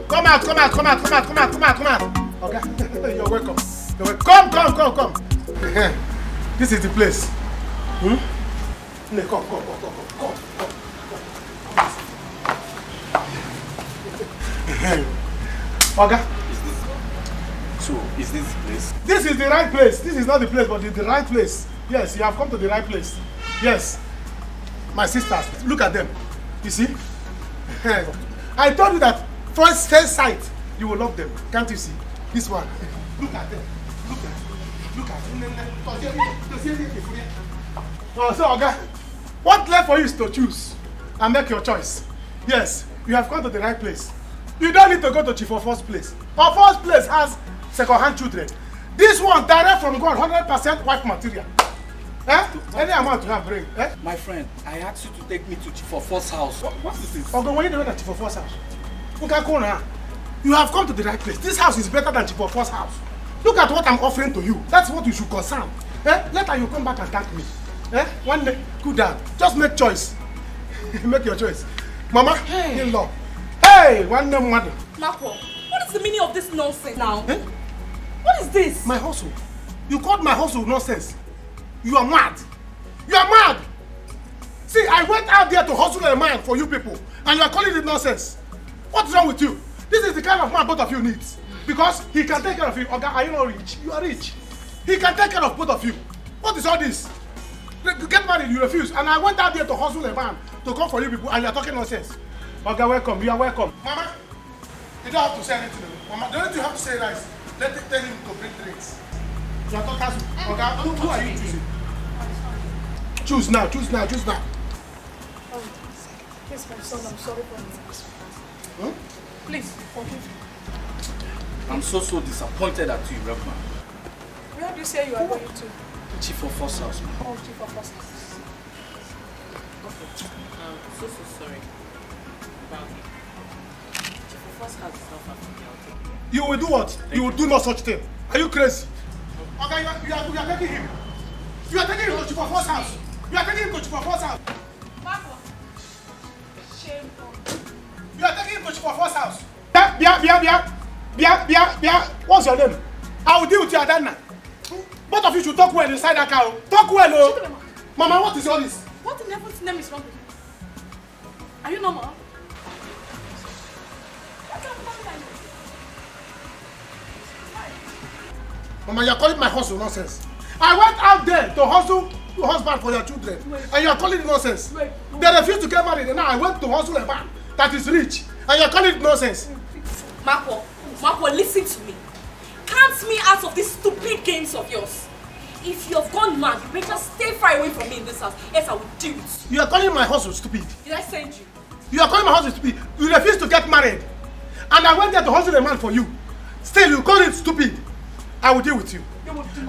Come out. Okay, you're welcome. Come. This is the place. Come. Okay. So, is this the place? This is the right place. This is not the place, but it's the right place. Yes, you have come to the right place. Yes. My sisters, look at them. You see? I told you that first sight, you will love them. Can't you see? This one. Look at them. Look at them. Oh, so, okay. What left for you is to choose and make your choice. Yes, you have come to the right place. You don't need to go to Chief of First place. Our first place has second-hand children. This one direct from God, 100% wife material. Any amount you have bring. My friend, I asked you to take me to Chief of First house. What is this? Okay, when you doing at Chief of First house? You have come to the right place. This house is better than Chief of First house. Look at what I'm offering to you. That's what you should concern. Later you come back and thank me. One day, cool down. Just make choice. Make your choice. Mama, in-law. Hey, one name mother. Marco, what is the meaning of this nonsense now? What is this? My hustle. You called my hustle nonsense. You are mad. You are mad. See, I went out there to hustle a man for you people, and you are calling it nonsense. What's wrong with you? This is the kind of man both of you need. Because he can take care of you. Okay, are you not rich? You are rich. He can take care of both of you. What is all this? To get married, you refuse. And I went out there to hustle a man to come for you people, and you are talking nonsense. Okay, welcome. You are welcome. Mama, you don't have to say anything to me. Mama, don't you have to say nice? Let it tell him to bring drinks. You are talking. Okay, who are you choosing? Choose now. Please, my son, I'm sorry for me. Please, forgive me. I'm so disappointed at you, Reverend. Where do you say you are going to? Chief of First house. Oh, Chief of First house. I'm so sorry about it. Chief of First house is not far from here. You will do what? You will do no such thing. Are you crazy? Okay, you are taking him. You are taking him to Chief of First house. You are taking him to Chief of First house. Marco, shame on you. You are taking him to Chief of First house. Bia. What's your name? I will deal with you at that now. Both of you should talk well inside that car. Talk well, oh. Mama, what is all this? What in heaven's name is wrong with you? Are you normal? Mama, you are calling my hustle nonsense. I went out there to hustle your husband for your children. And you are calling it nonsense. They refused to get married, and now I went to hustle a man that is rich. And you are calling it nonsense. Marco, listen to me. Count me out of these stupid games of yours. If you have gone mad, you may just stay far away from me in this house. Else I will deal with you. You are calling my hustle stupid. Did I send you? You are calling my hustle stupid. You refuse to get married. And I went there to hustle a man for you. Still, you call it stupid. I will deal with you.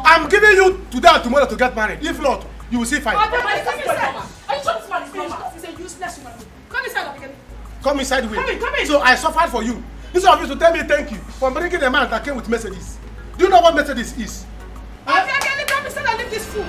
I'm giving you today or tomorrow to get married. If not, you will see fine. Are you sure this man is normal? He's a useless human being. Come inside, Abigail. Come inside with me. Come in. So I suffered for you. Instead of you to tell me thank you for bringing a man that came with Mercedes. Do you know what Mercedes is? Abigail, come inside and leave this food.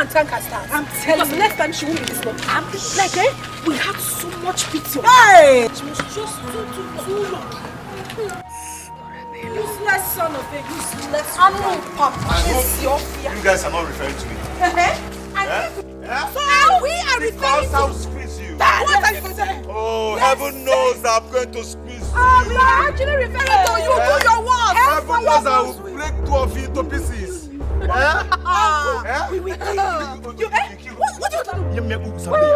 Thank her stars. I'm telling you. Because next time she won't be this long. We had so much pity. Hey! She was just too long. Useless son of a useless. I'm not Papa. It's your fear. You guys are not referring to me. So we are referring to... I'll squeeze you. What are you saying? Oh, heaven knows that I'm going to squeeze you. We are actually referring to you. Do your work. knows I will break two of you to pieces. We will kill you. What do you do? You make boob Sunday.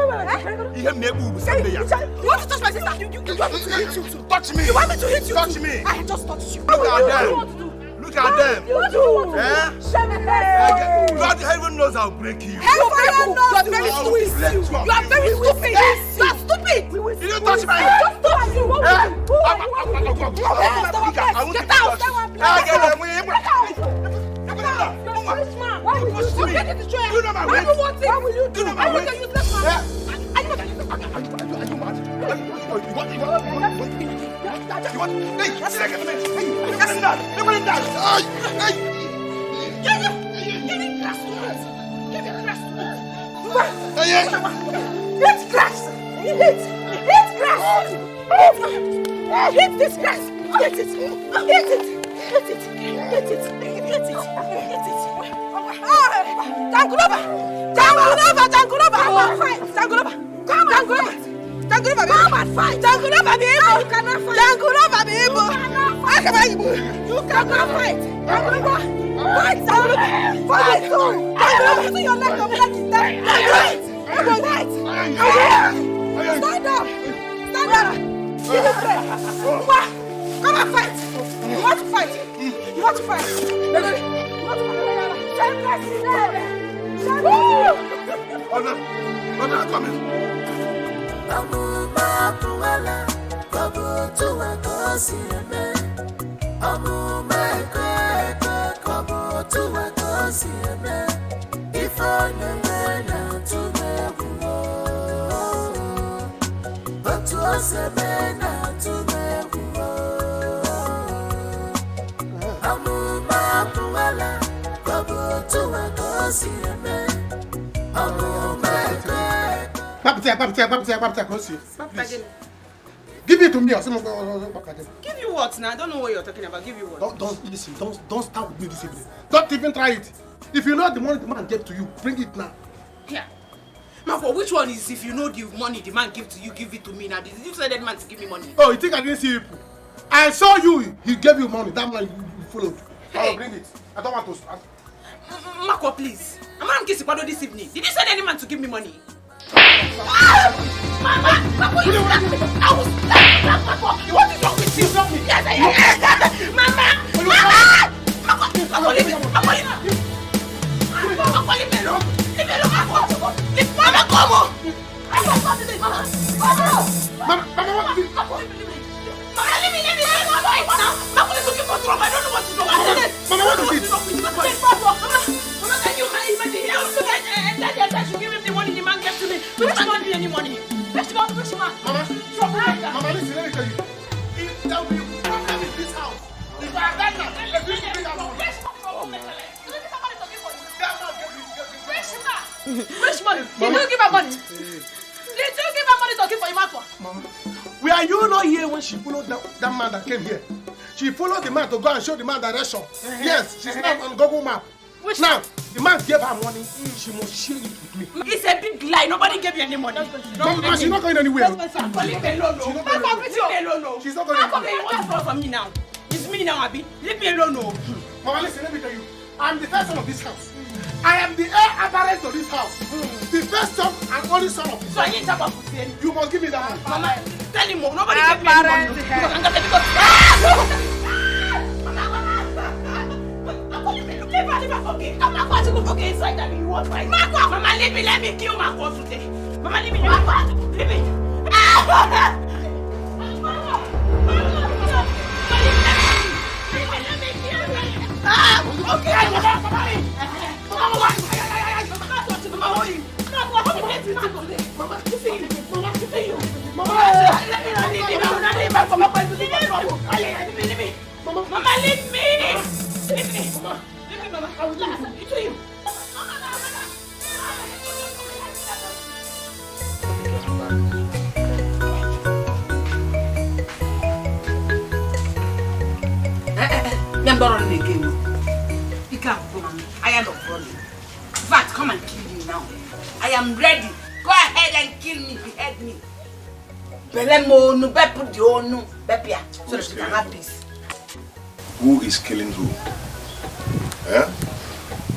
You want to touch my sister? You want me to hit you too? Touch me. You want me to hit you? Touch too? me. I just touched you. Look at them. Look at them. God heaven knows I'll break you. Hellfire knows. You are very stupid. You are very stupid. You are stupid. You didn't touch me. Just touch you. What will you do? Get out. Why will you do it? You know my weight. Why will you do it? Why will you useless man? Are you mad? You want? Hey, second minute. Hey, give me that. Give me grass to it. Give me grass to it. Hit grass. Hit grass. Hit this grass. Hit it. Hit it. Hit it. Hit it. Hit it. Hit it. Dankulova. Come and fight. Dankulova, be able. You cannot fight. Dankulova, be able. You cannot fight. Dankulova. Fight, Dankulova. Fight. Dankulova, using your leg to block it down. Fight. Stand up. Stand up. Give me break. Come and fight. You want to fight? You want to fight? You want to fight? Oh, no, I'm coming. Give it to me. Give you what now? I don't know what you're talking about. Give you what? Don't listen. Don't start with me this evening. Don't even try it. If you know the money the man gave to you, bring it now. Yeah. Marco, which one is if you know the money the man gave to you, give it to me now? Did you say that man to give me money? Oh, you think I didn't see you? I saw you. He gave you money. That man you followed. Hey. I'll bring it. I don't want to start. Marco, please. I'm not kissing Kwado this evening. Did you send any man to give me money? Mama! Marco, you slap me! I will slap Marco! What is wrong with you? Yes, I am! Mama! Marco, leave me! Marco, leave me! Marco, leave me alone! Leave me alone, Marco! Leave Mama, come on! Mama, what is it? Mama, what is it? Mama, leave me! Marco is looking for trouble. I don't know what to do. Mama, what is it? Mama, can you imagine? Daddy should give him the money the man gave to me. We don't want any money. Let's go to the man. Mama, listen, let me tell you. If there will be a problem in this house, if I have that now, let me bring that money. Which money? Did you give her money? Did you give her money to give for Imako? Mama, were you not here when she followed that man that came here? She followed the man to go and show the man direction. Yes, she's not on Google Map. Now, the man gave her money. She must share it with me. It's a big lie. Nobody gave you any money. Mama, she's not going anywhere. Leave me alone. She's not going anywhere. Okay, you want to from me now? It's me now, Abby. Leave me alone. Mama, listen, let me tell you. I'm the first son of this house. I am the heir apparent to this house. The first son and only son of this house. So I ain't about to say. You must give me that money. Mama, tell him more. Nobody gave me any money. Because I'm gonna because okay, inside that you want right. Mama, leave me, let me kill Marco today. Mama, leave me, leave me. I am not running. In fact, come and kill me now. I am ready. Go ahead and kill me, behead me. So that you can have peace. who is killing who,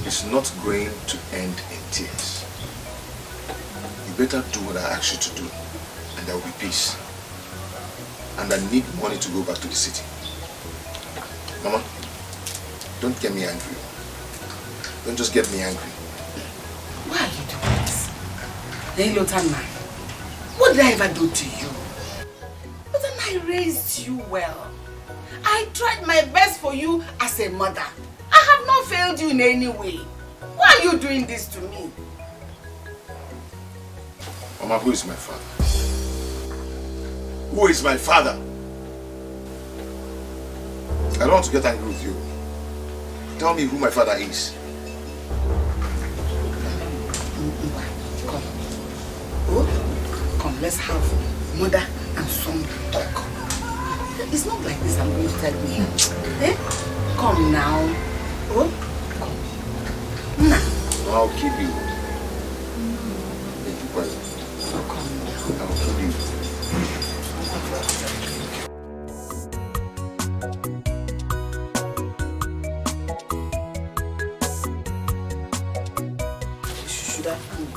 is not going to end in tears. You better do what I asked you to do, and there will be peace. And I need money to go back to the city. Mama, don't get me angry. Don't just get me angry. Why are you doing this? Hey, Lotana, what did I ever do to you? Lotana, I raised you well. I tried my best for you as a mother. I have not failed you in any way. Why are you doing this to me? Mama, who is my father? Who is my father? I don't want to get angry with you. Tell me who my father is. Come. Oh, come, let's have mother and son talk. It's not like this I'm going to tell you. Eh? Come now. Oh, come. Now. I'll keep you. Make you quiet. Oh, come now. I'll keep you. Should I food?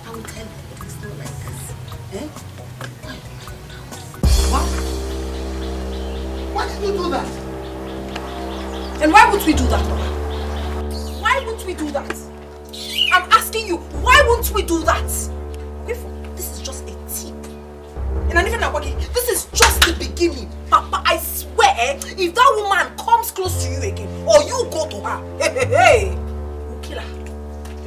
I will tell you it's not like this. Eh? What? Why did you do that? And why would we do that, Mama? Why would we do that? I'm asking you, why won't we do that? This is just a tip. And even now, this is just the beginning. Papa, I swear, if that woman comes close to you again, or you go to her, hey, we'll kill her.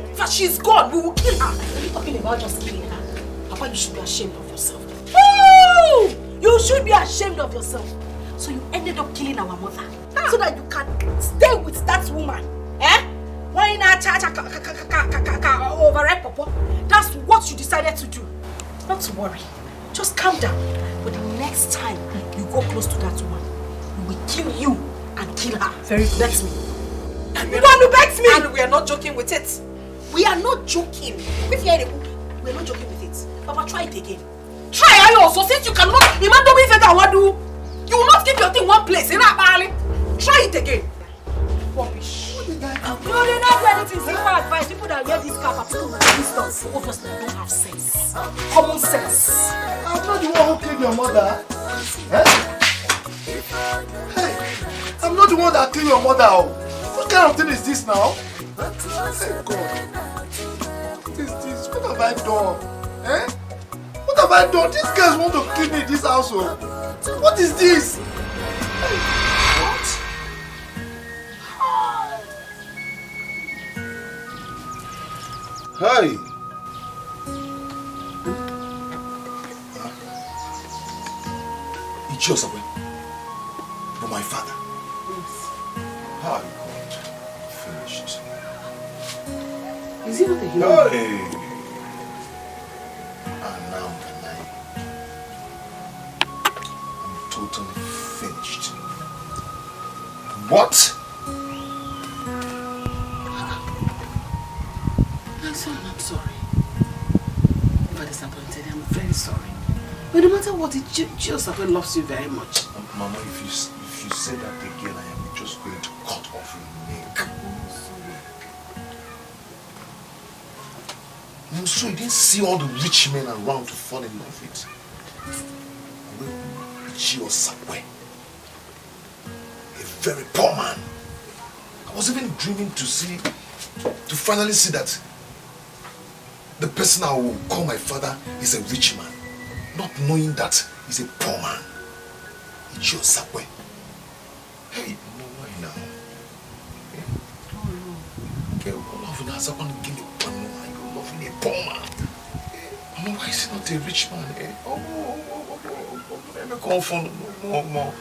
In fact, she's gone, we will kill her. Are you talking about just killing her? Papa, you should be ashamed of yourself. Woo! You should be ashamed of yourself. So you ended up killing our mother, so that you can stay with that woman. Eh? Why not override Papa? That's what you decided to do. Not to worry. Just calm down. But the next time you go close to that woman, we will kill you and kill her. Very good. Bet me. You want to bet me? And we are not joking with it. We are not joking. If you're we are not joking with it. Papa, try it again. Try I also, since you cannot. You will not keep your thing one place. Try it again. Rubbish. You did not do anything. Simple advice. People that wear this cap are people with wisdom. Obviously, they don't have sense. Common sense. I'm not the one who killed your mother. Eh? Hey, I'm not the one that killed your mother. What kind of thing is this now? Hey, God. What is this? What have I done? Eh? What have I done? These guys want to kill me in this household. What is this? What? Hey. It's yours, for my father. Yes. How God finished. Is he not a human? Hey. And now I'm totally finished. What? My son, I'm sorry. If I disappointed you, I'm very sorry. But no matter what, Joseph loves you very much. Mama, if you say that again, I am just going to cut off your neck. So you didn't see all the rich men around to fall in love with? Joseph, a very poor man. I was even dreaming to finally see that the person I will call my father is a rich man, not knowing that he's a poor man. Joseph. Hey, no, why now? Okay, love now, someone give me one more. You're loving a poor man. Mama, why is he not a rich man? Let me call for more.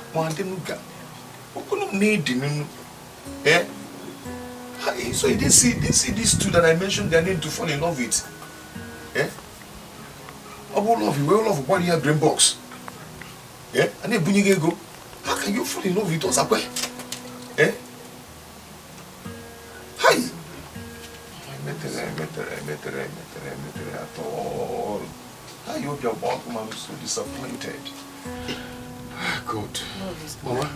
So you didn't see these two that I mentioned their name to fall in love with? Eh? I will love you. We will love you. One year green box. Yeah? And then when you go, how can you fall in love with us? Eh? Hi. I met her at all. How you forget about him. I'm so disappointed. God. Mama,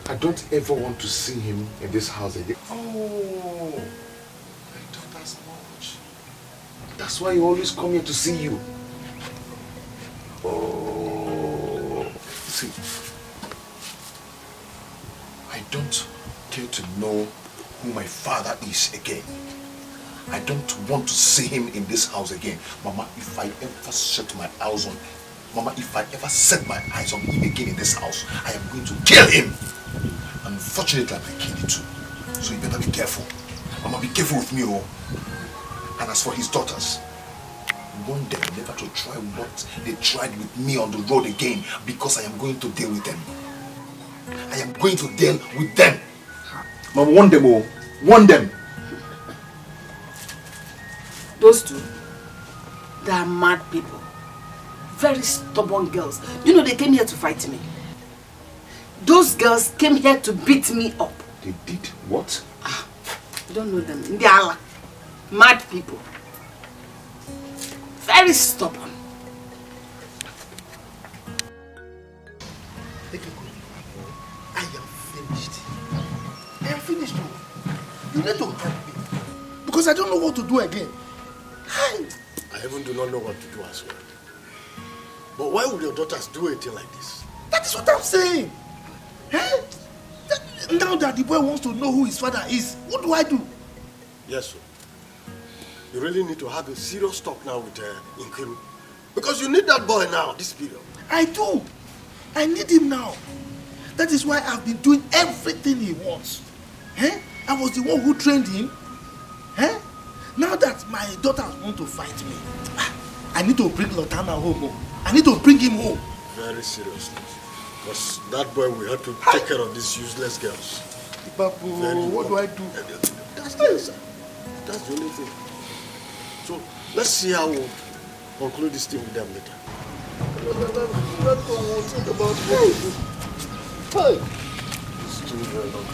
I don't ever want to see him in this house again. Oh, I thought as much. That's why he always come here to see you. Oh, see, I don't care to know who my father is again. I don't want to see him in this house again. Mama, if I ever set my eyes on him again in this house, I am going to kill him. Unfortunately, I killed him too. So you better be careful. Mama, be careful with me, oh. And as for his daughters, warn them never to try what they tried with me on the road again, because I am going to deal with them. I am going to deal with them. Mama, warn them, oh. Warn them. Those two, they are mad people. Very stubborn girls. You know, they came here to fight me. Those girls came here to beat me up. They did what? You don't know them. They are mad people. Very stubborn. Etiko, I am finished. I am finished. You need to help me. Because I don't know what to do again. I even do not know what to do as well. But why would your daughters do a thing like this? That is what I'm saying. Eh? Now that the boy wants to know who his father is, what do I do? Yes, sir. You really need to have a serious talk now with Nkiru. Because you need that boy now, this period. I do. I need him now. That is why I've been doing everything he wants. Eh? I was the one who trained him. Eh? Now that my daughters want to fight me, I need to bring Lotana home. I need to bring him home. Very seriously. Because that boy will have to take care of these useless girls. Papu, what do I do? That's the answer. That's the only thing. So, let's see how we'll conclude this thing with them later. Think about it. It's too very long.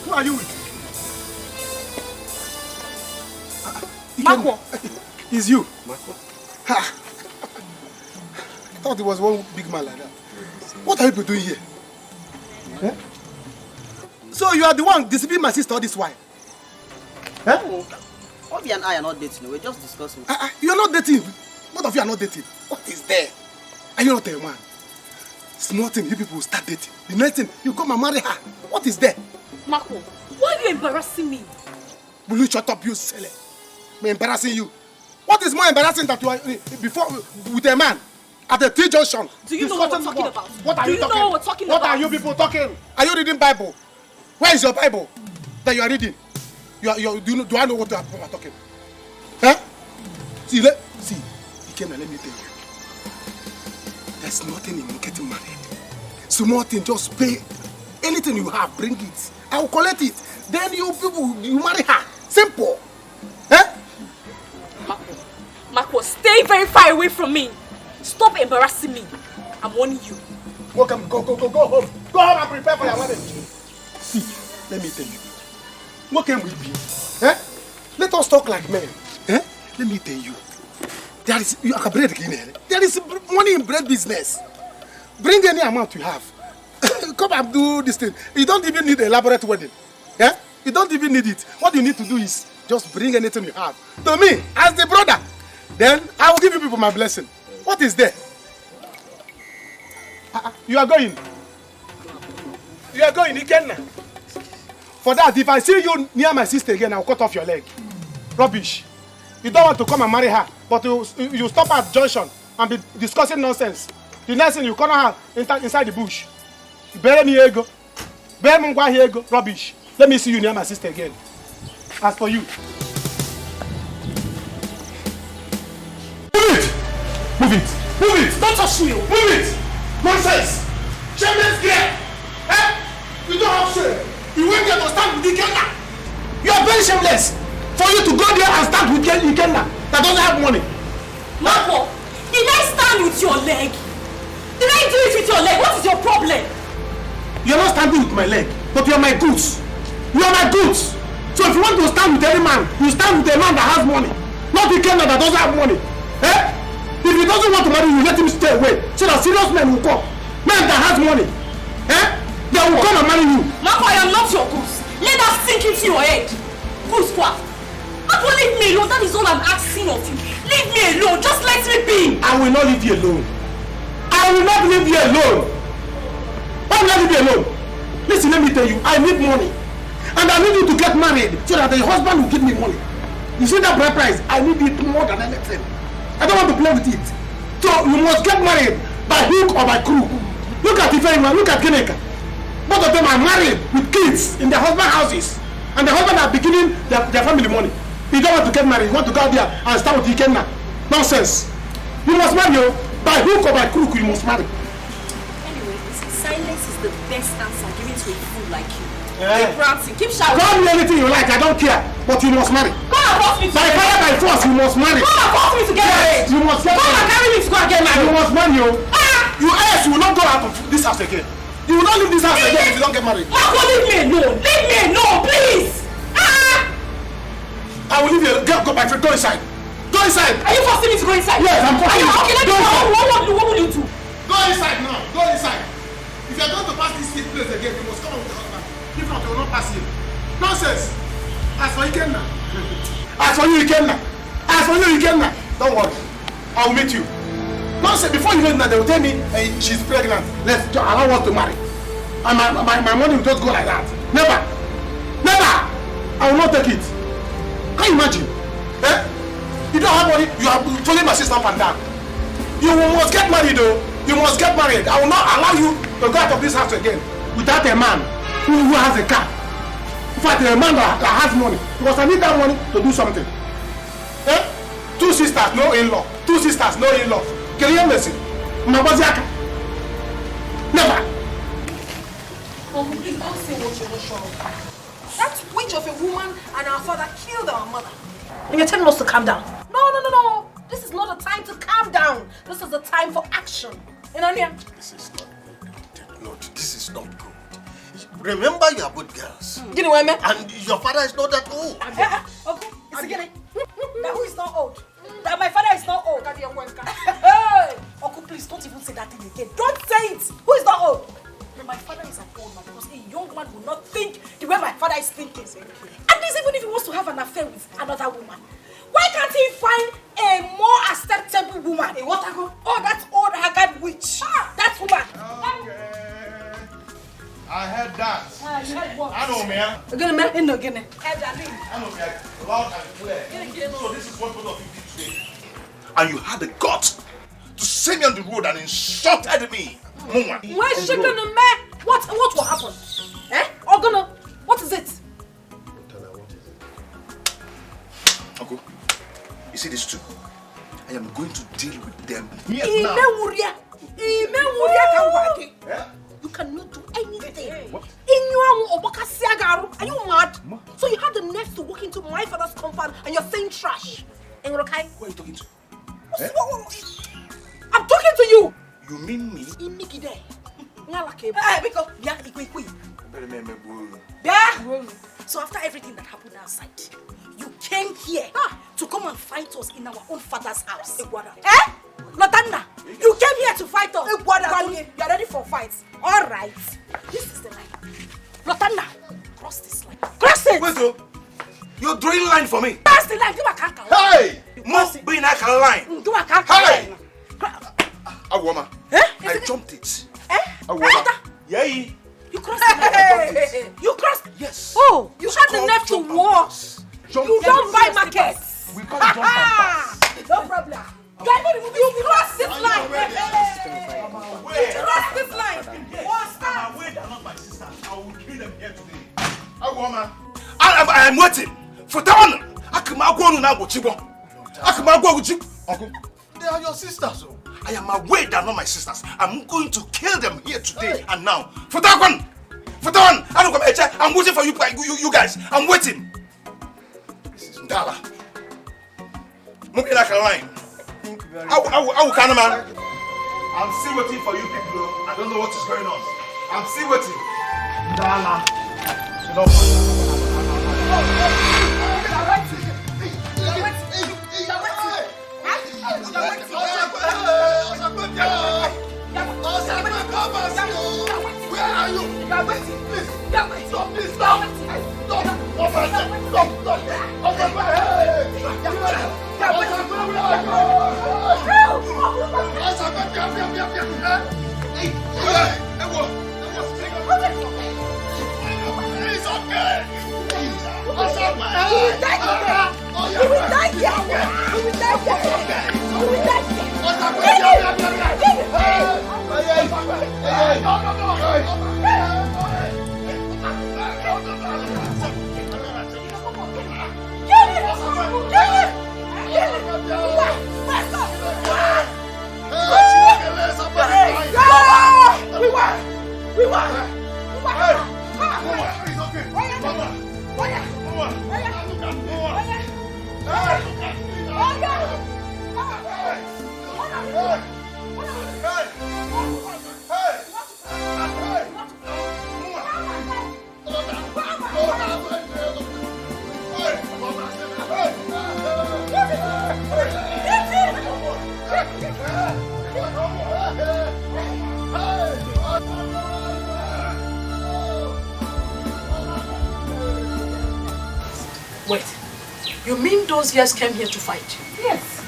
Who are you with? Marco. It's you. Marco? Ha! I thought it was one big man like that. What are you doing here? Eh? So you are the one disciplining my sister all this while? Eh? Obi and I are not dating, we're just discussing. You are not dating. Both of you are not dating. What is there? Are you not a man? Small thing, you people will start dating. The next thing, you come and marry her. What is there? Marco, why are you embarrassing me? Will you shut up, you silly? Me embarrassing you? What is more embarrassing that you are before with a man at the T-junction? Do you know what we're talking about? What are you talking? know what we're talking about? What are you people talking? Are you reading Bible? Where is your Bible that you are reading? Do I know what you are talking? Huh? See, Ikenna, let me tell you. There's nothing in getting married. Small thing, just pay anything you have, bring it. I will collect it. Then you people, you marry her. Simple. Eh? Marco, stay very far away from me. Stop embarrassing me. I'm warning you. Welcome, go home. Go home and prepare for your marriage. See, let me tell you. What can we be? Eh? Let us talk like men. Eh? Let me tell you. There is money in bread business. Bring any amount you have. Come and do this thing. You don't even need an elaborate wedding. Yeah? You don't even need it. What you need to do is just bring anything you have to me as the brother. Then I will give you people my blessing. What is there? You are going. You are going, Ikenna. For that, if I see you near my sister again, I will cut off your leg. Rubbish. You don't want to come and marry her, but you stop at junction and be discussing nonsense. The next thing you corner her inside the bush. Bury me ego. Bury me here ego. Rubbish. Let me see you near my sister again. As for you. Move it! Don't touch me! Move it! Nonsense! Shameless girl! Eh? You don't have shame. You went there to stand with Ikenna. You are very shameless for you to go there and stand with Ikenna that doesn't have money. Marco, did I stand with your leg? Did I do it with your leg? What is your problem? You're not standing with my leg, but you're my goods. You are my goods. So if you want to stand with any man, you stand with a man that has money. Not Ikenna that doesn't have money. Eh? If he doesn't want to marry you, let him stay away. So that serious men will come. Men that has money. Eh? They will come and marry you. Marco, I am not your goose. Let that sink into your head. Goose what? Marco, leave me alone. That is all I'm asking of you. Leave me alone. Just let me be. I will not leave you alone. I will not leave you alone. Why will I leave you alone? Listen, let me tell you, I need money. And I need you to get married so that the husband will give me money. You see that bride price? I need it more than anything. I don't want to play with it. So you must get married by hook or by crook. Look at Ifeima, look at Gineka. Both of them are married with kids in their husband's houses. And the husband are beginning their family money. You don't want to get married, you want to go out there and start with Ikenna. Nonsense. You must marry, you. By hook or by crook, you must marry. Anyway, silence is the best answer given to a fool like you. Yeah. Keep ranting, keep shouting. Call me anything you like, I don't care. But you must marry. Come and force me to By get fire, by married. force, you must marry. Come and force me to get married. You must get Come and married. carry me to go and get married. You must marry, you. Ah! You else you will not go out of this house again. You will not leave this house again if you don't get married. Marco, leave me alone. Leave me alone, please. Ah! I will leave you. Go, my friend, go inside. Go inside. Are you forcing me to go inside? Yes, I'm forcing you. Okay, let me Go go. inside. What will you do? Go inside now. Go inside. If you are going to pass this safe place again, you must come with the husband. If not, you will not pass here. Nonsense. As for Ikenna. As for you, Ikenna. As for you, Ikenna. Don't worry. I will meet you. Nonsense. Before you know that, they will tell me hey, she's pregnant. Let's allow us to marry. And my money will just go like that. Never. Never. I will not take it. Can you imagine? Eh? You don't have money. You are following my sister up and down. You must get married though. You must get married. I will not allow you to go out of this house again without a man who has a car. In fact, a man that has money. Because I need that money to do something. Eh? 2 sisters, no in-law. 2 sisters, no in-law. Can you mercy? Mabaziaka. Never. Please don't say what you're not sure of. That witch of a woman and our father killed our mother. And you're telling us to calm down. No. This is not a time to calm down. This is a time for action. This is not good. No, this is not good. Remember, you are good girls. You know what I mean? And your father is not that old. Okay, it's again. That who is not old. That my father is not old. Hey! Uncle, please don't even say that thing again. Don't say it. Who is not old? My father is an old man because a young man will not think the way my father is thinking. At least even if he wants to have an affair with another woman, why can't he find a more acceptable woman? A what? Oh, that old haggard witch. That woman. Okay. I heard that. You heard what? I know, man. Again, man. In again. I know, man. Loud and clear. So this is what both of you did today. And you had the guts to send me on the road and insulted me. Why shaking the man? What will happen? Eh? Ogana, what is it? Uncle, you see these two? I am going to deal with them here now. You cannot do anything. What? Are you mad? So you have the nerve to walk into my father's compound and you're saying trash. Who are you talking to? I'm talking to you. You mean me? So after everything that happened outside, you came here to come and fight us in our own father's house. Eh? Lotanda, you came here to fight us. You are ready for fights. All right. This is the line. Lotanda, cross this line. Cross it. Wait, oh. You're drawing line for me. Cross the line. Give a kaka. Hey! Must be in a line. Give a kaka. Hey! A woman. Eh? I jumped it. Eh? A woman. Yay! You crossed the line. You crossed. Yes. Oh, you had the nerve to walk. You don't buy markets. We can't jump and pass. No problem. You cross this line. You cross this line. I'm aware they're not my sisters. I will kill them here today. A woman. I am waiting for that one. Uncle, They are your sisters. Oh. I am aware they're not my sisters. I'm going to kill them here today and now. For that one. Fatawan, I'm waiting for you guys. I'm waiting. This is Ndala. Move in like a line. Thank you very man. I'm still waiting for you people. I don't know what is going on. I'm still waiting. Ndala. Where are you? Please. Stop. It's okay. Wait, you mean those guys came here to fight? Yes.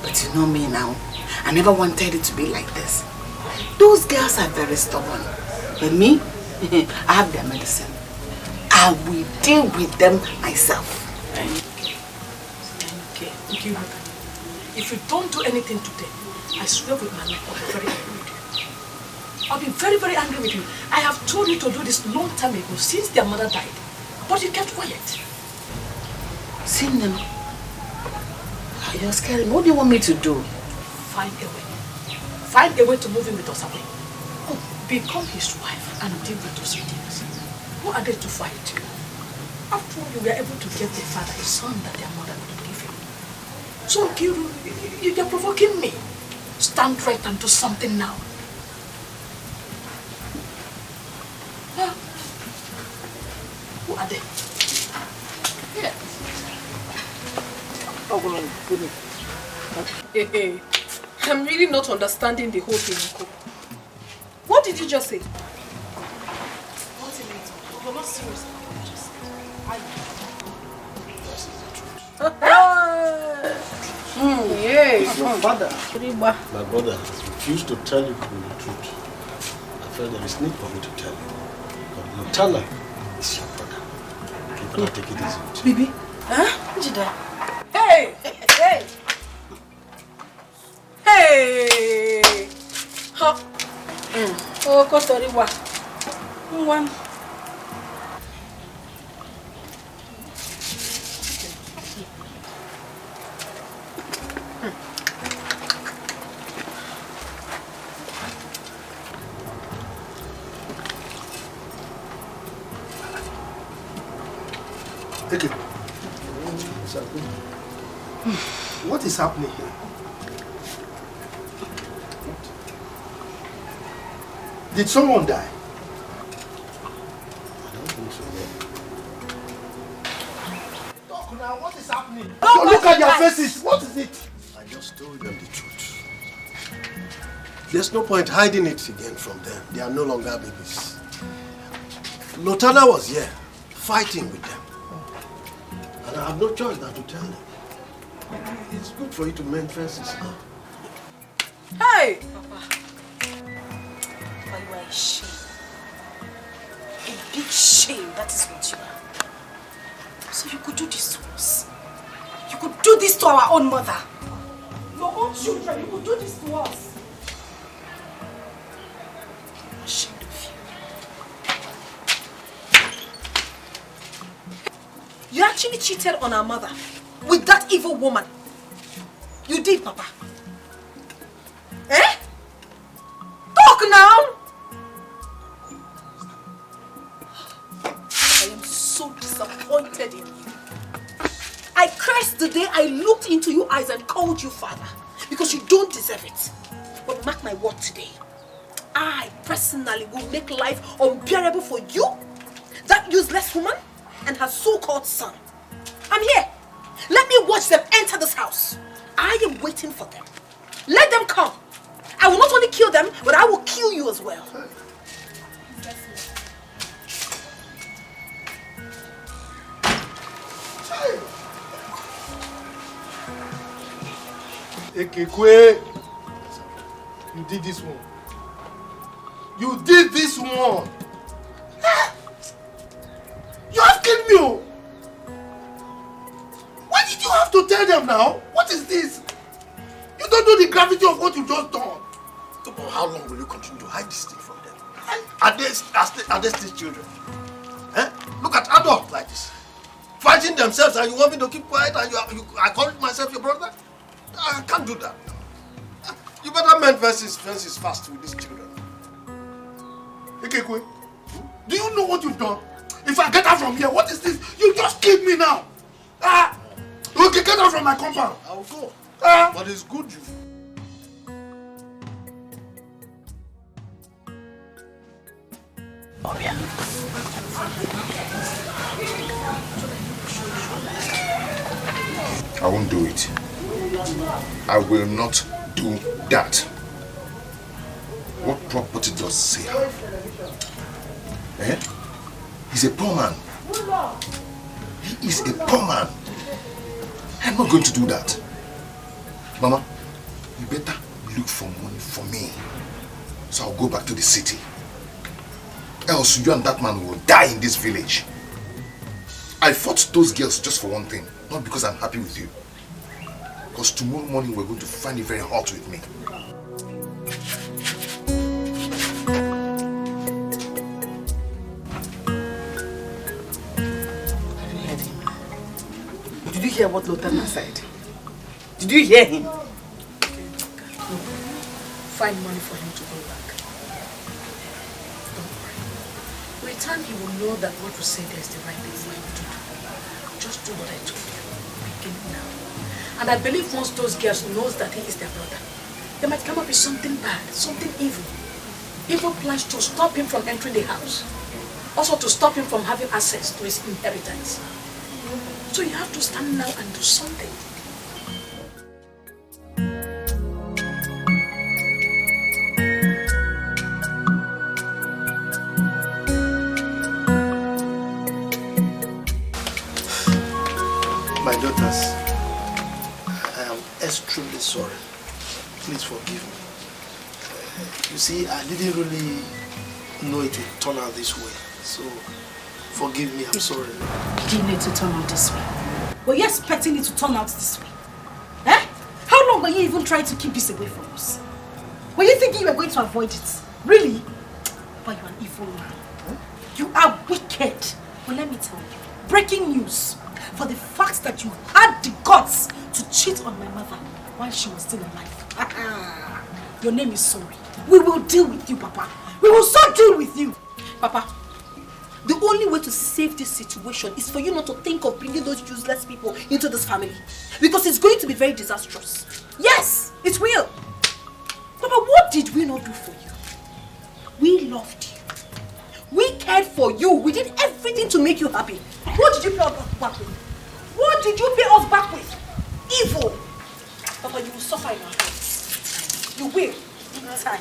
But you know me now. I never wanted it to be like this. Those girls are very stubborn. But me, I have their medicine. I will deal with them myself. Okay. If you don't do anything today, I swear with my life, I'll be very, very angry with you. I have told you to do this long time ago, since their mother died. But you kept quiet. Seen them. You're scaring me. What do you want me to do? Find a way. Find a way to move him with us away. Become his wife and deal with those idiots. Who are they to fight? After all, you were able to give their father a son that their mother couldn't give him. So, Kiru, you're provoking me. Stand right and do something now. Huh? Who are they? Yeah. Hey, I'm really not understanding the whole thing, Uncle. What did you just say? What's in it? You're not serious about what you just said. Yes, my brother. My brother has refused to tell you the truth. I felt there is need for me to tell you. But Lutala is your brother. You cannot take it easy with you. Bibi? Huh? What did I? Hey! Huh? Oh, Kotoriwa. One. Take it. What is happening here? Did someone die? I don't think so, no. Talk now, what is happening? So look at your faces, what is it? I just told them the truth. There's no point hiding it again from them. They are no longer babies. Lotana was here, fighting with them. And I have no choice than to tell them. It's good for you to mend fences now. Hey! Papa, you are a shame. A big shame, that is what you are. So you could do this to us. You could do this to our own mother. Your own children, you could do this to us. I'm ashamed of you. You actually cheated on our mother with that evil woman. You did, Papa. eyes and called you father because you don't deserve it. But mark my word today, I personally will make life unbearable for you, that useless woman, and her so-called son. I'm here. Let me watch them enter this house. I am waiting for them. Let them come. I will not only kill them, but I will kill you as well. Ekekwe, you did this one. You did this one. You have killed me. Why did you have to tell them now? What is this? You don't know the gravity of what you just done. But how long will you continue to hide this thing from them? Are they still children? Eh? Look at adults like this. Fighting themselves and you want me to keep quiet and I call myself your brother? I can't do that. You better mend fences fast with these children. Ekekwe, do you know what you've done? If I get out from here, what is this? You just killed me now. Okay, get out from my compound. I will go. But it's good you. Oh yeah. I won't do it. I will not do that. What property does say? Eh? He's a poor man. He is a poor man. I'm not going to do that. Mama, you better look for money for me. So I'll go back to the city. Else you and that man will die in this village. I fought those girls just for one thing. Not because I'm happy with you. Because tomorrow morning we're going to find it very hot with me. Did you hear what Lieutenant said? Did you hear him? Find money for him to go back. Don't worry. With time he will know that what you said is the right thing for him to do. Just do what I told you. Begin now. And I believe once those girls knows that he is their brother, they might come up with something bad, something evil. Evil plans to stop him from entering the house. Also to stop him from having access to his inheritance. So you have to stand now and do something. My daughters, I am extremely sorry. Please forgive me. You see, I didn't really know it would turn out this way. So, forgive me, I'm sorry. Didn't need to turn out this way. Were you expecting it to turn out this way? Eh? How long were you even trying to keep this away from us? Were you thinking you were going to avoid it? Really? But you're an evil man. You are wicked. But let me tell you, breaking news. For the fact that you had the guts to cheat on my mother while she was still alive. Your name is sorry. We will deal with you, Papa. We will so deal with you. Papa, the only way to save this situation is for you not to think of bringing those useless people into this family. Because it's going to be very disastrous. Yes, it will. Papa, what did we not do for you? We loved you. We cared for you. We did everything to make you happy. What did you pay us back with? What did you pay us back with? Evil. Papa, you will suffer in our hands. You will. In time.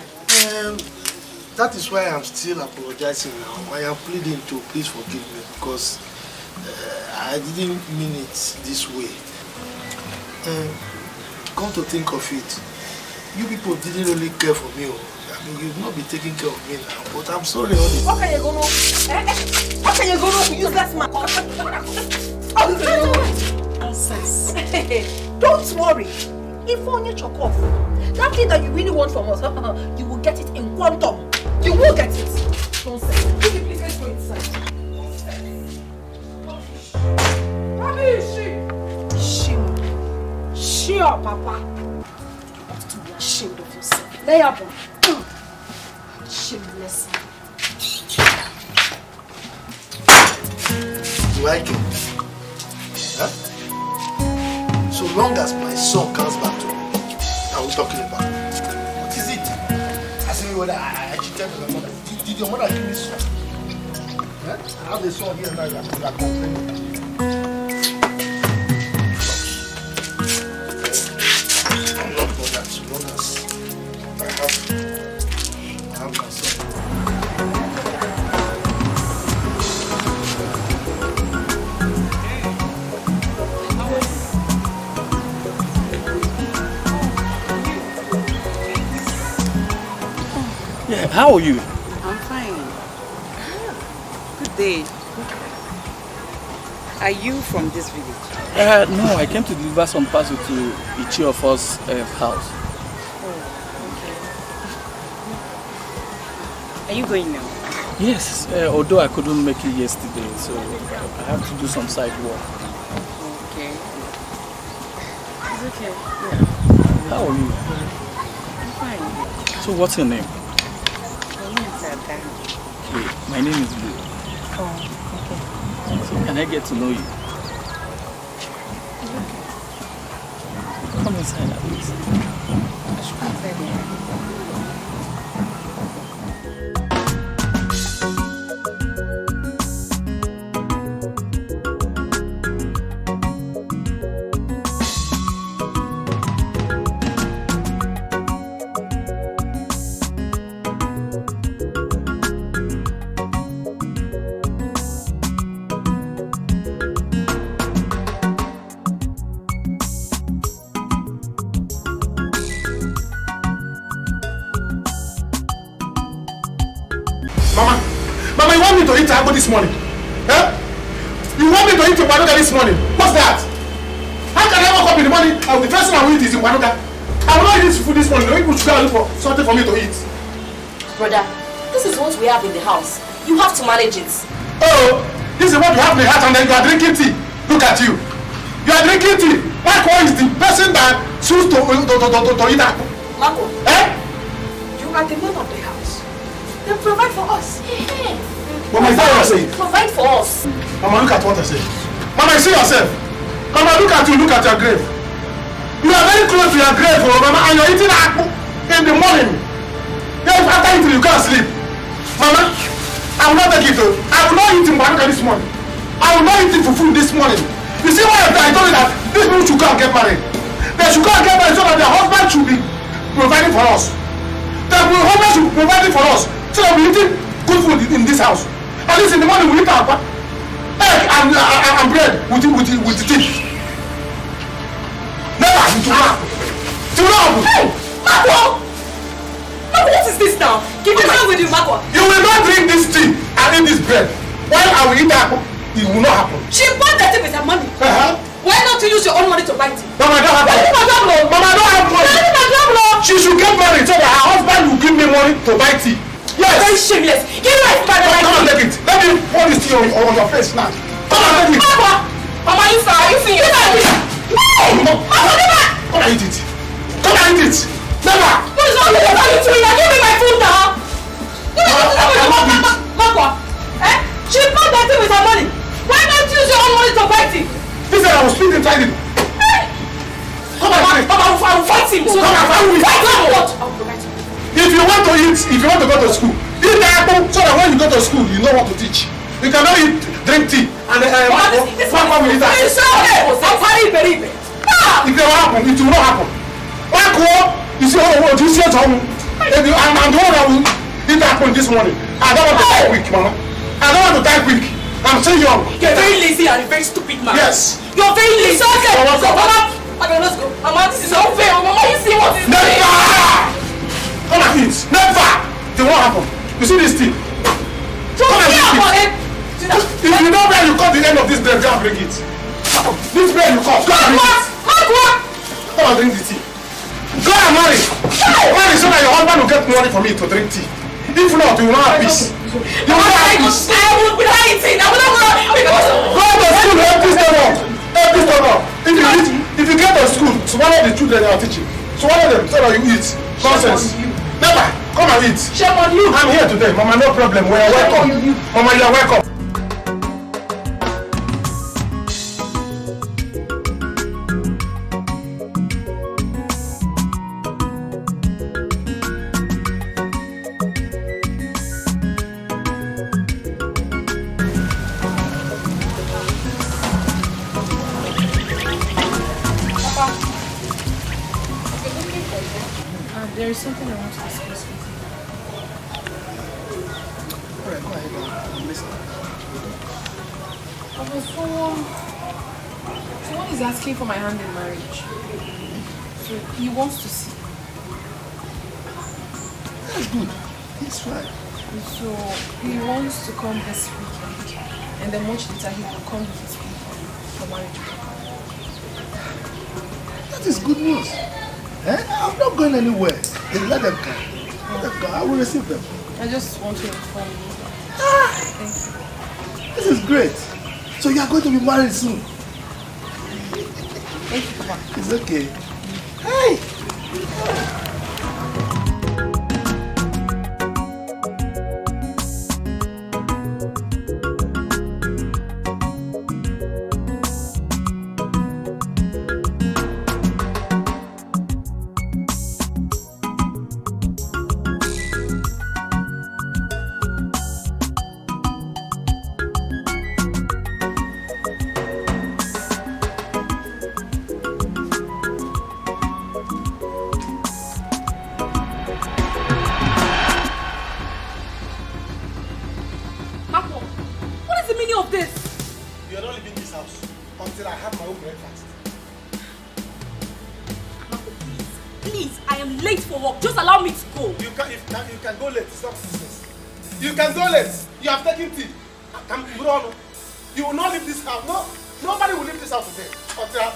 That is why I'm still apologizing now. I am pleading to please forgive me because I didn't mean it this way. Come to think of it, you people didn't really care for me. I mean, you've not been taking care of me now, but I'm sorry. What can you go on? What can you go on to useless man? Nonsense. Don't worry. If only choke off, that thing that you really want from us, you will get it in quantum. You will get it. Nonsense. Please, let's go inside. Sure, Papa. You ought to be ashamed of yourself. Lay up. Shameless. Do I care? Huh? So long as my son comes back to me, are we talking about? What is it? I say whether I cheated on your mother. Did your mother give me son? I have the son here now, you are complaining. I'm not going that so long as I have my son. Yeah, how are you? I'm fine. Good day. Are you from this village? No, I came to deliver some parcel to each of us house. Are you going now? Yes, although I couldn't make it yesterday, so I have to do some side work. Okay. It's okay. Yeah. How are you? I'm fine. So what's your name? My name is Ada. Okay, my name is Blue. Oh, okay. So can I get to know you? Come inside at least. I should come inside here. Mama, you want me to eat apple this morning? Huh? You want me to eat Iwanuga this morning? What's that? How can I wake up in the morning and the first thing I will eat is Iwanuga? I will not eat food this morning. No people should go and look for something for me to eat. Brother, this is what we have in the house. You have to manage it. Oh, this is what you have in the house and then you are drinking tea. Look at you. You are drinking tea. Marco is the person that chooses to eat apple. Marco, Eh? you are the man of the house. Then provide for us. Mama, is that what I say? Provide for us. Mama, look at what I say. Mama, you see yourself. Mama, look at you, look at your grave. You are very close to your grave, oh, Mama, and you're eating apple in the morning. Then after eating, you can't sleep. Mama, I will not take it. I will not eat in Iwanuga this morning. I will not eat it for food this morning. You see why I told you that these people should go and get married. They should go and get married so that their husband should be providing for us. Their husband should be providing for us so that we're eating good food in this house. At least in the morning we eat our egg and bread with the tea. Never, it will not happen. It will not happen. Hey, Marco! Marco, what is this now? Give me hand with you, Marco. You will not drink this tea and eat this bread. While I will eat apple, it will not happen. She bought that thing with her money. Why not you use your own money to buy tea? Mama, I don't have money. Mama, I don't have money. She should get married so that her husband will give me money to buy tea. Yes. Very shameless. Give me my father like Come and take it. Let me pour this tea on your face now. Come and take it. Mama, you see you. No! Mama, never! Come and eat it. Come and eat it. Never. What is wrong with you? Give me my food now. Give me my food. Marco, she bought that thing with her money. Why not use your own money to buy tea? He said I was speaking inside him. Come and eat it. Mama, I will fight him. Come and fight him. Fight him what? I will provide you. If you want to eat, if you want to go to school, eat the apple so that when you go to school, you know what to teach. You cannot eat, drink tea, and one will eat that. I'm sorry, baby. It will happen. It will not happen. Marco, you see what you see at home. I'm the one that will eat apple this morning. I don't want to die quick, Mama. I don't want to die quick. I'm still young. You're very lazy and a very stupid man. Yes. You're very lazy. Okay, Mama. Okay, let's go. Mama, this is unfair. Mama, you see what is Never! Come and eat. Never! It won't happen. You see this thing? Come and eat it. If you know where you cut the end of this bread, go and bring it. This bread you cut, go and bring it. Come and drink the tea. Go and marry. Marry so that your husband will get money for me to drink tea. If not, you will not have peace. You will not have peace. I will be eating. I will not go to school, help this stomach. Help this stomach. If you get to school, swallow the children they are teaching. Swallow them so that you eat. Nonsense. Never. Come and eat. Shame on you. I'm here today, Mama. No problem. We are welcome. Mama, you are welcome. something I want to discuss with you. Alright, go ahead. I'm listening. Someone is asking for my hand in marriage. So he wants to see. That's good. It's fine. So he wants to come this weekend. And then much later he will come with his people for marriage. That is good news. Eh? I'm not going anywhere. Then let them come. Let them come. I will receive them. I just want to inform you. Thank you. This is great. So you are going to be married soon. Thank you, Papa. It's okay. Hey! You can go late. You have taken tea. You will not leave this house. No, nobody will leave this house today until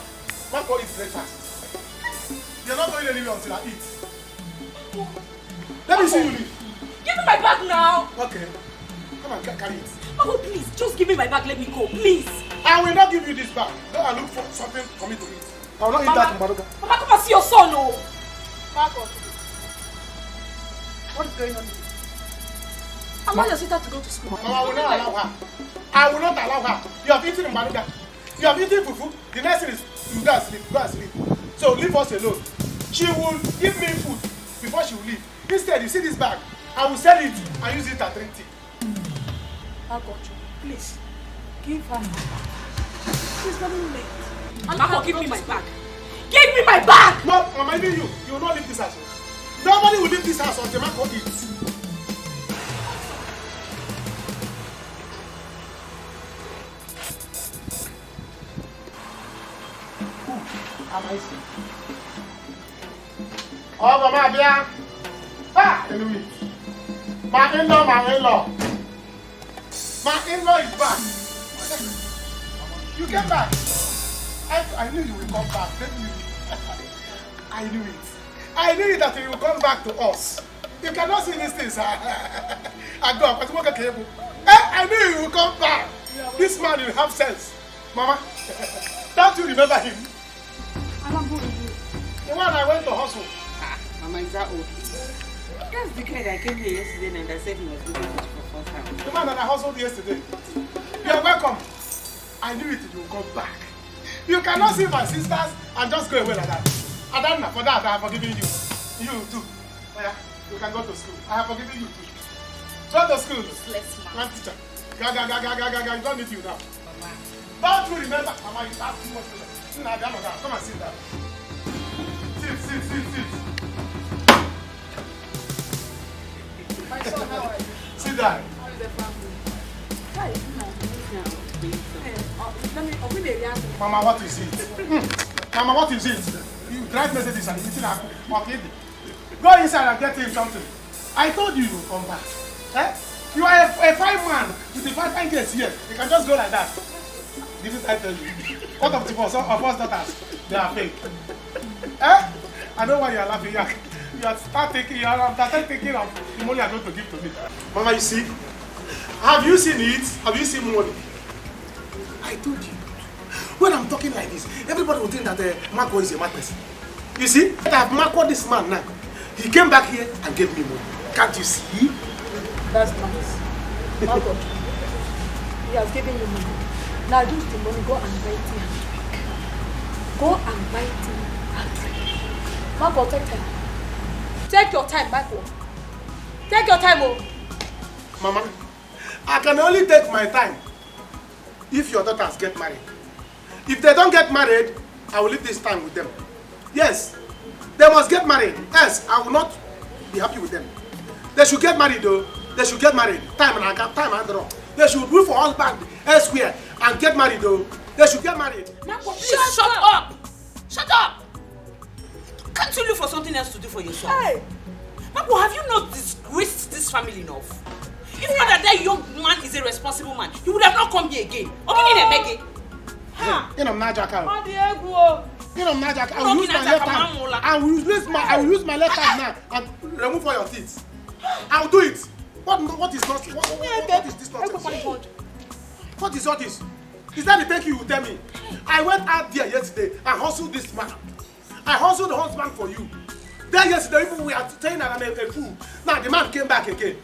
Marco eats breakfast. You're not going anywhere until I eat. Let me see you leave. Give me my bag now. Okay. Come on, carry it. Marco, please, just give me my bag. Let me go, please. I will not give you this bag. Go and look for something for me to eat. I will not eat that in Baruga. Mama, come and see your son, oh. Marco. What is going on here? Allow your sister to go to school. No, I will not allow her. I will not allow her. You have eaten in Baruga. You have eaten fufu. The next thing is you go and sleep. Go and sleep. So leave us alone. She will give me food before she will leave. Instead, you see this bag. I will sell it and use it to drink tea. Marco, please. Give her my bag. She's getting late. Marco, give me my bag. Give me my bag! No, Mama, even you. You will not leave this house. Nobody will leave this house until Marco eats. Amazing. Oh, Mama, Bia. Ah, anyway. My in-law. My in-law is back. You came back. I knew you would come back. I knew it. I knew that you will come back to us. You cannot see these things. I knew you will come back. This man will have sense. Mama, don't you remember him? The one I went to hustle. Mama, is that okay? That's the guy that came here yesterday and I said he was looking for you for first time. The man that I hustled yesterday. You are welcome. I knew it, you will come back. You cannot see my sisters and just go away like that. Adana, for that I have forgiven you. You too. Oh yeah, you can go to school. I have forgiven you too. Go to school. Let's One teacher. You don't need you now. Mama. Don't you remember? Mama, you have too much pressure. Come and sit down. Sit. My son, how are you? Sit down. How is the family? Hi. Mama, what is it? Mama, what is it? You drive messages and eating apple. Okay. Go inside and get him something. I told you would come back. Eh? You are a fine man with the 5 ankles here. You can just go like that. Didn't I tell you? What of the boss of us daughters? They are fake. Eh? I know why you are laughing. You are starting taking of the money you are going to give to me. Mama, you see? Have you seen it? Have you seen money? I told you. When I'm talking like this, everybody will think that Marco is a mad person. You see? I have Marco this man now. He came back here and gave me money. Can't you see? That's nice. Marco, he has given you money. Now use the money, go and buy tea and drink. Go and buy tea and drink. Marco, take time. Take your time, Marco. Take your time, oh. Mama, I can only take my time if your daughters get married. If they don't get married, I will leave this time with them. Yes, they must get married. Yes, I will not be happy with them. They should get married though. They should get married. Time and draw. They should look for husband elsewhere and get married though. They should get married. Marco, please shut up! Shut up! Can't you look for something else to do for yourself? Hey! Marco, have you not disgraced this family enough? If not that young man is a responsible man, he would have not come here again. You know, Najaka. I will use my left hand. I will use my left hand now and remove all your teeth. I will do it. What is this nonsense? What is all this? Is that the thank you will tell me? I went out there yesterday and hustled this man. I hustled the husband for you. Then yesterday, even we are saying that I'm a fool. Now the man came back again.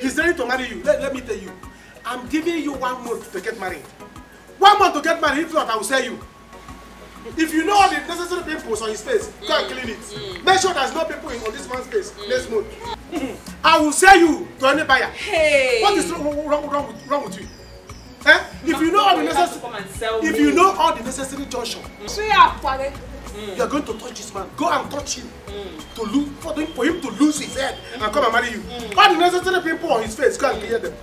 He's ready to marry you. Let me tell you. I'm giving you 1 month to get married. 1 month to get married. If not, I will sell you. If you know all the necessary pimples on his face, go and clean it. Make sure there's no pimple on this man's face. Next month. I will sell you to any buyer. Hey. What is wrong with you? Eh? If you know all the necessary junction, you are going to touch this man. Go and touch him for him to lose his head and come and marry you. All the necessary people on his face, go and clear them.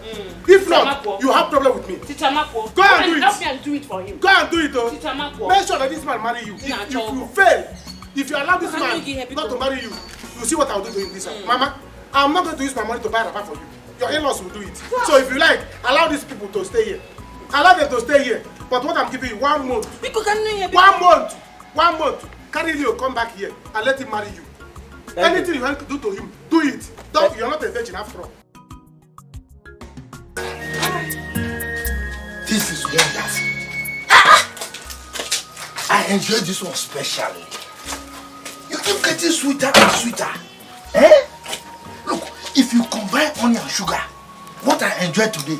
If not, you have problem with me. Go and do it. Help me and do it for him. Go and do it, though. Make sure that this man marry you. If you fail, if you allow this man not to marry you, you see what I will do to him this time. Mama, I'm not going to use my money to buy a wrapper for you. Your in-laws will do it. So if you like, allow these people to stay here. Allow them to stay here. But what I'm giving you, 1 month. 1 month. Carry you, come back here and let him marry you. Anything you want to do to him, do it. You're not a virgin after all. This is wonderful. I enjoy this one especially. You keep getting sweeter and sweeter. Eh? Look, if you combine honey and sugar, what I enjoy today.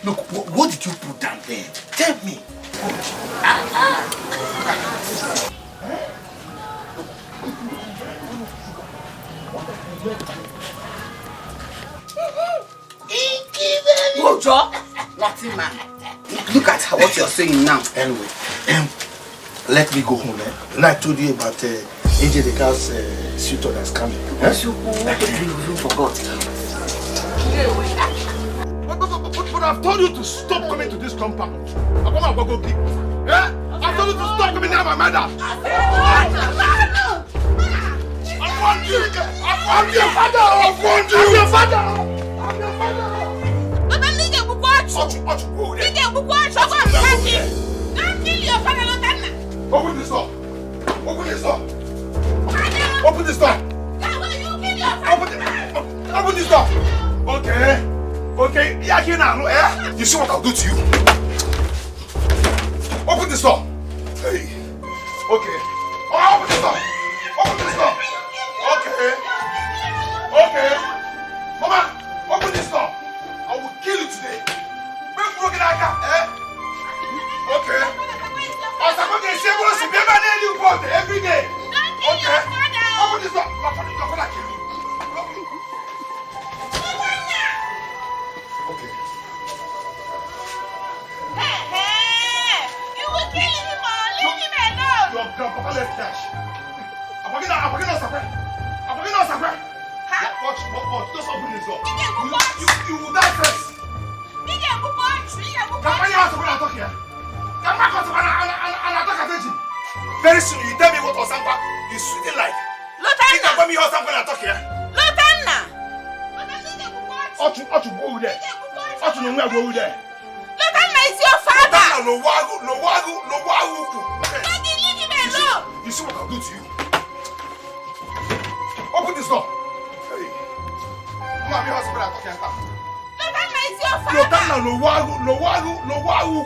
Look, what did you put down there? Tell me. Nothing, man. Look at what you're saying now. Anyway, let me go home. And I told you about AJ the girl's suitor that's coming. You forgot. But I've told you to stop coming to this compound. I told you to stop coming near my mother. I want you. I'm your father. I want you. I'm your father. Open this door. Open this door. Open this door. Open this door. Okay. Yeah, here now. Eh? You see what I'll do to you? Open this door. Hey. Okay. Oh, open this door. Open this door. Okay. Mama, open this door. I will kill you today. Bring broken aka. Eh? Okay. Every day. Okay. Open this door. My father kill you. Okay. Hey! You will kill him, man. Leave him alone. Your grandpapa left cash. I'm going to separate. Watch. Just open this door. You will die first. Very soon you tell me what Osampa is sweeting like. You can tell me Osampa and talk here. Otu go there. Otu no where go there. Lotanna is your father. No wagu. Daddy, leave him alone. You see what I'll do to you? Open this door. Hey. Mama, your husband talk here. Lotanna is your father. Lotanna no wagu.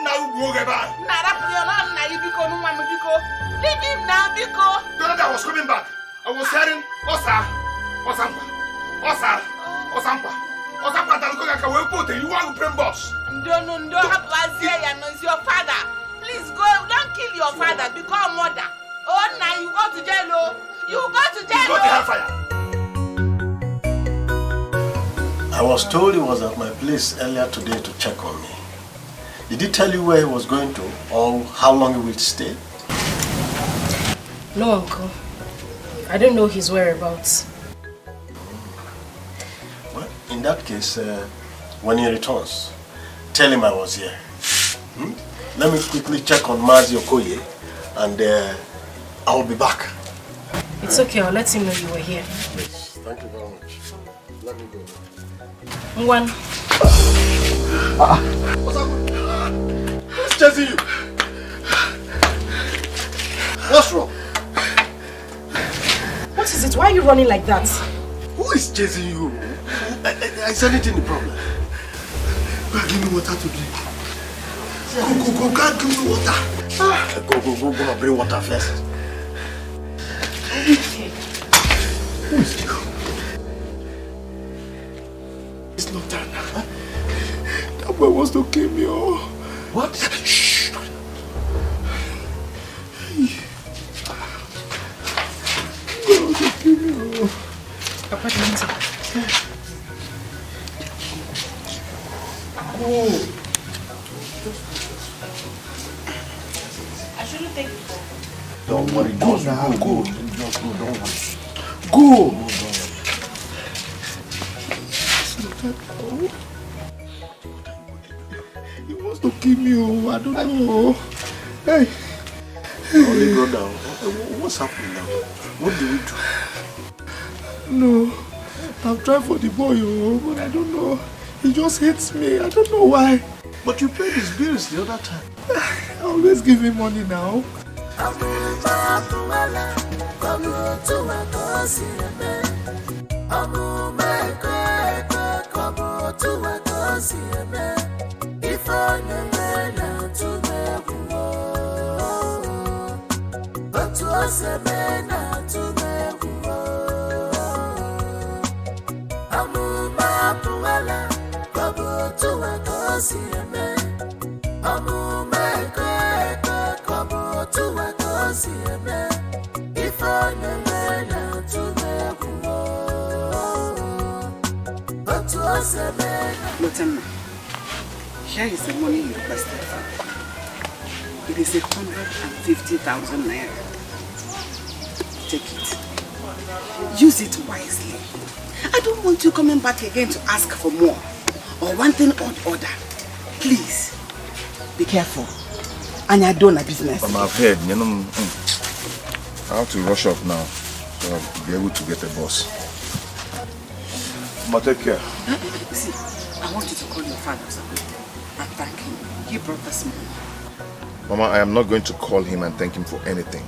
Now go get back. Leave him now, Biko. The other day I was coming back. I was hearing Osampa. That go will put you want to bring boss. Don't it's your father. Please go, don't kill your father, become mother. Oh, now you go to jail. You go to jail. Go to hellfire. I was told he was at my place earlier today to check on me. Did he tell you where he was going to or how long he will stay? No, Uncle. I don't know his whereabouts. Well, in that case, when he returns, tell him I was here. Let me quickly check on Mazi Okoye, and I'll be back. It's okay, I'll let him know you were here. Yes, thank you very much. Let me go. One. What's up? Who's chasing you? What's wrong? What is it? Why are you running like that? Who is chasing you? Is anything the problem? Give me water to drink. Go, God, give me water. Go, bring water first. Okay. Who is you? It's not that. That boy wants to kill me. Oh. What? Shh. Papa, don't. I shouldn't take it. Don't worry, go now. Go. Just go, don't worry. Go. He wants to kill me. Oh, I don't know. Hey. Only go down. What's happening now? What do we do? No. I've tried for the boy, but I don't know. He just hates me. I don't know why. But you paid his bills the other time. I always give him money now. Lieutenant, here is the money you requested. It is 150,000 naira. Take it. Use it wisely. I don't want you coming back again to ask for more or one thing or the other. Please, be careful. And you're doing a business. I've heard, you know, I have to rush up now so I'll be able to get the boss. But take care. See, I want you to call your father and thank him. He brought this money. Mama, I am not going to call him and thank him for anything.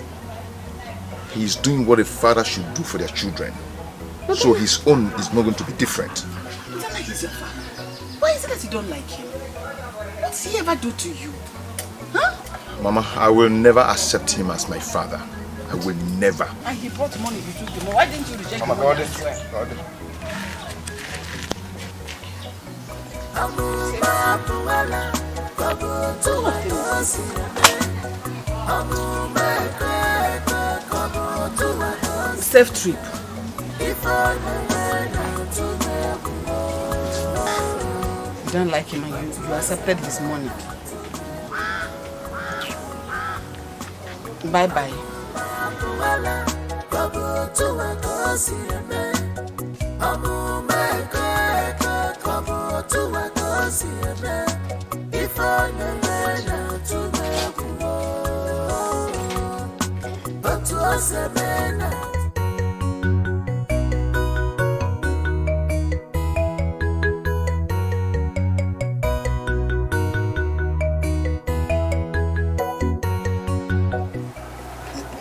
He is doing what a father should do for their children. So his own is not going to be different. You don't like he's your father. Why is it that you don't like him? What did he ever do to you? Huh? Mama, I will never accept him as my father. I will never. And he brought money, you took the money. Why didn't you reject Mama, the money? got it. Safe trip. You don't like him and you accepted his money. Bye-bye.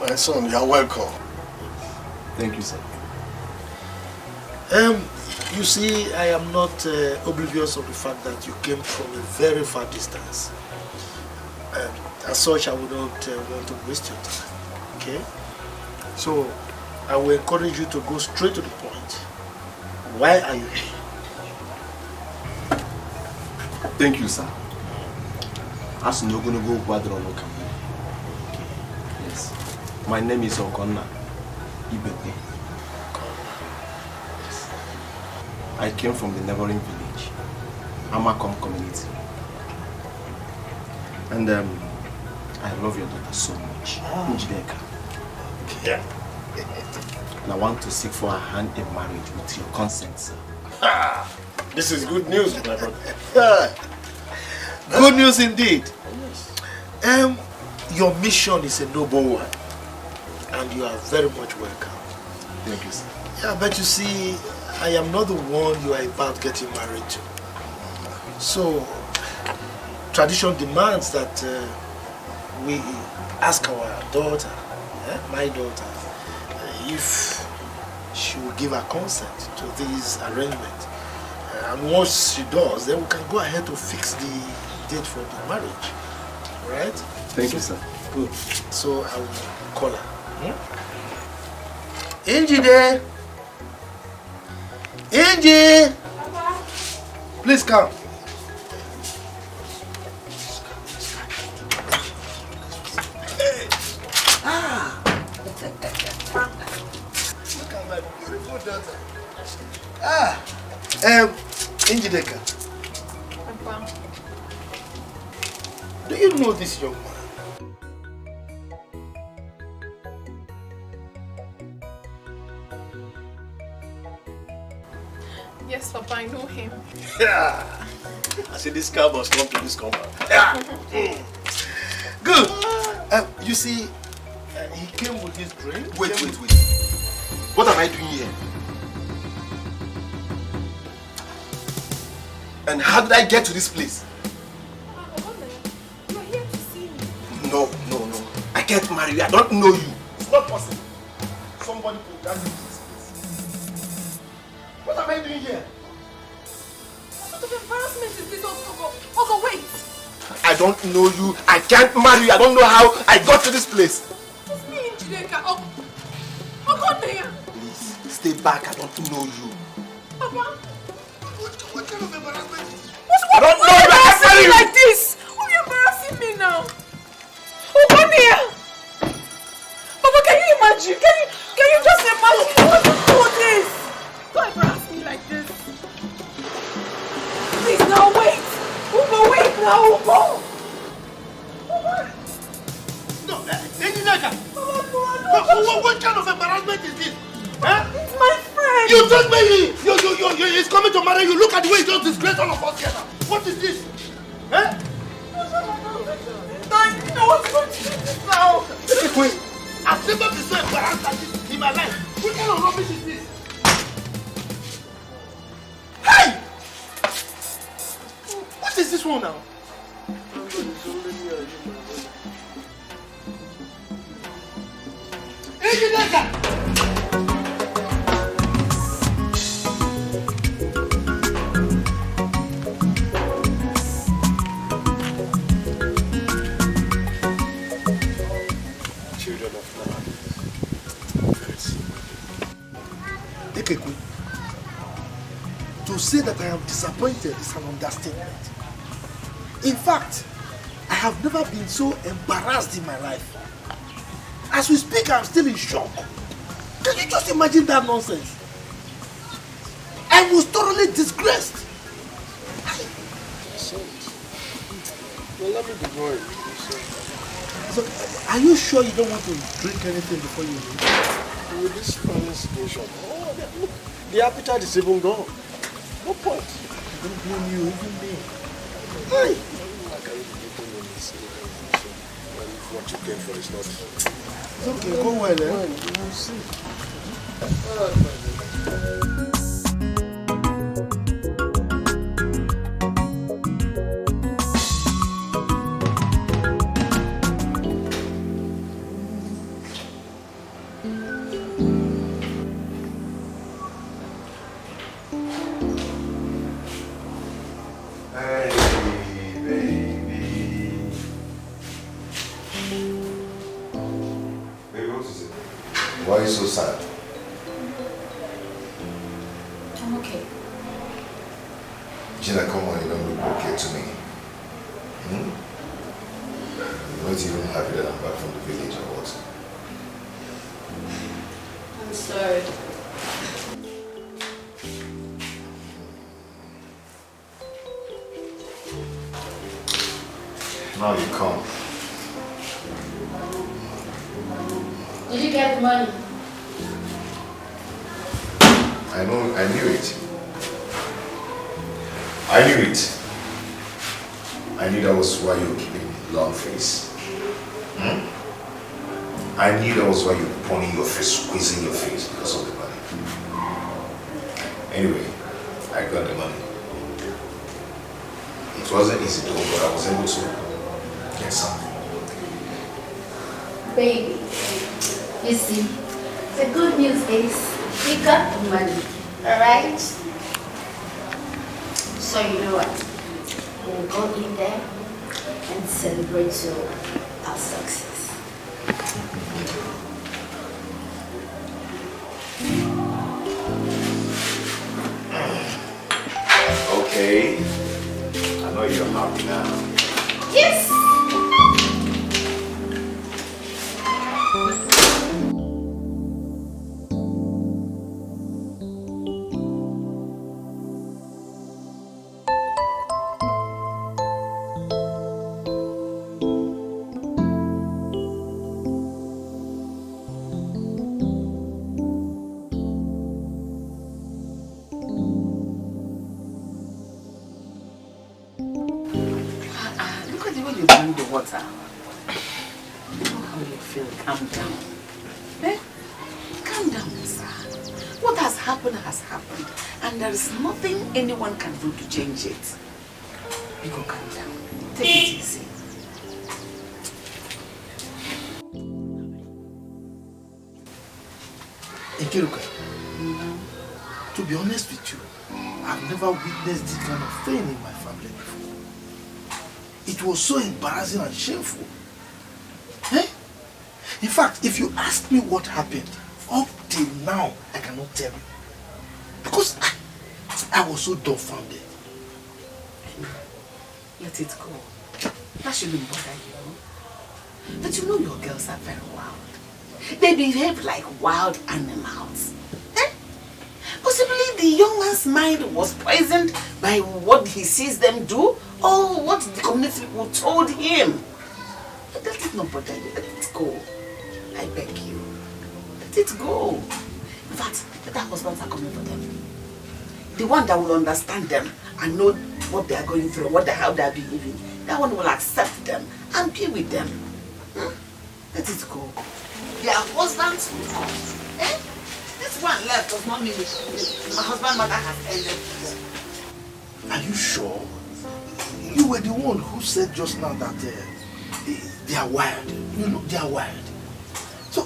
My son, you are welcome. Thank you, sir. You see, I am not oblivious of the fact that you came from a very far distance. As such, I would not want to waste your time. Okay? So, I will encourage you to go straight to the point. Why are you here? Thank you, sir. As no going to go Guadron. Yes. My name is Okoli. Ibete. Yes. I came from the neighboring village, Amakom community. And I love your daughter so much. Njideka. Yeah. and I want to seek for her hand in marriage with your consent, sir. This is good news, my brother. Good news indeed. Yes. Your mission is a noble one, and you are very much welcome. Thank you, sir. Yeah, but you see, I am not the one you are about getting married to. So, tradition demands that we ask our daughter, my daughter, if she will give her consent to this arrangement. And once she does, then we can go ahead to fix the date for the marriage. Right? Thank you, sir. Good. So I will call her. Angie there. Angie! Please come. Hey. Ah! Look at my beautiful daughter. Ah! Njideka. Papa. Do you know this young man? Yes, Papa, I know him. Yeah. I see this car must come to this compound. Yeah. Good. You see, he came with his drink. Wait. What am I doing here? And how did I get to this place? You're here to see me. No. I can't marry you. I don't know you. It's not possible. Somebody could drag me to this place. What am I doing here? What sort of embarrassment is this, Ogo, wait! I don't know you. I can't marry you. I don't know how I got to this place. It's me, Njideka. Ogo, there. Please, stay back. I don't know you. Papa. What kind of embarrassment is this? I don't know you. I can't marry you. Like this? Why are you embarrassing me now? Ogo, there. Papa, can you imagine? Can you just imagine? What you do this? Don't embarrass me like this. Please, now wait. Ugo, wait now, Ugo. No, Njideka. What kind of embarrassment is this? Huh? It's my friend. You told me he's coming to marry you. Look at the way he just disgraced all of us here now. What is this? Huh? I know what's going to do this now. Wait. I've never been so embarrassed like this in my life. What kind of rubbish is this? Hey! What is this one now? Hey, Njideka! To say that I am disappointed is an understatement. In fact, I have never been so embarrassed in my life. As we speak, I'm still in shock. Can you just imagine that nonsense? I was thoroughly disgraced. Well, let me be going. So, are you sure you don't want to drink anything before you leave? With this funny situation, look, the appetite is even gone. No point. I don't blame you, even me. Hey! How can you be putting in this situation when what you came for is not? It's okay, go well, eh? You will see. Why are you so sad? I'm okay. Gina, come on, you don't look okay to me. You're not even happy that I'm back from the village or what? I'm sorry. Now you come. Did you get the money? I knew it. I knew it. I knew that was why you were keeping long face. I knew that was why you were pulling your face, squeezing your face because of the money. Anyway, I got the money. It wasn't easy though, but I was able to get something. Baby, you see, the good news is we got the money, alright? So you know what? We'll go in there and celebrate our success. Okay. I know you're happy now. Yes! Water. You know how you feel. Calm down. Eh? Calm down, sir. What has happened, and there is nothing anyone can do to change it. You go calm down. Take it easy. Ikiruka, to be honest with you, I've never witnessed this kind of thing in my family before. It was so embarrassing and shameful. Eh? In fact, if you ask me what happened, up till now, I cannot tell you. Because I was so dumbfounded. Let it go. That shouldn't bother you. But you know your girls are very wild. They behave like wild animals. Eh? Possibly the young man's mind was poisoned by what he sees them do, or what the community people told him. But let it not bother you. Let it go. I beg you. Let it go. In fact, better husbands are coming for them. The one that will understand them and know what they are going through, how they are behaving, that one will accept them and be with them. Let it go. Their husbands will come. Eh? This one left does not mean my husband's mother has ended. Are you sure? You were the one who said just now that they are wild. You know, they are wild. So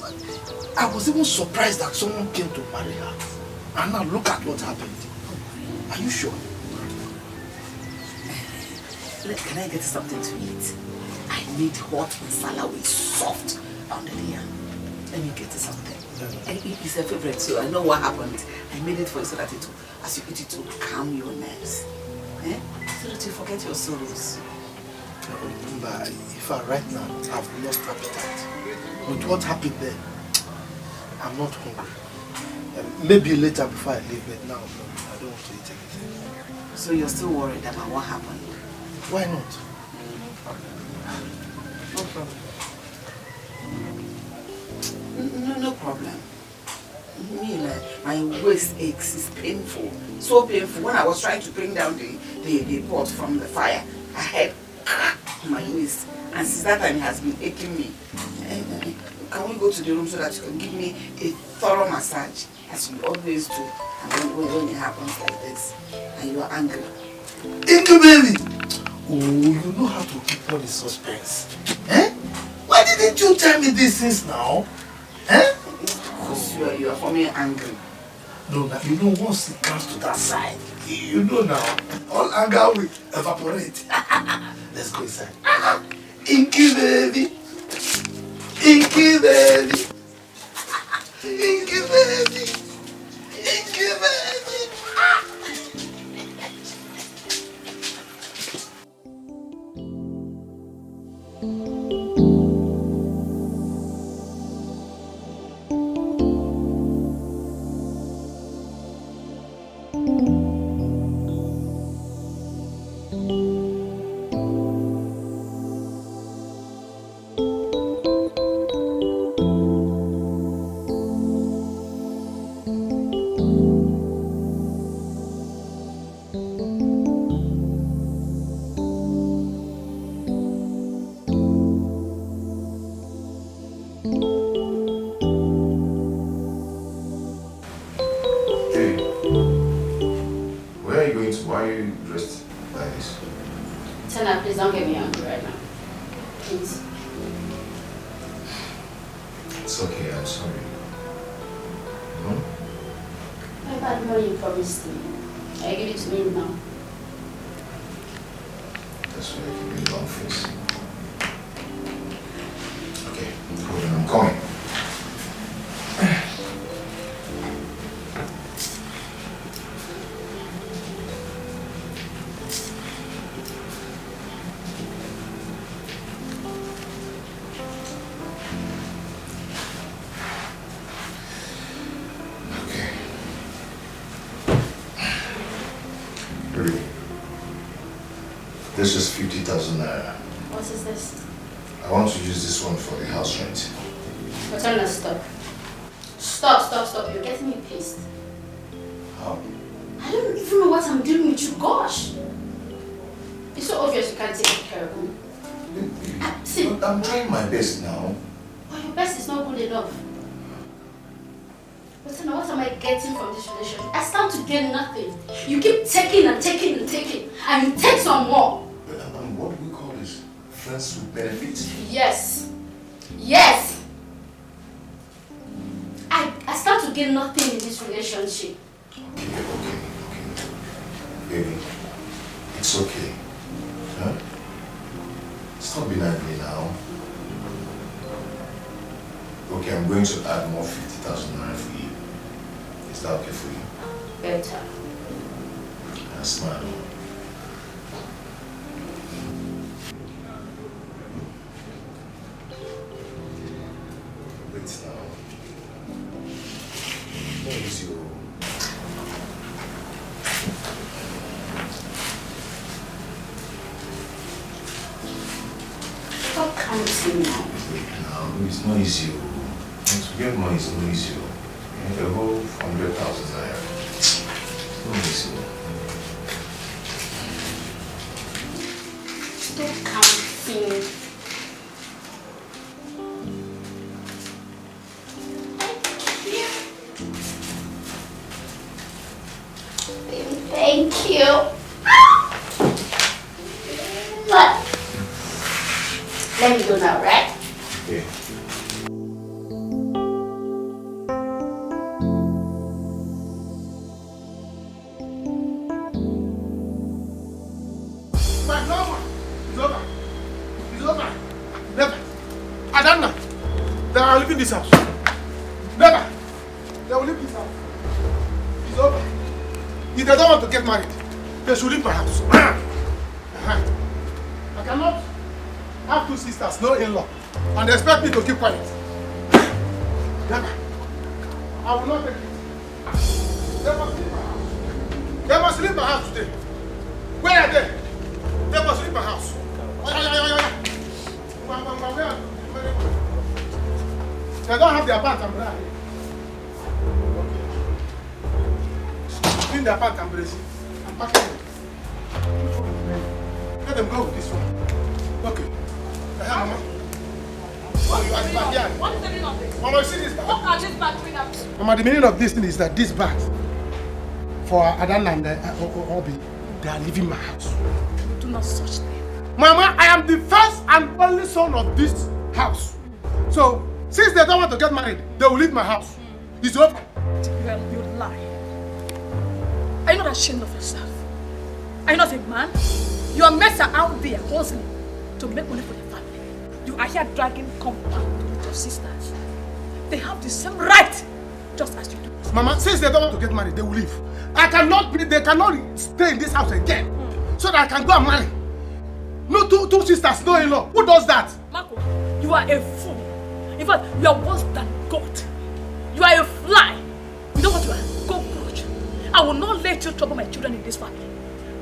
I was even surprised that someone came to marry her. And now look at what happened. Are you sure? Can I get something to eat? I need hot masala with soft pounded yam. Let me get something. It's a favorite, so I know what happened. I made it for you so that it will, as you eat it, will calm your nerves. Eh? So that you forget your sorrows. But if right now I've lost appetite. With what happened there, I'm not hungry. Maybe later before I leave, but now I don't want to eat anything. So you're still worried about what happened? Why not? No problem. No problem. Me, like, my waist aches, is painful. So painful. When I was trying to bring down the pot from the fire, I had my waist. And since that time, it has been aching me. Can we go to the room so that you can give me a thorough massage, as you always do, and when it happens like this, and you are angry? Angry baby! Oh, you know how to keep on the suspense. Eh? Why didn't you tell me this since now? Eh? Because you are forming angry. No, now you know once it comes to that side, you know now, all anger will evaporate. Let's go inside. Inky baby! Inky baby! Inky baby! Inky baby! are you dressed like this? Tana, please don't get me angry right now. Please. It's okay, I'm sorry. Hmm? My bad money you promised me. I give it to me now. That's why I keep a long face. Okay, hold on, I'm coming. This is 50,000 naira. What is this? I want to use this one for the house rent. But Tana, stop. Stop. You're getting me pissed. How? I don't even know what I'm doing with you. Gosh. It's so obvious you can't take care of me. See, I'm trying my best now. But your best is not good enough. But Tana, what am I getting from this relationship? I stand to gain nothing. You keep taking and taking and taking. And you take some more. What do we call this? Friends with benefits? Yes. I start to gain nothing in this relationship. Okay. Baby, it's okay. Huh? Stop being angry now. Okay, I'm going to add more 50,000 naira for you. Is that okay for you? Better. Smile. Wait now. Where is your... Stop counting now. Wait now, it's not easy. To get money is not easy. The whole 100,000 naira. It's not easy. Stop counting. Thank you. Let me go now, right? Okay. This house. Never. They will leave this house. It's over. If they don't want to get married, they should leave my house. I cannot have two sisters, no in-law, and they expect me to keep quiet. Never. I will not take it. They must leave my house. They must leave my house today. Where are they? They must leave my house. They don't have their pants and bra. Okay. Clean their pants and braces. I'm packing them. Let them go with this one. Okay. Mama. Oh, you are the backyard. What is the meaning of this? Mama, you see this bag? What are this bag doing up? Mama, the meaning of this thing is that this bag for Adan and Obi, they are leaving my house. You do not such thing. Mama, I am the first and only son of this house. So, since they don't want to get married, they will leave my house. It's over. Well, you lie. Are you not ashamed of yourself? Are you not a man? Your mates are out there hustling to make money for the family. You are here dragging compound with your sisters. They have the same right, just as you do. Mama, since they don't want to get married, they will leave. They cannot stay in this house again, so that I can go and marry. No two sisters, no in-law. Who does that? Marco, you are a fool. In fact, you are worse than God. You are a fly. You know what you are? Cockroach. I will not let you trouble my children in this family.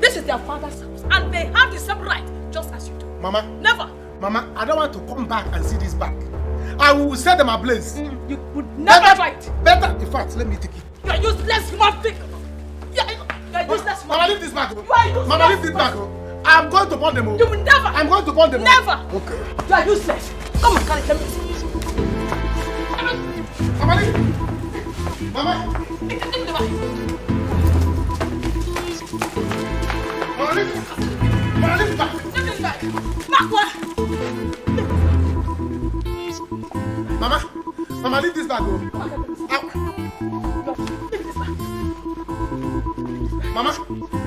This is their father's house, and they have the same right, just as you do. Mama. Never. Mama, I don't want to come back and see this back. I will set them ablaze. You would never try it. Better, in fact, let me take it. You are useless human being. You are useless human. Mama, leave this back. You are useless. Mama, leave this back. I'm going to burn them all. You will never. I'm going to burn them all. Never. Okay. You are useless. Come on, carry them. Mama, leave. Mama. leave it back. Give me back. Makwa. Mama, leave this bag, oh.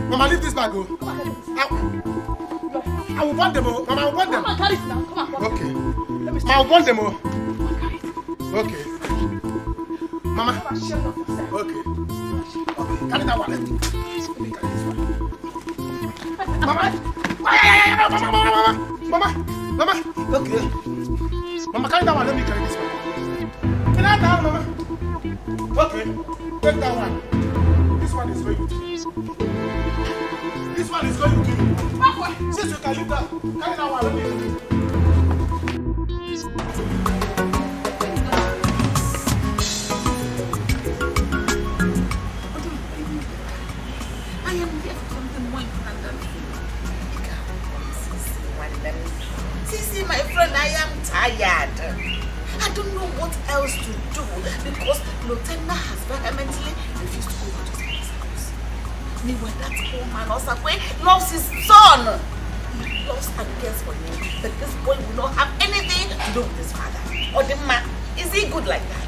Mama, leave this bag, oh. I will burn them, oh. Mama, I will burn them. Come on, carry it now. Come on. Okay. I will burn them, oh. Okay. Mama. Okay. Carry that one. Let me carry this one. Mama. Mama. Okay. Mama, carry that one. Let me carry this one. Can I down, Mama? Okay. Take that one. This one is going with you. This one is going with you. Since you can leave that, carry that one. Let me. I am here for something more important than food. Sisi, my friend, I am tired. I don't know what else to do because Lieutenant has vehemently refused to go back to his house. Meanwhile, that poor man Osakwe loves his son. He loves and cares for him, but this boy will not have anything to do with his father. Or the man, is he good like that?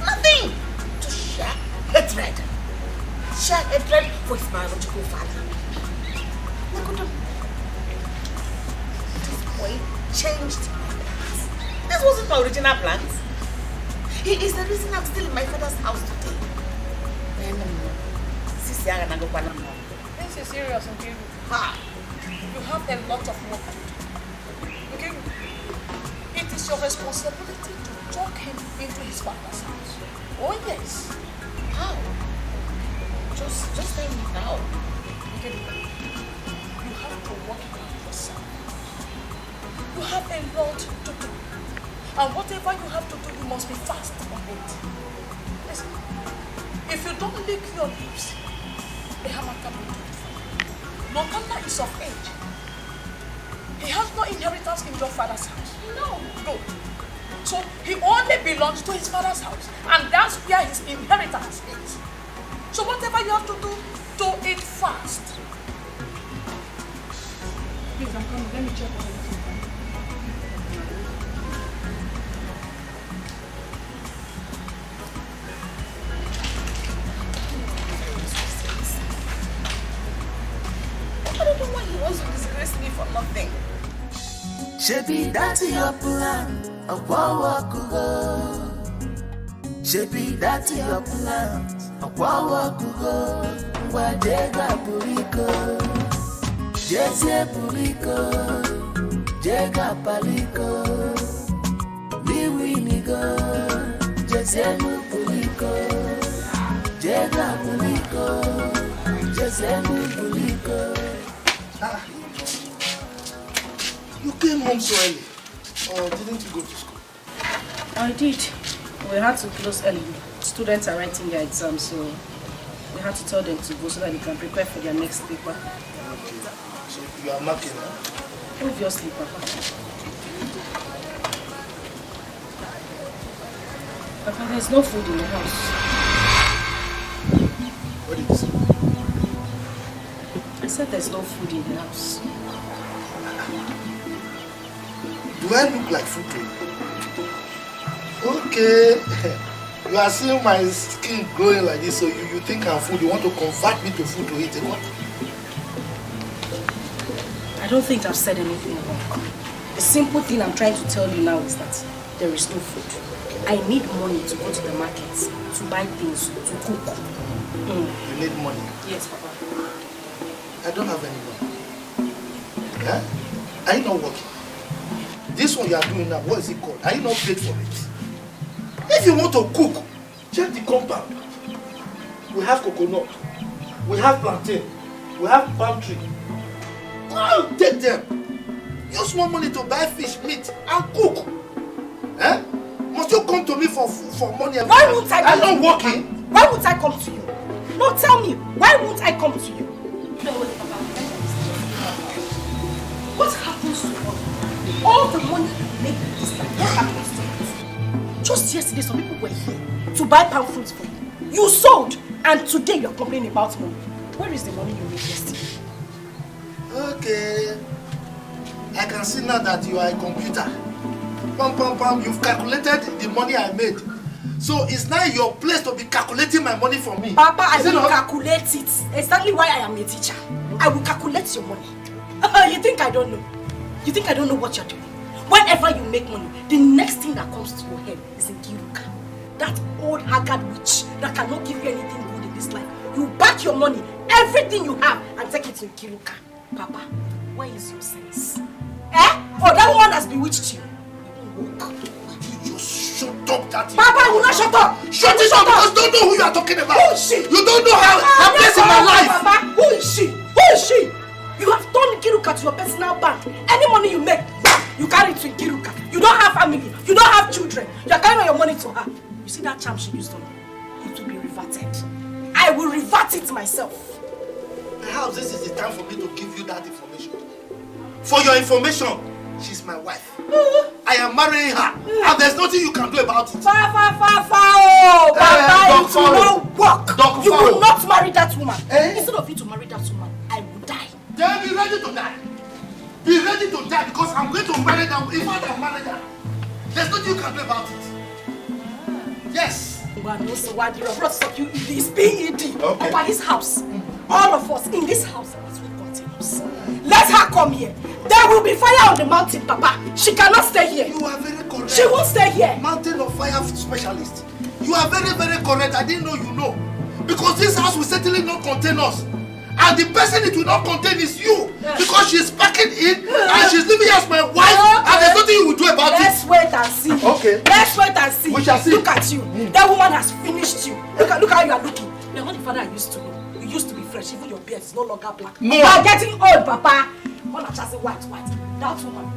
Nothing to share hatred. Share hatred for his biological father. This boy changed my plans. This wasn't my original plans. He is the reason I'm still in my father's house today. This is serious, okay? You have a lot of work to do. Okay? It is your responsibility to talk him into his father's house. Oh yes. How? Just tell me now. Okay? You have to work it out yourself. You have a lot to do. And whatever you have to do, you must be fast on it. Listen, if you don't lick your lips, the hammer can be done. Lokanda is of age. He has no inheritance in your father's house. No. So he only belongs to his father's house. And that's where his inheritance is. So whatever you have to do it fast. Please, I'm coming. Let me check on it. I don't know why he wants to disgrace me for nothing. Shebi that's your plan, a wawa kugo. Shebi that's your plan, a wawa kugo. Wadega buriko, jese buriko, jega paliko. Liwi nigo, jese buriko, jega buriko, jese buriko. You came home so early. Or didn't you go to school? I did. We had to close early. Students are writing their exams, so we had to tell them to go so that they can prepare for their next paper. Okay. So you are marking, huh? Obviously, Papa. Papa, there's no food in the house. What did you say? I said there's no food in the house. Do I look like food to you? Okay. You are seeing my skin growing like this, so you think I'm food. You want to convert me to food to eat. What? I don't think I've said anything wrong. The simple thing I'm trying to tell you now is that there is no food. I need money to go to the market, to buy things, to cook. You need money? Yes, Papa. I don't have any money. Yeah? Are you not working? This one you are doing now, what is it called? Are you not paid for it? If you want to cook, check the compound. We have coconut. We have plantain. We have palm tree. Go and take them. Use more money to buy fish, meat, and cook. Eh? Must you come to me for money? Why won't I come to you? I'm not working. Why won't I come to you? No, tell me. Why won't I come to you? What happens to money? All the money you make in this life, what happens to it? Just yesterday, some people were here to buy palm fruits for you. You sold, and today you're complaining about money. Where is the money you made yesterday? Okay. I can see now that you are a computer. You've calculated the money I made. So it's now your place to be calculating my money for me. Papa, I will calculate it. Exactly why I am a teacher. I will calculate your money. You think I don't know? You think I don't know what you're doing? Whenever you make money, the next thing that comes to your head is Nkiruka. That old haggard witch that cannot give you anything good in this life. You back your money, everything you have, and take it to Nkiruka. Papa, where is your sense? Or that woman has bewitched you? You just shut up, Daddy. Papa, I will not shut up. Shut it up because you don't know who you are talking about. Who is she? You don't know her place in my life. Papa, who is she? Who is she? You have turned Nkiruka to your personal bank. Any money you make, you carry it to Nkiruka. You don't have family. You don't have children. You are carrying all your money to her. You see that charm she used on you? It will be reverted. I will revert it myself. Perhaps this is the time for me to give you that information. For your information, she's my wife. I am marrying her, and there's nothing you can do about it. Oh, Papa, it will not work. You will not marry that woman. Instead of you to marry that woman, I will die. Then be ready to die. Be ready to die because I'm going to marry her. If I can marry her, there's nothing you can do about it. Yes. This PED over this house. All of us in this house is with continuous. Let her come here. There will be fire on the mountain, Papa. She cannot stay here. You are very correct. She won't stay here. Mountain of fire specialist. You are very, very correct. I didn't know you know. Because this house will certainly not contain us. And the person it will not contain is you. Because she's packing in and she's living as my wife and there's nothing you will do about it. Let's wait and see. Okay. Let's wait and see. We shall see. Look at you. That woman has finished you. Look how you are looking. You are not the father I used to know. You used to be fresh. Even your beard is no longer black. No. You are getting old, Papa. One just say white. That woman,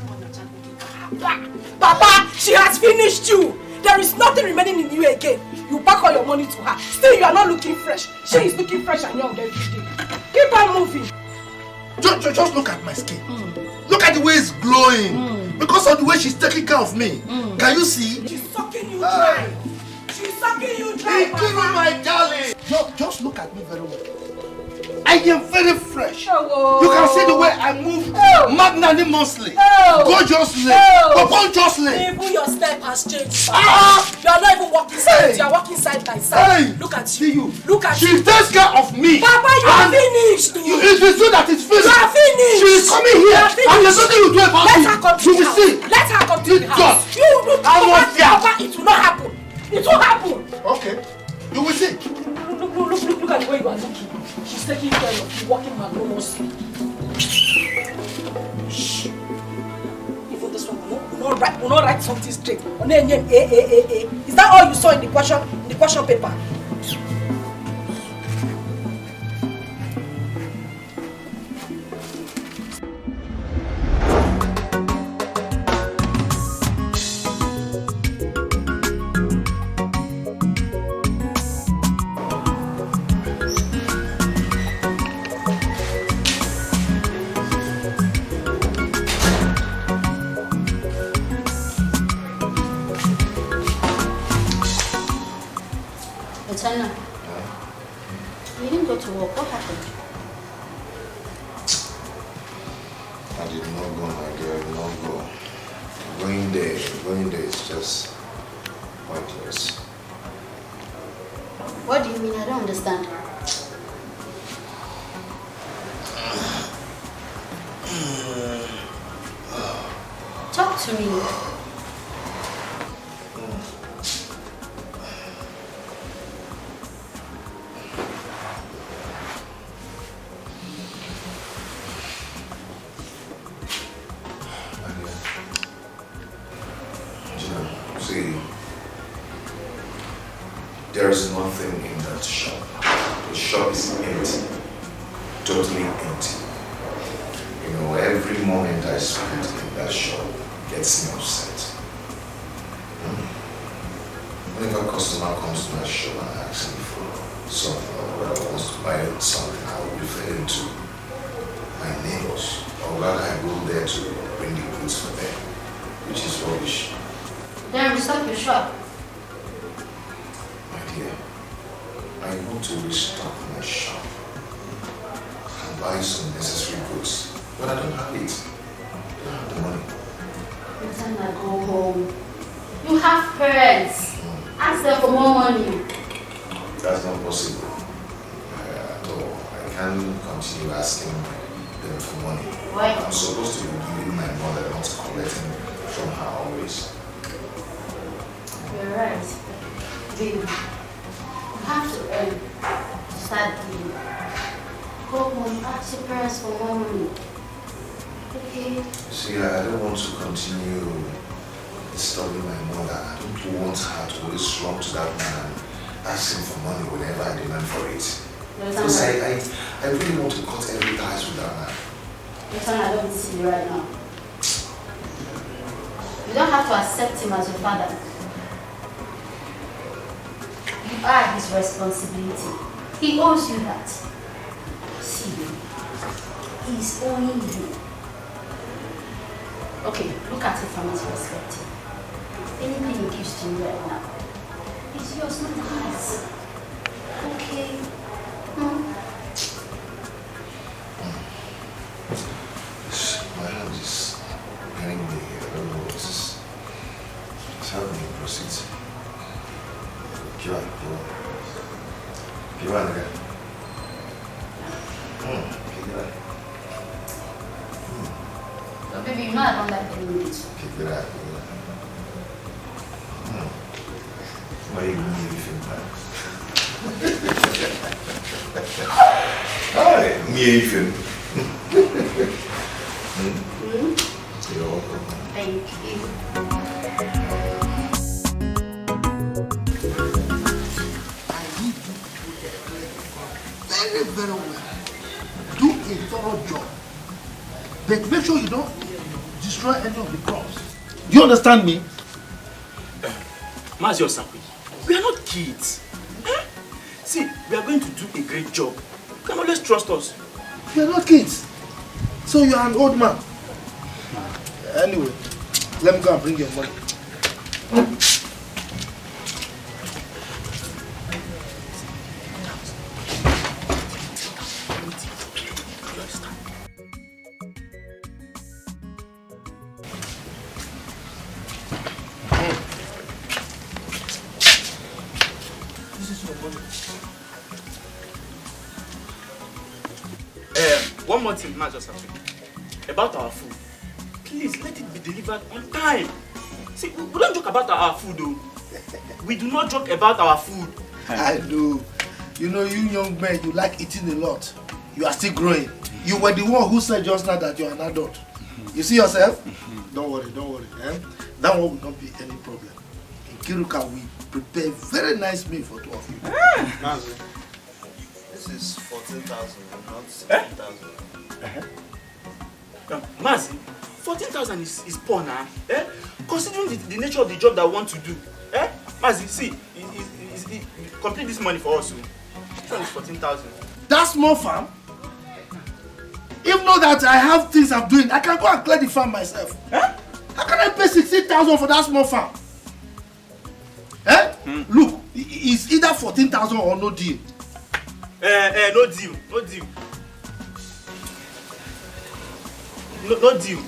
Papa, she has finished you. There is nothing remaining in you again. You pack all your money to her. Still, you are not looking fresh. She is looking fresh and young every day. Keep on moving. Just look at my skin. Look at the way it's glowing. Because of the way she's taking care of me. Can you see? She's sucking you dry. She's sucking you dry, Papa. My darling. Just look at me very well. I am very fresh. Oh. You can see the way I move magnanimously, gorgeously, pompously. Even your step has changed. You are not even walking side. You are walking side by side. Look at you. Look at you. She takes care of me. Papa, you are finished. It is true that it's finished. You are finished. She is coming here and there's nothing you do about it. Let her come to the house. Let her come to the house. Papa, it will not happen. It will happen. Okay. You will see. Look at the way you are looking. She's taking care of you, walking magnomously. Even this one will not write something straight. Is that all you saw in the question paper? You didn't go to work. What happened? I did not go, my dear. I did not go. Going there is just pointless. What do you mean? I don't understand. Talk to me. See, there is nothing in that shop. The shop is empty. Totally empty. You know, every moment I spend in that shop gets me upset. Whenever a customer comes to my shop and asks me for something or wants to buy something, I will refer them to my neighbors. Or rather, I go there to bring the goods for them, which is rubbish. Then restock your shop. My dear, I want to restock my shop and buy some necessary goods But I don't have it. I don't have the money. The time I go home. You have parents. Ask them for more money. That's not possible at all. I can't continue asking them for money. Why? I'm supposed to be giving my mother, not collecting from her always. You're right. Baby, you have to earn to start giving. Go home, ask your parents for more money. Okay? See, I don't want to continue disturbing my mother. I don't want her to always run to that man and ask him for money whenever I demand for it. Because I really want to cut every ties with that man. I don't see you right now. You don't have to accept him as your father. You are his responsibility. He owes you that. See, he's owing you. Okay, look at it from his perspective. Anything he gives to you right now, it's yours, not his. Okay? My hand is getting me. I don't know what this is. It's helping me proceed. Give on again. But baby, you know I don't like doing it. Kick it out. Why you give me anything back? Alright, me anything. You're welcome. Thank you. Very, very well. Do a thorough job. But make sure you don't destroy any of the crops. Do you understand me? Mazio Sakwi, we are not kids. See, we are going to do a great job. You can always trust us. You are not kids. So you are an old man. Anyway, let me go and bring your money. One more thing, Mazio Sakwi. About our food. Please let it be delivered on time. See, we don't joke about our food though. We do not joke about our food. I know. You know, you young men, you like eating a lot. You are still growing. You were the one who said just now that you are an adult. You see yourself? Don't worry, don't worry. That one will not be any problem. In Kiruka, we prepare very nice meal for two of you. Mazi, this is 14,000, not 16,000. Mazi, 14,000 is poor now. Considering the nature of the job that we want to do. Mazi, see, he complete this money for us. This one is 14,000. That small farm? Even though that I have things I'm doing, I can go and clear the farm myself. How can I pay 16,000 for that small farm? Look, it's either 14,000 or no deal. No deal. No deal. No deal.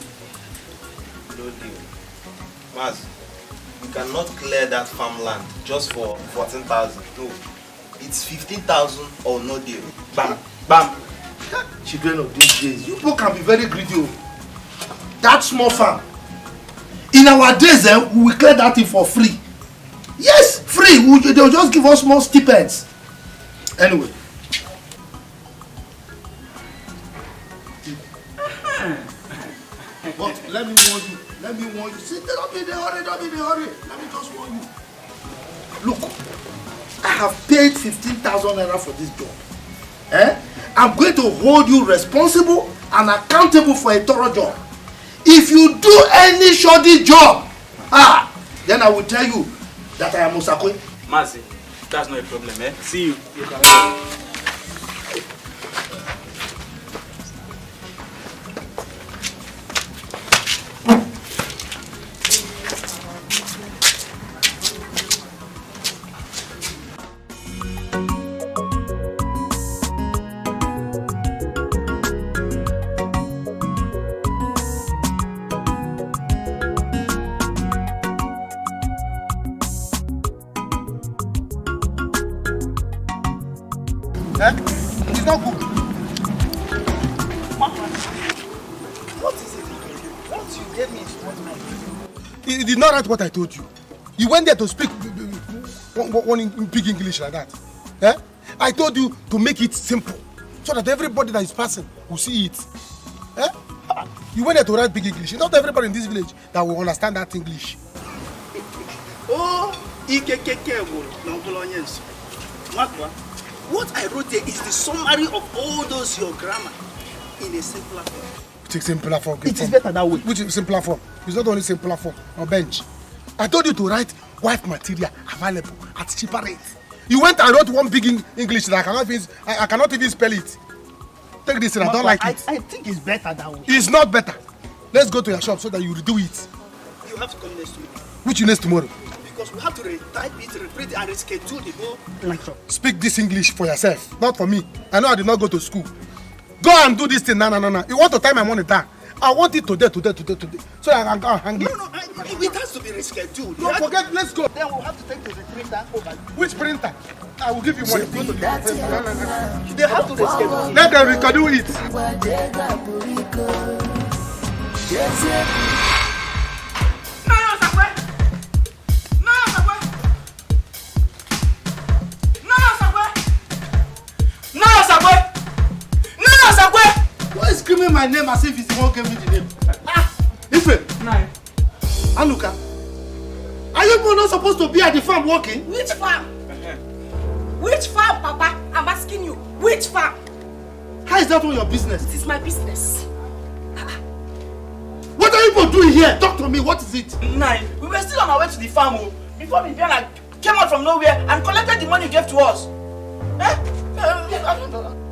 No deal. Maz, you cannot clear that farmland just for 14,000. No. It's 15,000 or no deal. Bam. Bam. Children of these days, you people can be very greedy. That small farm. In our days, we will clear that thing for free. Yes, free. They will just give us more stipends. Anyway. But let me warn you. Let me warn you. See, don't be in a hurry. Don't be in a hurry. Let me just warn you. Look, I have paid 15,000 naira for this job. I'm going to hold you responsible and accountable for a thorough job. If you do any shoddy job, then I will tell you that I am Osakwe. Mazi, that's not a problem, See you. Eh? It is not good. What is it? What you gave me is what I did. You did not write what I told you. You went there to speak one in big English like that. Eh? I told you to make it simple so that everybody that is passing will see it. Eh? You went there to write big English. Not everybody in this village that will understand that English. Oh, what I wrote there is the summary of all those your grammar in a simpler form. It is simpler form. It is better that way. Which is simpler form? It's not only simpler form or bench. I told you to write wife material available at cheaper rate. You went and wrote one big English that I cannot even spell it. Take this and I don't like it. I think it's better that way. It's not better. Let's go to your shop so that you redo it. You have to come next week. Which next tomorrow? Because we have to retype it, reprint it, and reschedule the whole lecture. Speak this English for yourself, not for me. I know I did not go to school. Go and do this thing. No. You want to tie my money down? I want it today. So I can go and hang it. No, it has to be rescheduled. Don't forget, let's go. Then we'll have to take to the printer over. Which printer? I will give you money. Go to the printer. No. They have to reschedule. Let them reschedule it. Why is screaming my name as if it's the one who gave me the name? Ife! Nine. Anuka, are you people not supposed to be at the farm working? Which farm? Which farm, Papa? I'm asking you. Which farm? How is that all your business? It is my business. What are you people doing here? Talk to me. What is it? Nine. We were still on our way to the farm before Bibiana came out from nowhere and collected the money you gave to us.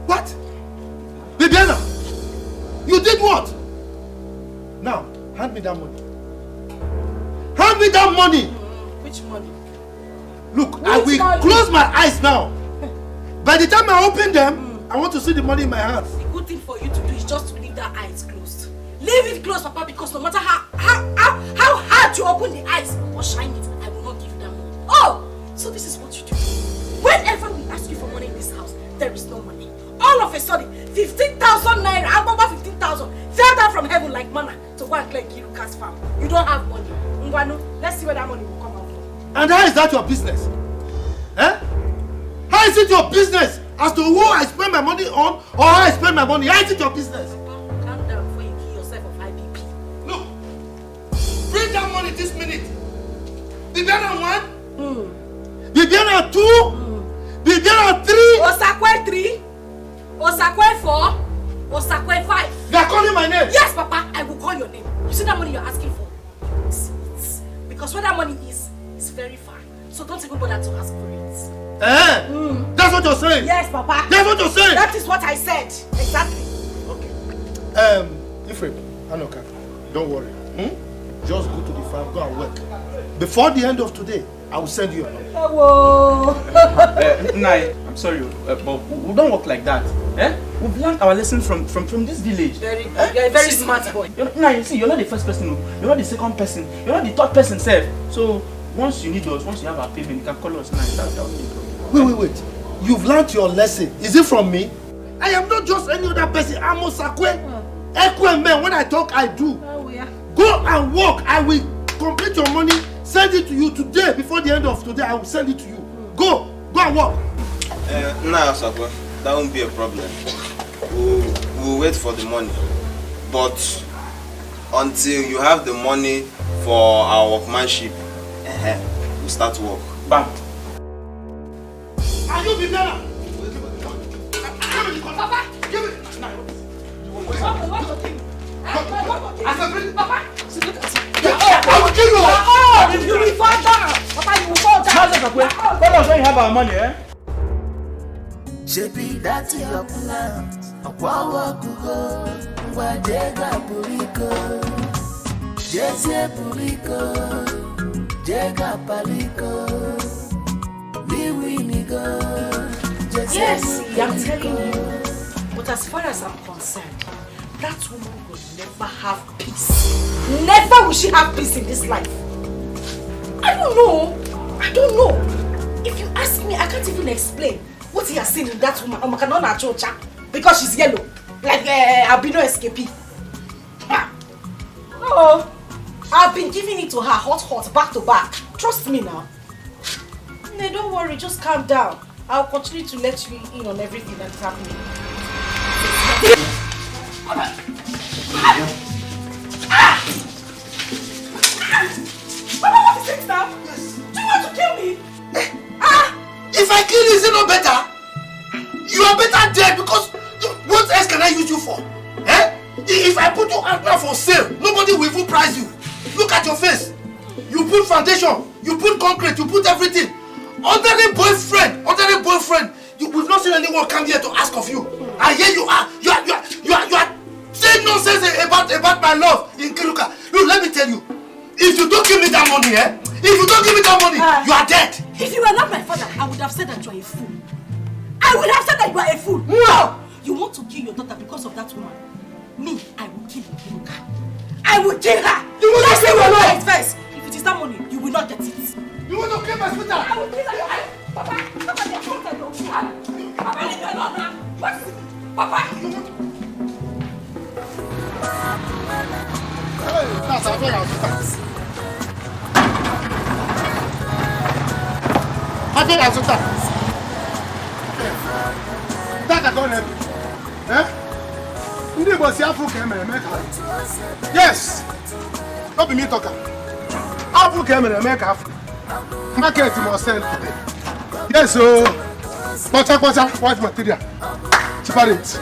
What? Bibiana, you did what? Now, hand me that money. Hand me that money! Which money? Look, I will close my eyes now. By the time I open them, I want to see the money in my hands. The good thing for you to do is just to leave that eyes closed. Leave it closed, Papa, because no matter how hard you open the eyes or shine it, I will not give you that money. Oh! So this is what you do. Whenever we ask you for money in this house, there is no money. All of a sudden, 15,000 naira, above 15,000, fell down from heaven like manna to go and clear Kiruka's farm. You don't have money. Ngwanu, let's see where that money will come out from. And how is that your business? Eh? How is it your business as to who I spend my money on or how I spend my money? How is it your business? Calm down before you kill yourself of IBP. Look, bring that money this minute. Bibiana 1, Bibiana 2, Bibiana 3. Osakwe 3, Osakwe 4, Osakwe 5. You are calling my name? Yes, Papa, I will call your name. You see that money you're asking for? Because where that money is very far. So don't even bother to ask for it. That's what you're saying? Yes, Papa. That's what you're saying? That is what I said. Exactly. Okay. Ifrem, Anoka, don't worry. Just go to the farm, go and work. Before the end of today, I will send you a note. Hello. Nai, I'm sorry, but we don't work like that. We've learned our lesson from this village. Very good. You're a very smart boy. Nai, see, you're not the first person, you're not the second person, you're not the third person, sir. So once you need us, once you have our payment, you can call us. Nai, that will be a problem. Wait. You've learned your lesson. Is it from me? I am not just any other person. I'm Osakwe. Ekwe man, when I talk, I do. Oh, yeah. Go and work. I will complete your money, send it to you today. Before the end of today, I will send it to you. Go and work. Nah, Osakwe, that won't be a problem. We'll wait for the money. But until you have the money for our workmanship, we'll start work. Bam. Are you Bibiana? Papa! Give it! Papa! I will kill you! Oh, if you will fall down! Papa, you will fall down! Call us when you have our money, Shebi that's your plan. Akwawa kugo, wadega buriko. Jeze buriko, jega paliko. Yes, I'm telling you. But as far as I'm concerned, that woman will never have peace. Never will she have peace in this life. I don't know. If you ask me, I can't even explain. what he has seen in that woman, because she's yellow, like albino escapee. Oh, I've been giving it to her hot, back to back. Trust me now. No, don't worry, just calm down. I'll continue to let you in on everything that's happening. Papa, what is it now? Yes. Do you want to kill me? If I kill you, is it not better? You are better dead because what else can I use you for? If I put you out now for sale, nobody will even price you. Look at your face. You put foundation, you put concrete, you put everything. Ordinary boyfriend. We've not seen anyone come here to ask of you. And here you are saying nonsense about my love in Kiruka. Look, let me tell you. If you don't give me that money, you are dead. If you were not my father, I would have said that you are a fool. I would have said that you are a fool. No! You want to kill your daughter because of that woman. Me, I will kill Kiruka. I will kill her. You will not kill her life first. If it is that money, you will not get it. You want to kill my sweetheart? I will kill her. Papa, leave me alone now. Papa. Hey, that's a very good. Yes. Don't be me talker. Apple came and make Africa. Market must sell today. Yes, so white material. Cheaper rate.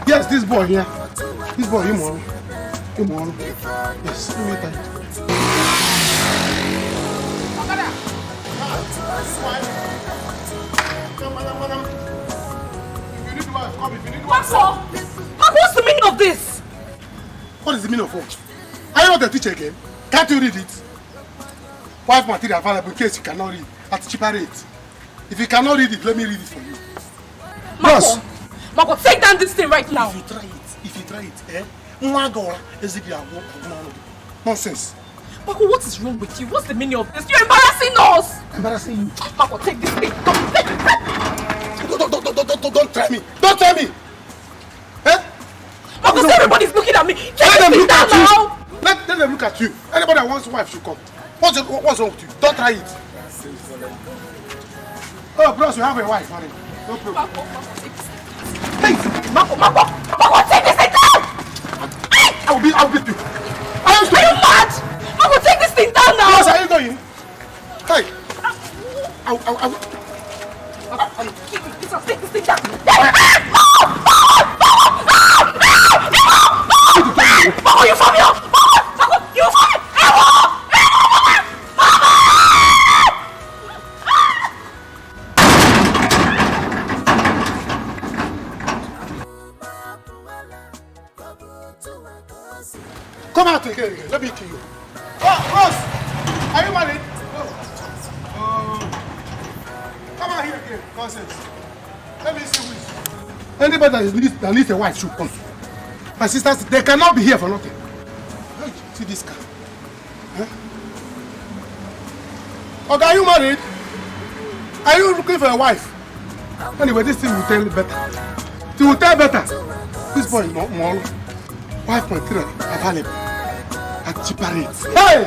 Yes, this boy here. This boy, him on. Yes, let me tell you. What's the meaning of this? What is the meaning of what? Are you not the teacher again? Can't you read it? White material available in case you cannot read at cheaper rate. If you cannot read it, let me read it for you. Marco, take down this thing right now. If you try it, nonsense. Marco, what is wrong with you? What's the meaning of this? You're embarrassing us! Embarrassing you? Marco, take this thing. Don't try me! Don't try me! Marco, everybody's looking at me. Let them look at you. Let them look at you. Anybody that wants a wife should come. What's wrong with you? Don't try it. Oh, bros, you have a wife, honey. No problem. Hey, Marco, take this thing down! I'll beat you. Are you mad? Marco, take this thing down now! Yes, are you going? Hey! Take this thing down! Marco, you found me up! Marco, you found me! Come out again. Let me kill you. Oh, Ross! Are you married? Come out here again. Nonsense. Let me see who is. Anybody that needs a wife should come. My sisters, they cannot be here for nothing. Hey, see this car. Huh? Okay, are you married? Are you looking for a wife? Anyway, this thing will tell better. It will tell better. This boy is not more. Wife material available at cheaper rates. Hey!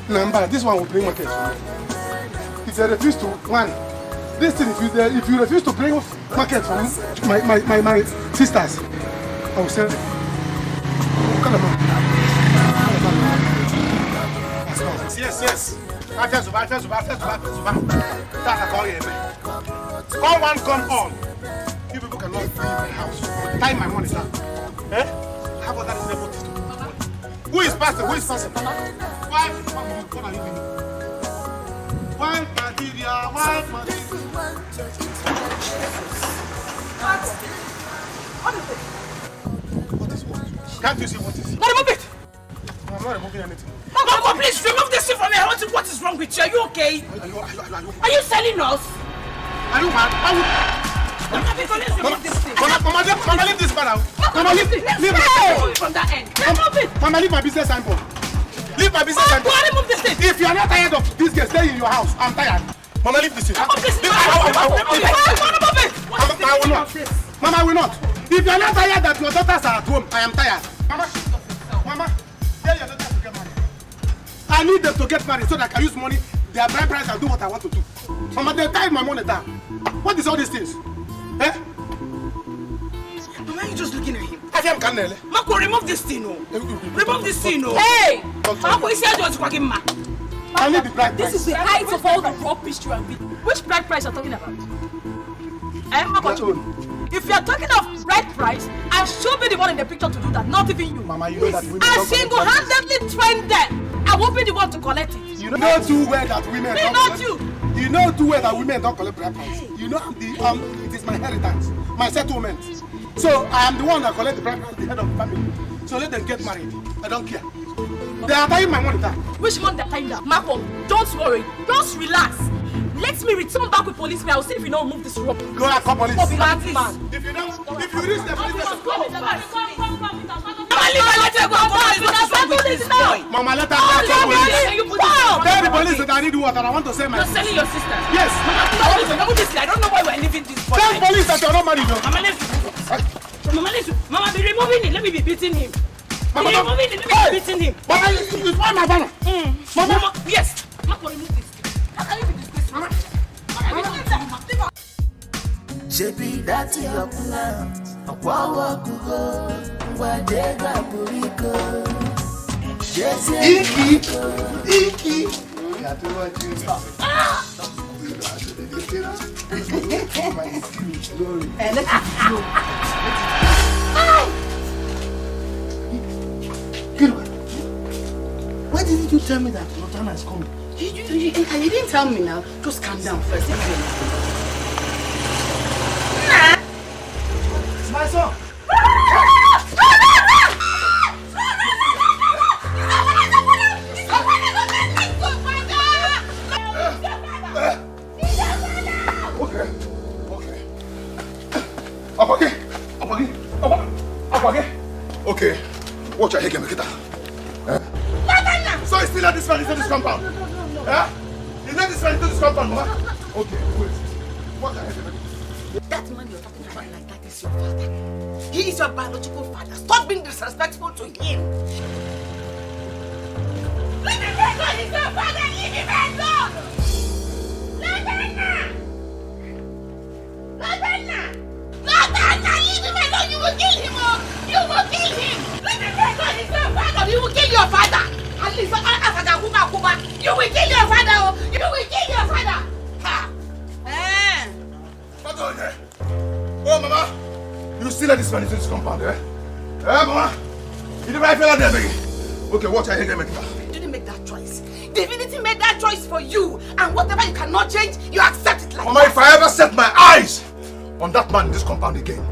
Number, this one will bring market for me. If they refuse to, this thing, if you refuse to bring market for my sisters, I will sell them. Come on. Yes. Call one, come on. You people cannot leave my house. Time my money down. Eh? How about that is nepotism? Who is passing? Why? What are you doing? White material. What is what? Can't you see what is it? No, remove it! I'm not removing anything. Mama, please remove this thing from here. What is wrong with you? Are you okay? Are you selling us? Are you mad? Mama, leave this thing. Mama, leave this man out. Mama, leave it from that end. Remove it. Mama, leave my business signboard. Leave my business signboard. Remove this thing. If you are not tired of this girl staying in your house, I'm tired. Mama, leave this thing. Remove this thing. Remove it! of this. Mama, I will not. If you are not tired that your daughters are at home, I am tired. Mama, tell your daughters to get married. I need them to get married so that I can use money, their bride price, and do what I want to do. Mama, they tie my money down. What is all these things? Eh? Why are you just looking at him? I am Canele. Marco, remove this thing, no. Remove this thing, no. Hey! Marco, he said you want to fucking ma. I need the bride price. This is the height of all the rubbish you have been. Which bride price are you talking about? I am not. If you are talking of bride price, I should be the one in the picture to do that, not even you. Mama, you know that women I single-handedly trained them. I won't be the one to collect it. You know too well that women Me, don't not collect. you. You know too well that women don't collect bride price. You know it is my inheritance, my settlement. So I am the one that collect the bride price, the head of the family. So let them get married. I don't care. They are tying my money down. Which month they are tying down? Marco, don't worry. Just relax. Let me return back with policemen. I'll see if you don't remove this rope. Go and call police. Man. If you reach the police station, Mama, let her call police. Tell the police that I need water. I want to save my You're selling your sister. Yes. I don't know why we're leaving this boy. Tell police that you're not married. Mama, be removing it. Let me be beating him. Be removing it. Let me be beating him. Mama, it's why my banner. Mama, yes. Mama, remove this. How can you be disgraced? Mama. Shebi that's your plan. Akwawa kugo, wadega buriko. Iki. Why didn't you tell me that Lotana is coming? You didn't tell me now. Just calm down first. It's my son. Okay. Watch your head, make it up. So he's still at this man into this compound? No. He's not this man into this compound, Mama? Okay, wait. Watch your head, That man you're talking about like that is your father. He is your biological father. Stop being disrespectful to him. Leave him alone! He's your father! Leave him alone! Latana! Leave him alone! You will kill him! You will kill him! Leave him alone! He's your father! You will kill your father! At least you will kill your father! You will kill your father! Ha! What's going on? Oh, Mama! You still let this man into this compound, eh? Mama? You never feel like that, baby. Okay, watch your head, make it up. You didn't make that choice. Divinity made that choice for you. And whatever you cannot change, you accept it like Mama, if I ever set my eyes on that man in this compound again,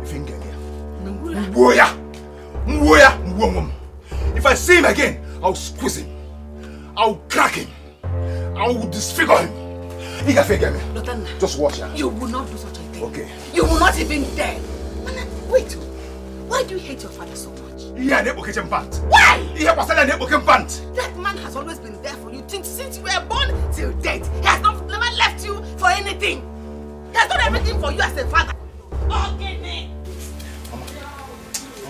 if you get here. If I see him again, I'll squeeze him. I'll crack him. I will disfigure him. He can figure me. Lotana, just watch her. You will not do such a thing. Okay. You will not even dare. Wait, why do you hate your father so much? Why? That man has always been there for you since you were born till date. He has never left you for anything. He has done everything for you as a father. Okay, Mama,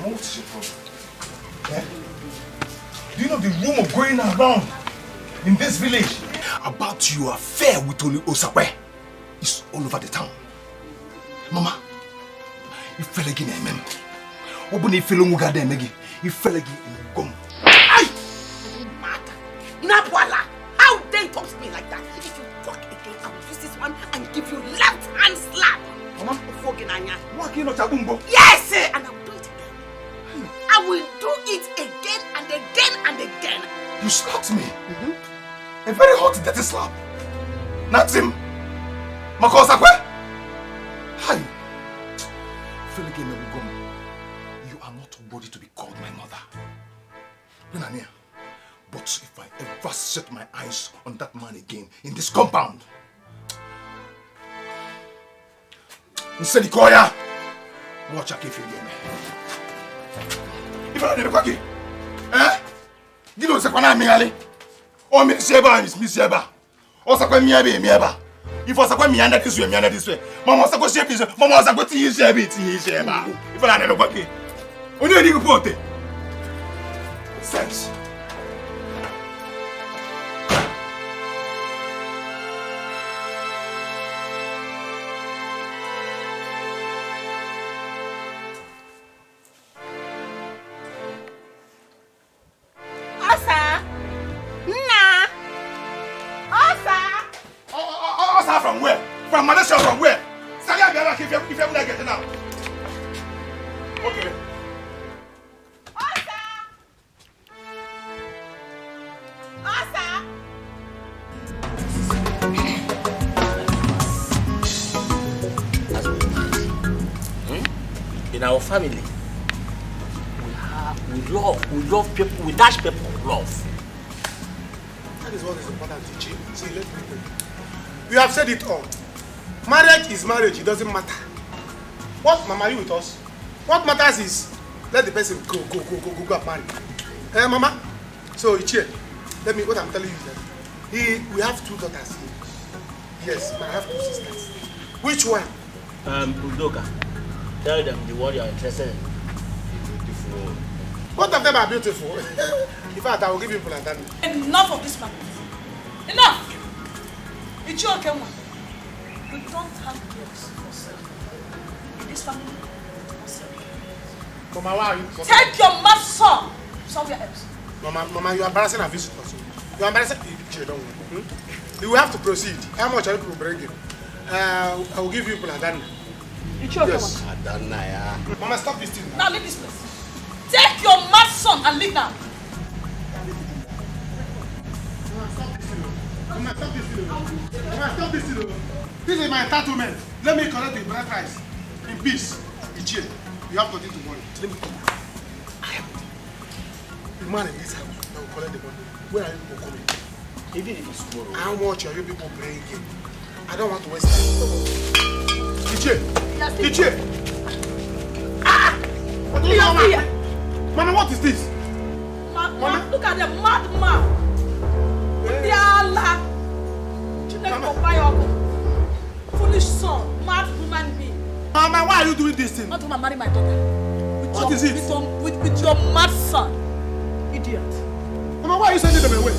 what is your problem? Eh? Do you know the rumor going around in this village about your affair with Only Osakwe? It's all over the town. Mama, you fell again, amen. Open if you don't go there, Meggy. You fell again and come. Ay! Napwala! How dare you talk to me like that? If you talk again, I will use this one and give you left hand slap. Mama, what you not a yes, sir. And I will do it again. I will do it again and again and again. You slapped me. A very hot, dirty slap. Not him. Makosakwe. Hi. You are not worthy to be called my mother. But if I ever set my eyes on that man again in this compound, Nselikoya, watch out if you get me. If I don't know, eh? Give us a corner, Miali. Or Miss Yeba, Miss Yeba. Or Sakwe Miabe, Miaba. If I go me under this way, Mama was go shape this. Mama was go to share it. If I never go here. Only you report it. Sense. From where? From Malaysia, from where? If you're not getting out. Okay. In our family, we love people, we dash people love. That is what is important, teaching. See, let me tell you. You have said it all. Marriage is marriage, it doesn't matter. What, Mama, are you with us? What matters is, let the person go and marry. Mama? So, Ichie, what I'm telling you is that we have 2 daughters here. Yes, but I have 2 sisters. Which one? Udoka. Tell them the one you are interested in. Beautiful. Both of them are beautiful. In fact, I will give you Plantain. Enough of this man. Enough! It's your okay one. We don't have girls for sale. In this family, for sale. Mama, why are you? Take your mad son somewhere else. Mama, you are embarrassing our visitors. You are embarrassing. Don't worry. You will have to proceed. How much are you bringing? I will give you Plantain. It's your yes. One. Mama, stop this thing. Now leave this place. Take your mad son and leave now. Mama, stop this. This is my entitlement. Let me collect the bride price. In peace. Ichie, you have nothing to worry. Let me come. I am the man in this house that will collect the money. Where are you people coming? Even if it's tomorrow. How much are you people bringing? I don't want to waste time. Ichie! What is Mama? Mama, what is this? Mama, look at the mad man. Foolish son, mad human being. Mama, why are you doing this thing? Not to marry my daughter. What is it? With your mad son. Idiot. Mama, why are you sending them away?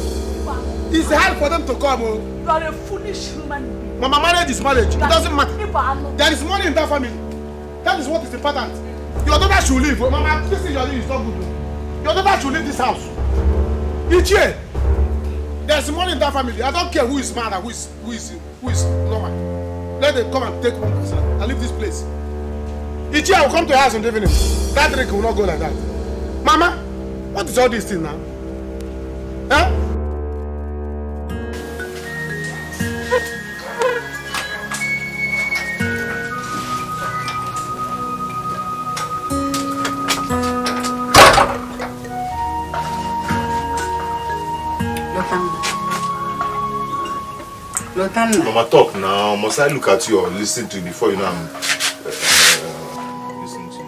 It's hard for them to come. You are a foolish human being. Mama, marriage is marriage. It doesn't matter. There is money in that family. That is what is important. Your daughter should leave. Mama, this thing you're doing is not good. Your daughter should leave this house. Ichie, there's money in that family. I don't care who is mad and who is normal. Let them come and take one person and leave this place. Ichie, I will come to your house in the evening. That drink will not go like that. Mama, what is all this thing now? Huh? Mama, talk now. Must I look at you or listen to you before you know I'm listening to you?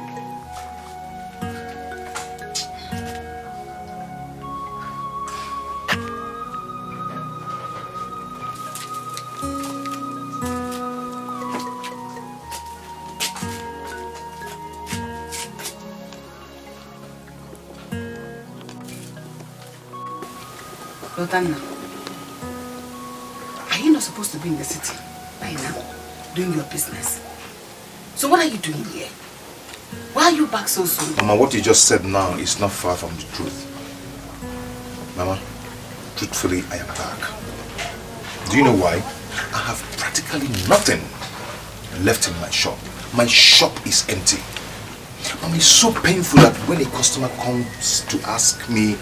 Lotanna, are you not supposed to be in the city by now, doing your business? So what are you doing here? Why are you back so soon? Mama, what you just said now is not far from the truth. Mama, truthfully, I am back. Do you know why? I have practically nothing left in my shop. My shop is empty. Mama, it's so painful that when a customer comes to ask me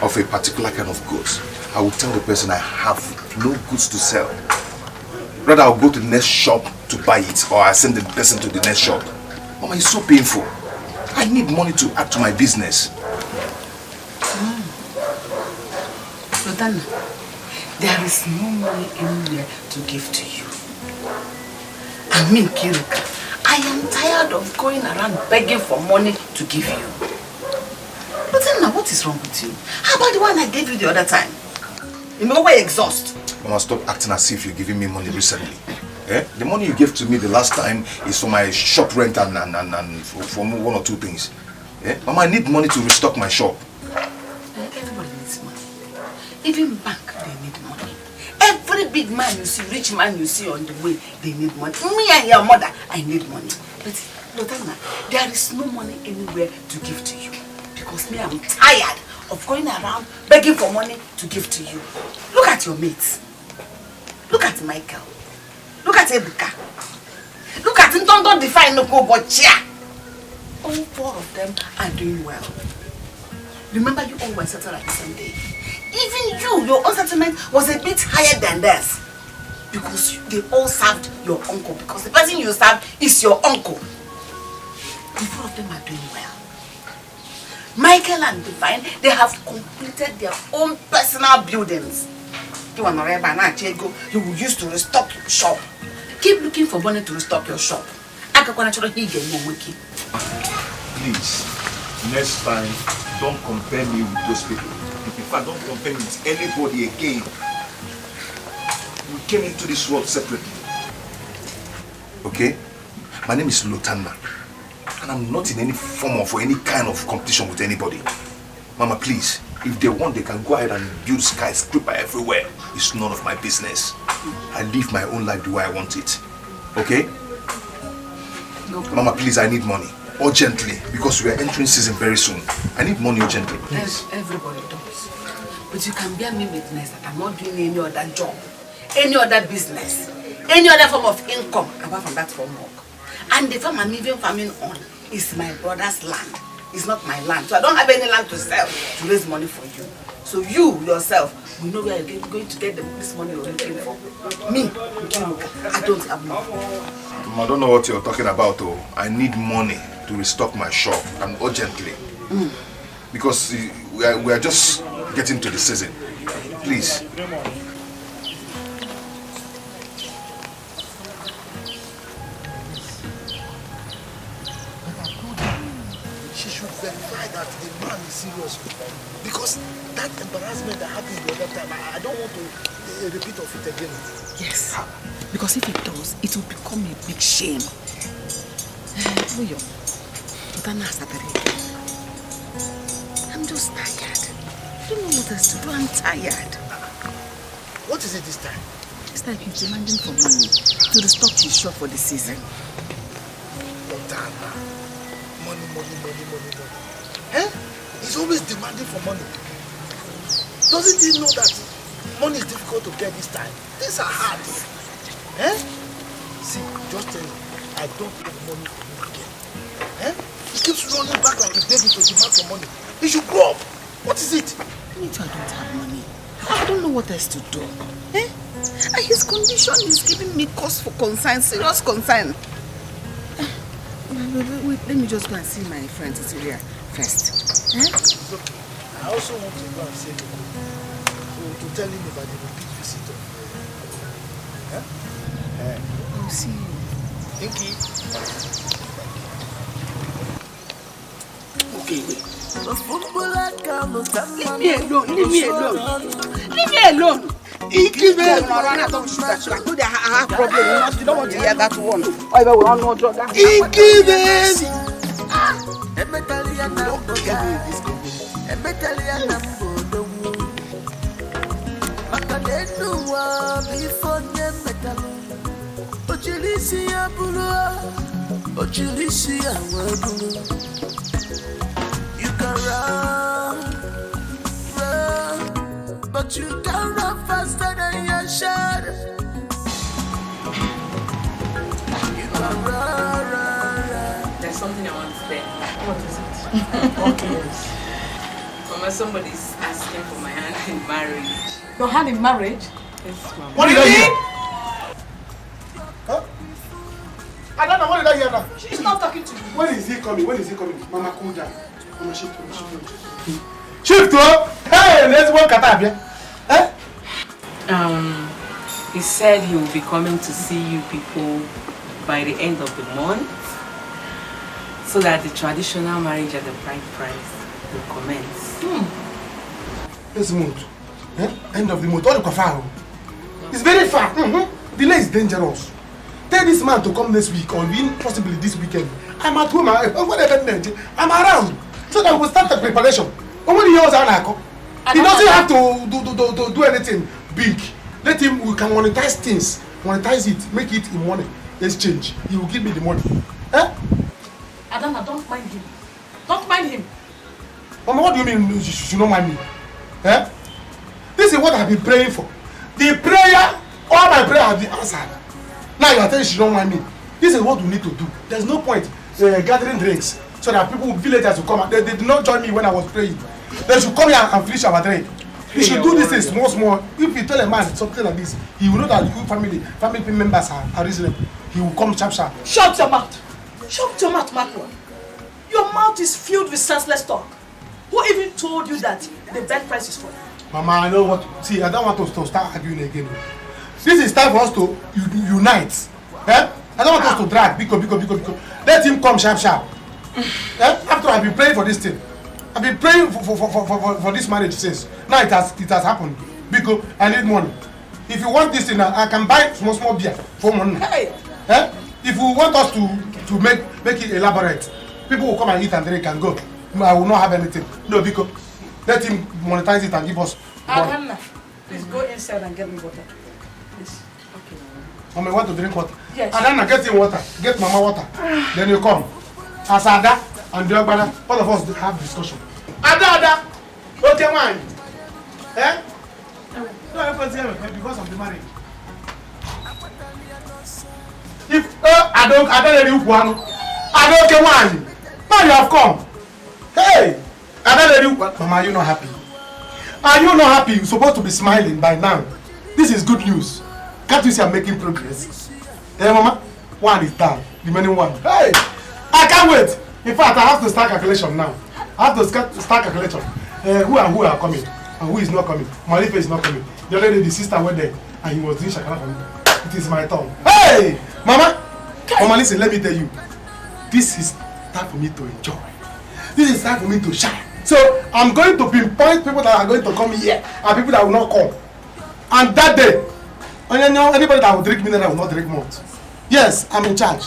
of a particular kind of goods, I will tell the person I have no goods to sell. Rather, I'll go to the next shop to buy it, or I send the person to the next shop. Mama, it's so painful. I need money to add to my business. Lotanna, there is no money anywhere to give to you. I mean, Kiruka, I am tired of going around begging for money to give you. Lotanna, what is wrong with you? How about the one I gave you the other time? You know why exhaust? Mama, stop acting as if you're giving me money recently. Eh? The money you gave to me the last time is for my shop rent and for 1 or 2 things. Eh? Mama, I need money to restock my shop. Everybody needs money. Even bank, they need money. Every big man you see, rich man you see on the way, they need money. Me and your mother, I need money. But, Lotana, there is no money anywhere to give to you. Because me, I'm tired of going around begging for money to give to you. Look at your mates. Look at Michael. Look at Ebuka. Look at Ntondo Define Noko Bochia. All 4 of them are doing well. Remember, you all were settled at the same day. Even you, your own settlement was a bit higher than theirs. Because they all served your uncle. Because the person you serve is your uncle. The 4 of them are doing well. Michael and Divine, they have completed their own personal buildings. You will use to restock your shop. Keep looking for money to restock your shop. Please, next time, don't compare me with those people. In fact, don't compare me with anybody again. We came into this world separately. Okay? My name is Lotana. And I'm not in any form of or any kind of competition with anybody. Mama, please, if they want, they can go ahead and build skyscraper everywhere. It's none of my business. I live my own life the way I want it. Okay? No problem. Mama, please, I need money. Urgently. Because we are entering season very soon. I need money urgently, please. Everybody does. But you can bear me witness that I'm not doing any other job, any other business, any other form of income apart from that farm work. And the farm I'm even farming on is my brother's land. It's not my land. So I don't have any land to sell to raise money for you. So you yourself, you know where you're going to get this money you're looking for. Me, I don't have money. I don't know what you're talking about, though. I need money to restock my shop, and urgently. Because we are just getting to the season. Please. She should verify that the man is serious. Because that embarrassment that happened the other time, I don't want to repeat of it again. Yes. Because if it does, it will become a big shame. I'm just tired. I don't know what else to do. I'm tired. What is it this time? It's like he's demanding for money to restock his shop for the season. Money. Eh? He's always demanding for money. Doesn't he know that money is difficult to get this time? These are hard. Eh? See, just tell him, I don't have money for him again. Eh? He keeps running back like a baby to demand for money. He should grow up. What is it? Me too, I don't have money. I don't know what else to do. Eh? And his condition is giving me cause for concern, serious concern. Wait, let me just go and see my friend Cecilia first. Eh? It's okay. I also want to go and say to tell him about the repeat visit of I'll see you. Thank you. Okay, wait. Leave me alone. Leave me alone. I have problem. You don't want to hear that one. You can run, but you can run faster than your shadow. You can run. There's something I want to say. What is it? Okay. Mama, somebody's asking for my hand in marriage. Your hand in marriage? Yes, Mama. What did I hear? Huh? I don't know. What did I hear now? She's not talking to you. When is he coming? Mama, cool down. Mama, shift. Shift, oh! Hey, let's walk at up, yeah? Eh? He said he will be coming to see you people by the end of the month, so that the traditional marriage at the bride price will commence. This month? Eh? End of the month? All the kafaro? It's very far. Delay is dangerous. Tell this man to come next week or even possibly this weekend. I'm at home. I'm around. So that we'll start the preparation. Only he doesn't have to do anything big. Let him, we can monetize things. Monetize it, make it in money. Exchange. He will give me the money. Eh? Adana, don't mind him. Don't mind him. Mama, what do you mean you should not mind me? Eh? This is what I've been praying for. The prayer, all my prayer have been answered. Now you are telling she don't mind me. This is what we need to do. There's no point gathering drinks so that people, villagers will come out. They did not join me when I was praying. They should come here and finish our drink. You should do this thing small. If you tell a man something like this, he will know that you family members are reasonable. He will come sharp. Shut your mouth. Shut your mouth, Marco. Your mouth is filled with senseless talk. Who even told you that the bed price is for you? Mama, I know what. See, I don't want us to start arguing again. This is time for us to unite. Eh? I don't want us to drag. Because. Let him come sharp. Eh? After I've been praying for this thing. I've been praying for this marriage since. Now it has happened. Because I need money. If you want this thing, I can buy small beer for money. Hey. Eh? If you want us to make it elaborate, people will come and eat and drink and go. I will not have anything. No, because let him monetize it and give us money. Adana, please go inside and get me water. Please. Okay. Mama, you want to drink water? Yes. Adana, get him water. Get Mama water. Then you come. As Ada and Diogbada, all of us have discussion. Ada! Okay, wine. Eh? No, I can't hear because of the marriage. If I don't okay, wine. Now you have come. Hey! Mama, are you not happy? Are you not happy? You're supposed to be smiling by now. This is good news. Can't you see I'm making progress? Hey, Mama, one is down. The remaining one. Hey! I can't wait. In fact, I have to start calculation now. I have to start calculation. Who are coming and who is not coming. Malife is not coming. The other day, the sister went there and he was doing shakara for me. It is my turn. Hey! Mama! Mama, listen, let me tell you. This is time for me to enjoy. This is time for me to shine. So I'm going to pinpoint people that are going to come here and people that will not come. And that day, anybody that will drink mineral will not drink more. Yes, I'm in charge.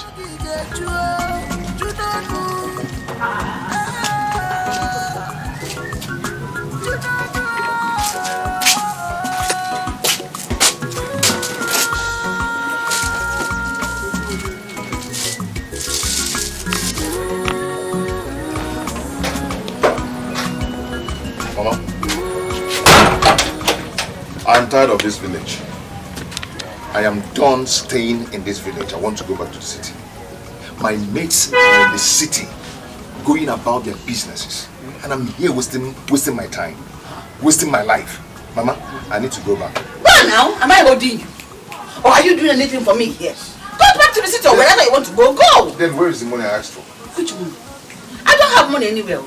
Mama, I'm tired of this village. I am done staying in this village. I want to go back to the city. My mates are in the city, going about their businesses. And I'm here wasting my time, wasting my life. Mama, I need to go back. Well now, am I holding you? Or are you doing anything for me here? Go back to the city or wherever you want to go, go! Then where is the money I asked for? Which money? I don't have money anywhere.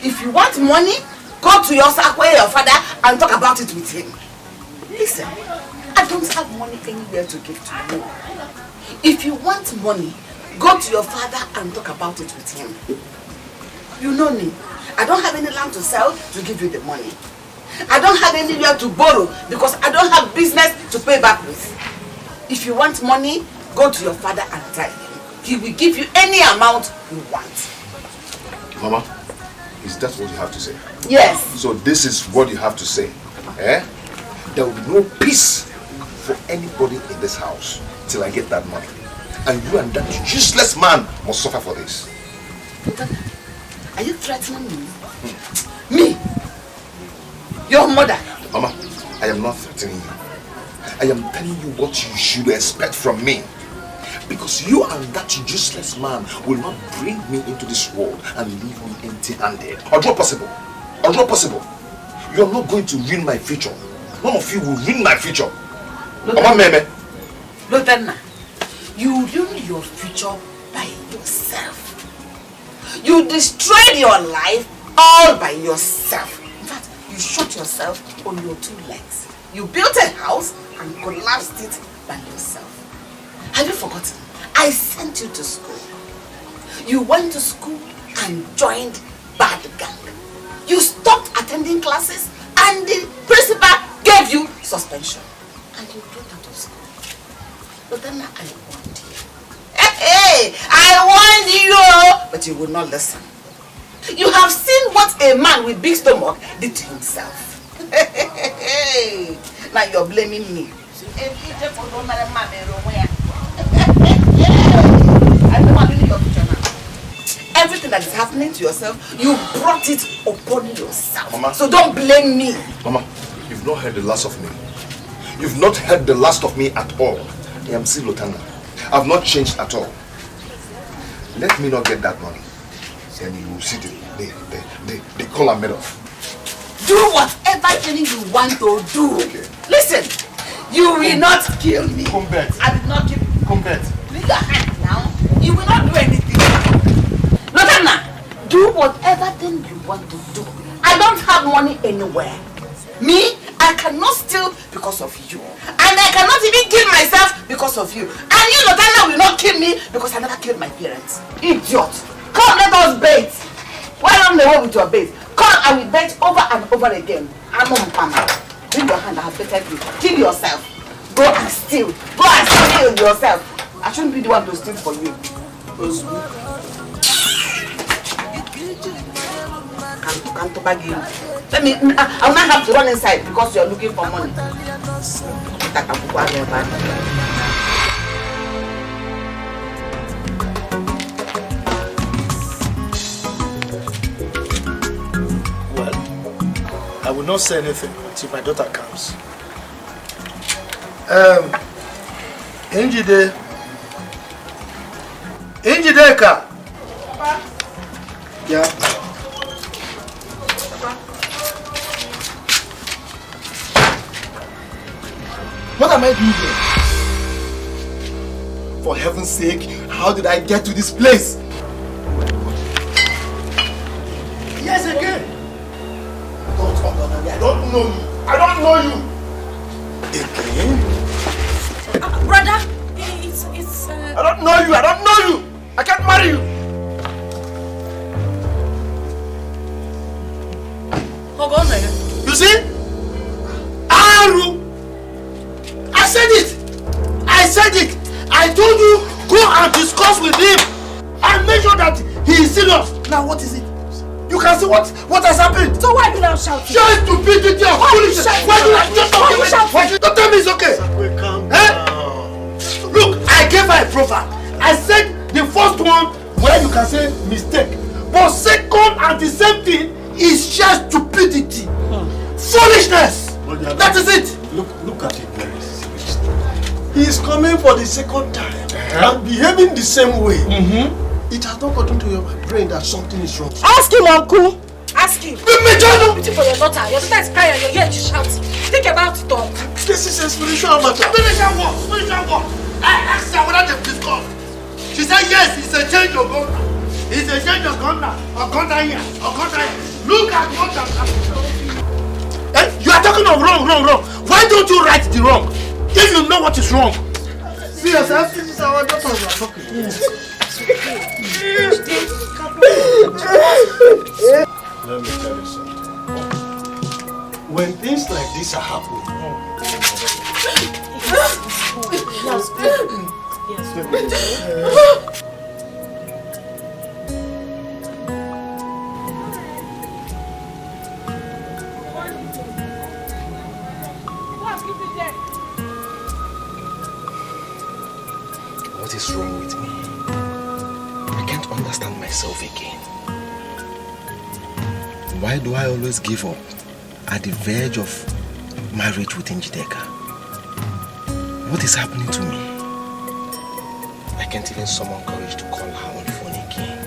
If you want money, go to your Sakwe, your father, and talk about it with him. Listen, I don't have money anywhere to give to you. If you want money, go to your father and talk about it with him. You know me. I don't have any land to sell to give you the money. I don't have anywhere to borrow because I don't have business to pay back with. If you want money, go to your father and tell him. He will give you any amount you want. Mama, is that what you have to say? Yes. So this is what you have to say. Eh? There will be no peace for anybody in this house till I get that money. And you and that useless man must suffer for this. Are you threatening me? Me? Your mother? Mama, I am not threatening you. I am telling you what you should expect from me. Because you and that useless man will not bring me into this world and leave me empty-handed. Or not possible. Or not possible. You are not going to ruin my future. None of you will ruin my future. Lieutenant, you ruin your future by yourself. You destroyed your life all by yourself. In fact, you shot yourself on your 2 legs. You built a house and collapsed it by yourself. Have you forgotten? I sent you to school. You went to school and joined bad gang. You stopped attending classes and the principal gave you suspension. and you brought her to school. But then I warned you. Hey, I warned you! But you would not listen. You have seen what a man with big stomach did to himself. Now you're blaming me. Everything that is happening to yourself, you brought it upon yourself. Mama. So don't blame me. Mama, you've not heard the last of me. You've not heard the last of me at all. I am still Lotana. I've not changed at all. Let me not get that money. Then you will see the collar made of. Do whatever thing you want to do. Okay. Listen, you will not kill me. Come back. I did not kill you. Come back. Leave your hand now. You will not do anything. Lotana, do whatever thing you want to do. I don't have money anywhere. Me, I cannot steal because of you. And I cannot even kill myself because of you. And you, Lotana, will not kill me because I never killed my parents. Idiot. Come, let us bait. Why run away with your bait? Come and we bait over and over again. I'm on Pama. Bring your hand, I have baited you. Kill yourself. Go and steal. Go and steal yourself. I shouldn't be the one to steal for you. Let me, I will not have to run inside because you are looking for money. Well, I will not say anything until my daughter comes. Njideka. Papa. Yeah. What am I doing here? For heaven's sake, how did I get to this place? Yes, again. I don't know you. I don't know you. Again? Brother, it's I don't know you. I don't know you. I can't marry you. hold on. You see? Aru. I said it. I said it. I told you go and discuss with him and make sure that he is serious. Now what is it? You can see what has happened. So why are you now shouting? Just stupidity of foolishness. Why do you shouting? Don't tell me it's okay. Look, I gave her a profile. I said the first one where you can say mistake, but second and the same thing is just stupidity, foolishness. That is it. Look at it very seriously. He is coming for the second time and behaving the same way. It has not gotten to your brain that something is wrong. Ask him, uncle. Ask him. Waiting for your daughter. Your daughter is crying and you're here to shout. Think about it all. This is a spiritual matter. Spiritual what? Spiritual what? I asked her whether they've discussed. She said yes, it's a change of governor. It's a change of governor. Or governor here. Or governor here. Look at what has happened. You are talking of wrong. Why don't you right the wrong? If you know what is wrong. See yourself, this is our daughter we are talking. Let me tell you something. When things like this are happening, what is wrong with me? I can't understand myself again. Why do I always give up at the verge of marriage with Njideka? What is happening to me? I can't even summon courage to call her on the phone again.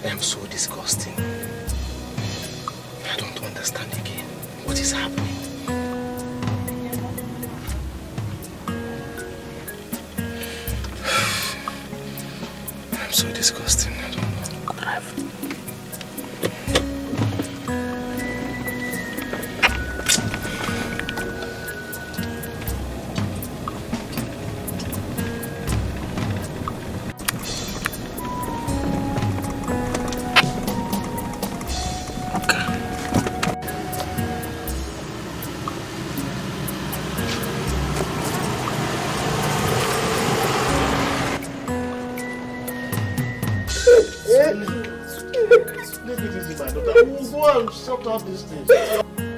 I am so disgusting. I don't understand again. What is happening? I'm so disgusting. I don't know. Leave it easy, my daughter. We'll go and sort out these things.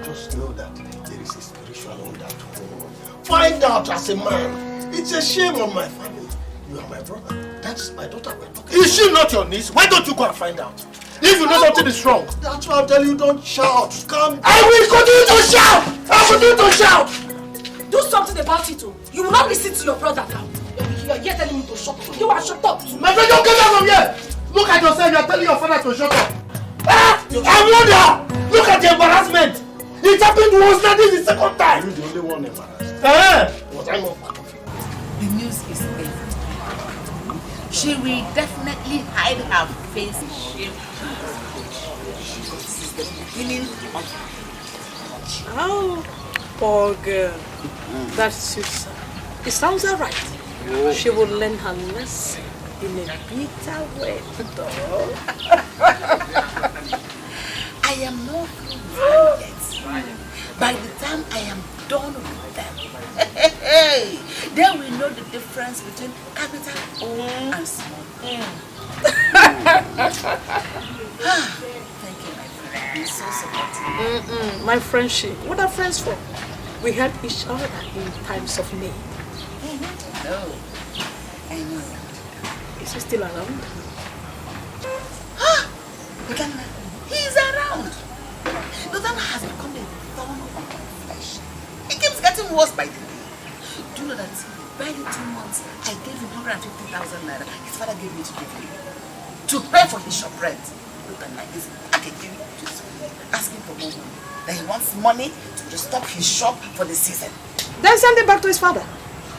Just know that there is a spiritual undertone. Find out as a man. It's a shame on my family. You are my brother. That's my daughter we're talking. Is she not your niece? Why don't you go and find out? If you know something is wrong. That's why I'm telling you, don't shout. Calm. I will continue to shout! I will continue to shout! Do something about it, oh. You will not listen to your brother now. You are here telling me to shut up. You are shut up. My friend, don't get out from here! Look at yourself, you are telling your father to shut up. Ah! I warned her! Look at the embarrassment! It happened once, now this is the second time! You're the only one embarrassed. Was I not part of it? The news is everywhere. She will definitely hide her face in shame. This is the beginning of... Oh, poor girl. That suits her. It sounds alright. She will learn her lesson in a bitter way, though. I am not through yet. By the time I am done with them, they will know the difference between capital and small. Thank you, my friend. You're so supportive. My friendship. What are friends for? We help each other in times of need. No, I know that. Is he still around? Ghana, he's around. Ghana has become a thorn on my flesh. It keeps getting worse by the day. Do you know that barely 2 months, I gave him 150,000 naira. His father gave me to give him to pay for his shop rent. Ghana is back again, asking for more money. That he wants money to restock his shop for the season. Then send it back to his father.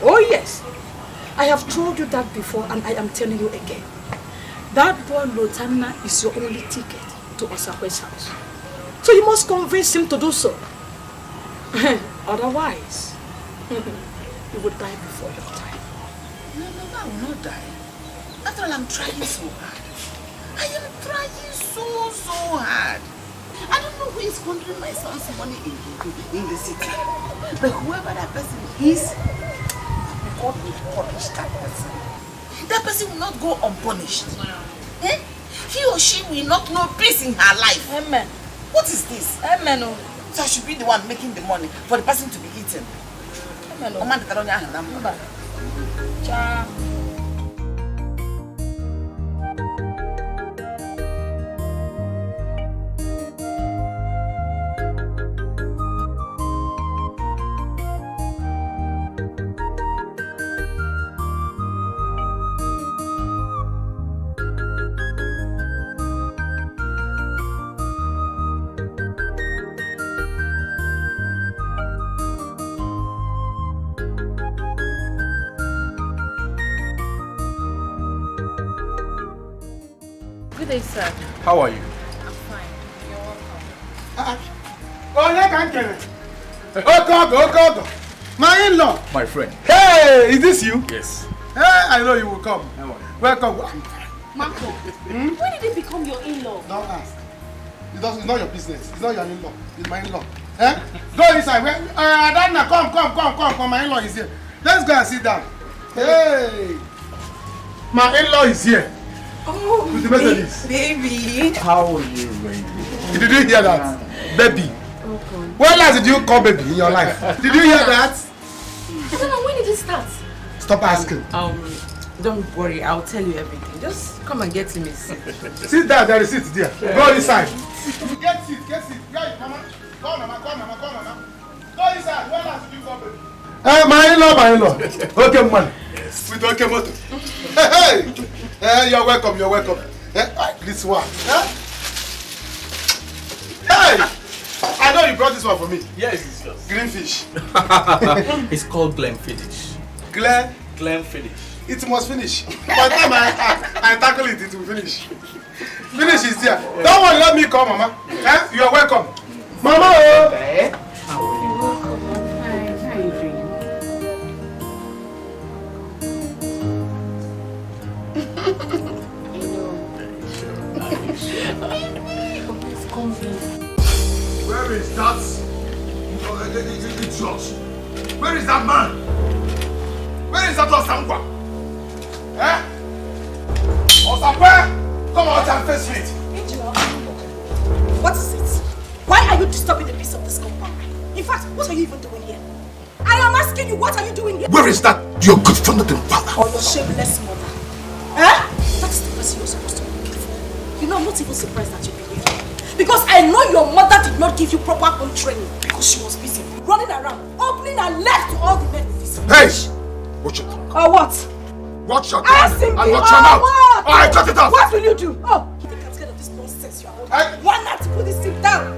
Oh yes. I have told you that before and I am telling you again. That boy Lotana is your only ticket to Osakwe's house. So you must convince him to do so. Otherwise, you would die before your time. No, I will not die. After all, I'm trying so hard. I am trying so hard. I don't know who is squandering my son's money in the city. But whoever that person is, God will punish that person. That person will not go unpunished. Eh? He or she will not know peace in her life. Amen. What is this? Amen. So I should be the one making the money for the person to be eaten. Amen. Ciao. Good day, sir. How are you? I'm fine. You're welcome. Oh God. My in-law. My friend. Hey, is this you? Yes. Hey, I know you will come. Welcome. Marco, when did it become your in-law? Don't ask. It's not your business. It's not your in-law. It's my in-law. Eh? Go inside. Adana, come. My in-law is here. Let's go and sit down. Hey. My in-law is here. Oh, with the messages. Baby. How are you, baby? Did you hear that? Baby. When last did you call baby in your life? Did you hear that? I don't know, when did it start? Stop asking. Don't worry, I'll tell you everything. Just come and get him a seat. Sit down, there is seat there. Go inside. Get seat. Yeah, mama. Go, mama. Go inside. When last did you call baby? My in-law. Okay, man. Yes. With okay motor. Hey, you're welcome. This one. Hey! I know you brought this one for me. Yes, it's yours. Green fish. It's called Glen Finish. Glen Finish. It must finish. By the time I tackle it, it will finish. Finish is there. Yeah. Don't worry, let me come, Mama. You are welcome. Mama! You're welcome. I'm fine. How are you doing? Where is that? Idiot? Where is that man? Where is that Osangwa? Osangwa? Come out and face it. What is it? Why are you disturbing the peace of this compound? In fact, what are you even doing here? I am asking you, what are you doing here? Where is that your good-for-nothing father? Or your shameless mother? Eh? That's the person you're supposed to be looking for. You know, I'm not even surprised that you've been here. Because I know your mother did not give you proper home training because she was busy running around, opening her leg to all the men in this village. Hey! Watch your tongue. Or what? Watch your tongue and watch your mouth. What? Alright, cut it off. What will you do? Oh, you think I'm scared of this nonsense you are holding? Why not put this thing down?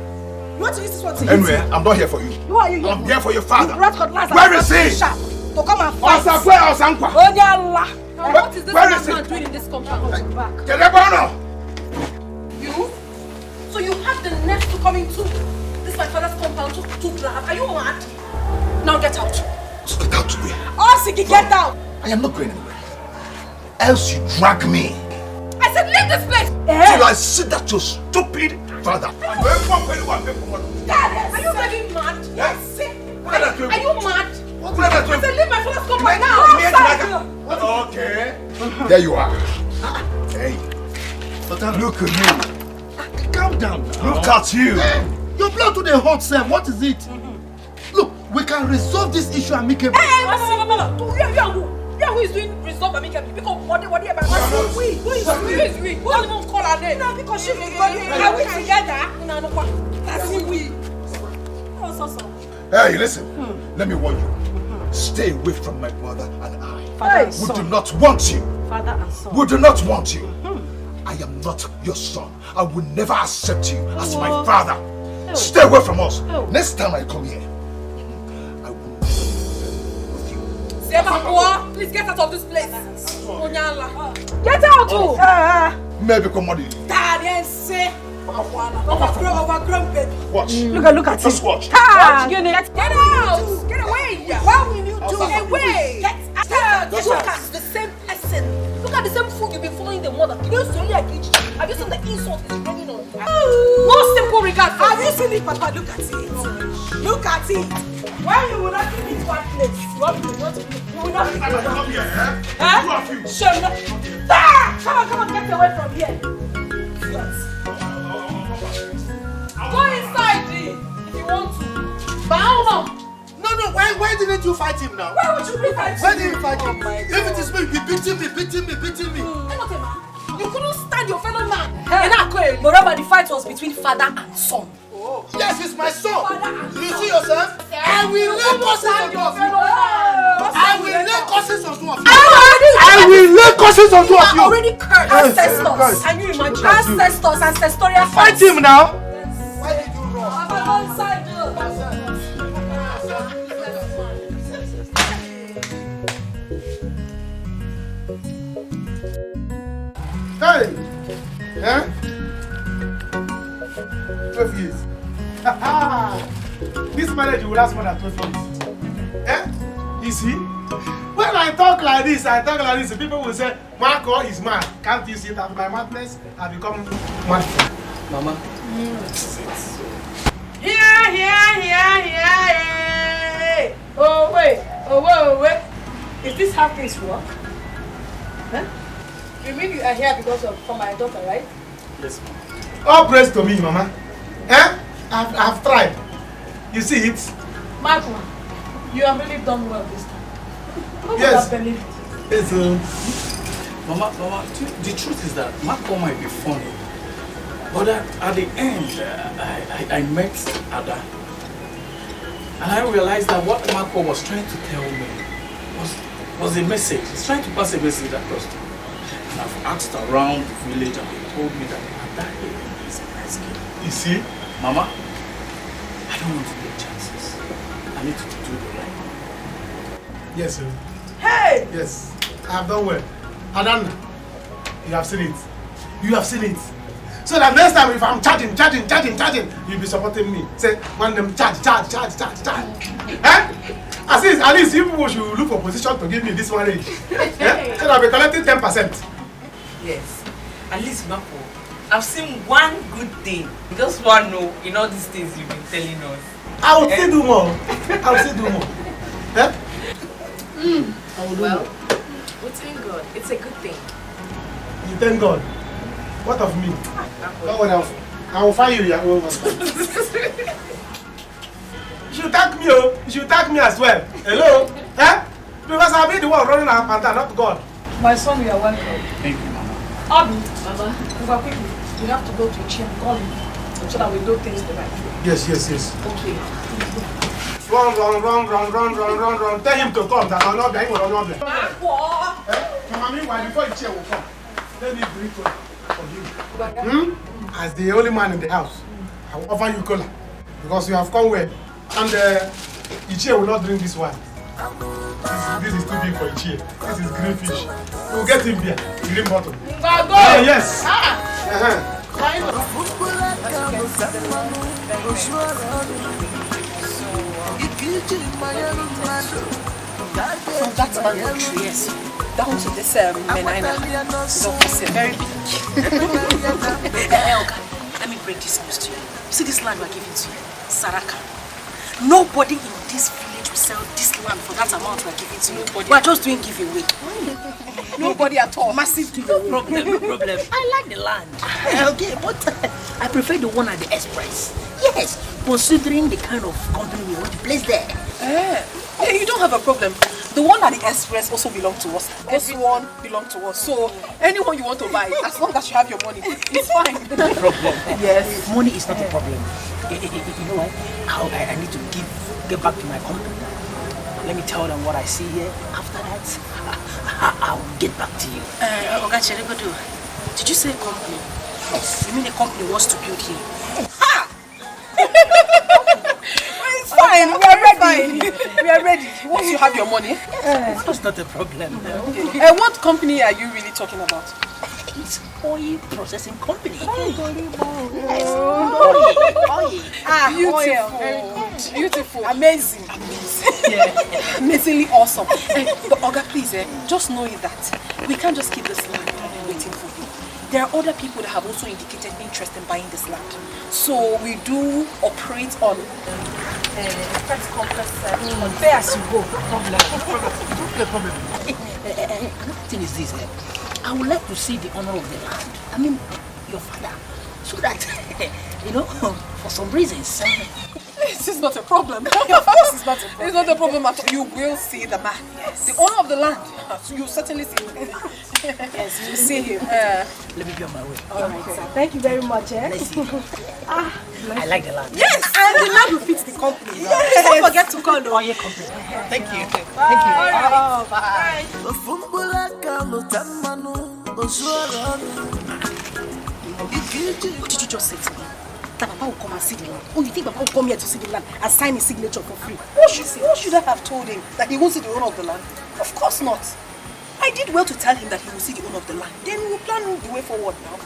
You want to use this one to hit Anyway, you? I'm not here for you. Who are you here I'm here for your father. You brought cutlass and Where is he? sharp to come and fight. Osakwe Osankwa. Onyala. What is this Where is man doing in this compound? Back. Kedebono. You? So you have the nerve to come into this my father's compound to grab? Are you mad? Now get out. So get out today. Oh, Siki, get out. I am not going anywhere. Else you drag me. I said leave this place. Till I see that your stupid father. Are you getting mad? Yes. Are you mad? I said leave my father's compound now. Okay. There you are. Hey. Look at you. Calm down now. Look at you. Your blood to the hot, sir. What is it? Look, we can resolve this issue amicably. Hey, who is doing resolve amicably? Because what about we? Who is we? Who don't even call her name? No, because she's are we together? No, that's we. Hey, listen. Let me warn you. Stay away from my mother and I. Father and We son. do not want you. Father and son. We do not want you. I am not your son. I will never accept you as my father. Stay away from us. Next time I come here, I will with you. Seba, please get out of this place. Onyala. Get out too. Maybe come on. Overgrown baby. Watch. Look at Just watch. Get out! Get away! Why will you do away? Get out! Look at the same person. Look at the same food you've been following the mother. You don't see like each. Have you seen the insult is raining on you? No simple regard for Have you seen it, Papa? Look at it. Look at it. Why you will not give it one place? You will not give it. Come here, eh? Shame not. Come on, get away from here. Go inside, if you want to. Bow No, why didn't you fight him now? Why would you be fighting? Why didn't you fight him? If it is me, be beating me. You couldn't stand your fellow man. Moreover, the fight was between father and son. Oh. Yes, it's my son. You see yourself? I will lay curses on two of you. I will lay curses on two of you. I will lay curses on two of you. Already cursed. Ancestors. Can you imagine? Ancestors, ancestorial fight him now. Why did you run? Hey! Eh? 12 years. This marriage will last more than 12 years. Eh? You see? When I talk like this, people will say, Marco is mad. Can't you see that my madness has become mad? Mama. Here. Oh, wait. Is this how things work? Huh? You mean you are here because of for my daughter, right? Yes, ma'am. All praise to me, Mama. Eh? I've tried. You see it? Marco, you have really done well this time. Who would Yes. have believed it? Yes, Mama, the truth is that Marco might be funny, but at the end, I met Ada, and I realized that what Marco was trying to tell me was a message. He's trying to pass a message across to me. And I've asked around the village, and they told me that Ada is a nice kid. You see? Mama, I don't want to take chances. I need to do the right thing. Yes, sir. Hey! Yes, I have done well. Adan, you have seen it. You have seen it. So that next time if I'm charging, you'll be supporting me. Say, when them charge. Eh? At least you people should look for position to give me this marriage. Eh? So I'll be collecting 10%. Yes. At least, Marco, I've seen one good thing. Just one no in all these things you've been telling us. I will still do more. Eh? Well, we thank God. It's a good thing. You thank God. What of me? Don't worry, I will find you your own husband. You should thank me, oh. You should thank me as well. Hello? Eh? Because I'll be the one running up and down, not God. My son, you are welcome. Thank you, Mama. Abi, Mama, over quickly. We have to go to Ichi and call him so that we do things the right way. Yes. Okay. Run. Tell him to come. That I'll not be. He will not be. Mama, meanwhile, before Ichi will come, let me bring it for you. As the only man in the house, I will offer you cola because you have come well, and Ichi will not drink this wine. This is too big for Ichi. This is green fish. We'll get him beer, green bottle. Yes. From that mango tree, yes, down to this menina. So it's very big. Elga, let me break this news to you. See this land we're giving to you, Saraka. Nobody in this village will sell this land for that amount we're giving to you. We're just doing giveaway. Nobody at all. Massive giveaway. No problem. I like the land. Okay, but I prefer the one at the express. Yes, considering the kind of company we want to place there. You don't have a problem. The one at the express also belongs to us. This one belongs to us. So anyone you want to buy, as long as you have your money, it's fine. No problem. Yes. Money is not a problem. You know what? I need to get back to my company. Let me tell them what I see here. After that, I'll get back to you. Did you say company? Yes. You mean a company wants to build here? Ha! It's fine. We are ready. We are ready. Once you have your money. That's not a problem. What company are you really talking about? It's oil processing company. Oil. Beautiful. Oil. Very good. Beautiful. Amazing. Yeah. Amazingly awesome. But Oga, please, just know that we can't just keep this land waiting for you. There are other people that have also indicated interest in buying this land. So we do operate on tax complex pay as you go. Another thing is this. I would like to see the owner of the land. I mean, your father. So that, for some reasons. This is not a problem. Of course it's not a problem. It's not a problem at all. You will see the man. Yes. The owner of the land. So you certainly see him. Yes, you see him. Let me be on my way. All right, sir. Thank you very much. Let's see. I like the land. Yes, and the land will fit the company. Yes. Don't forget to call the Onye company. Thank you. Bye. Thank you. Oh, bye. What did you just say to me? That Papa will come and see the land. Oh, you think Papa will come here to see the land and sign his signature for free? What should I have told him? That he won't see the owner of the land? Of course not. I did well to tell him that he will see the owner of the land. Then we'll plan the way forward now.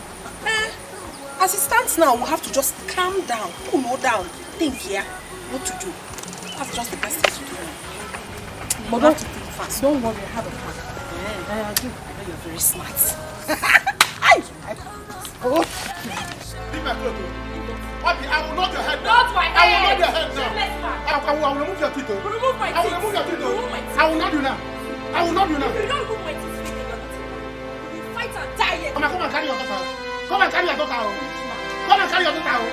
As it stands now, we'll have to just calm down, cool down, think here, what to do. That's just the best thing to do now. But don't think fast. Don't worry, I have a plan. I know you're very smart. Leave my clothes. Obi, I will knock your head now. Not my head. I will knock your head now. I will remove your teeth. Remove my teeth. I will remove your teeth. Remove my teeth. I will knock you now. I will knock you now. If you don't remove my teeth, you will fight and die here. Come and carry your daughter. Come and carry your daughter. Come and carry your daughter.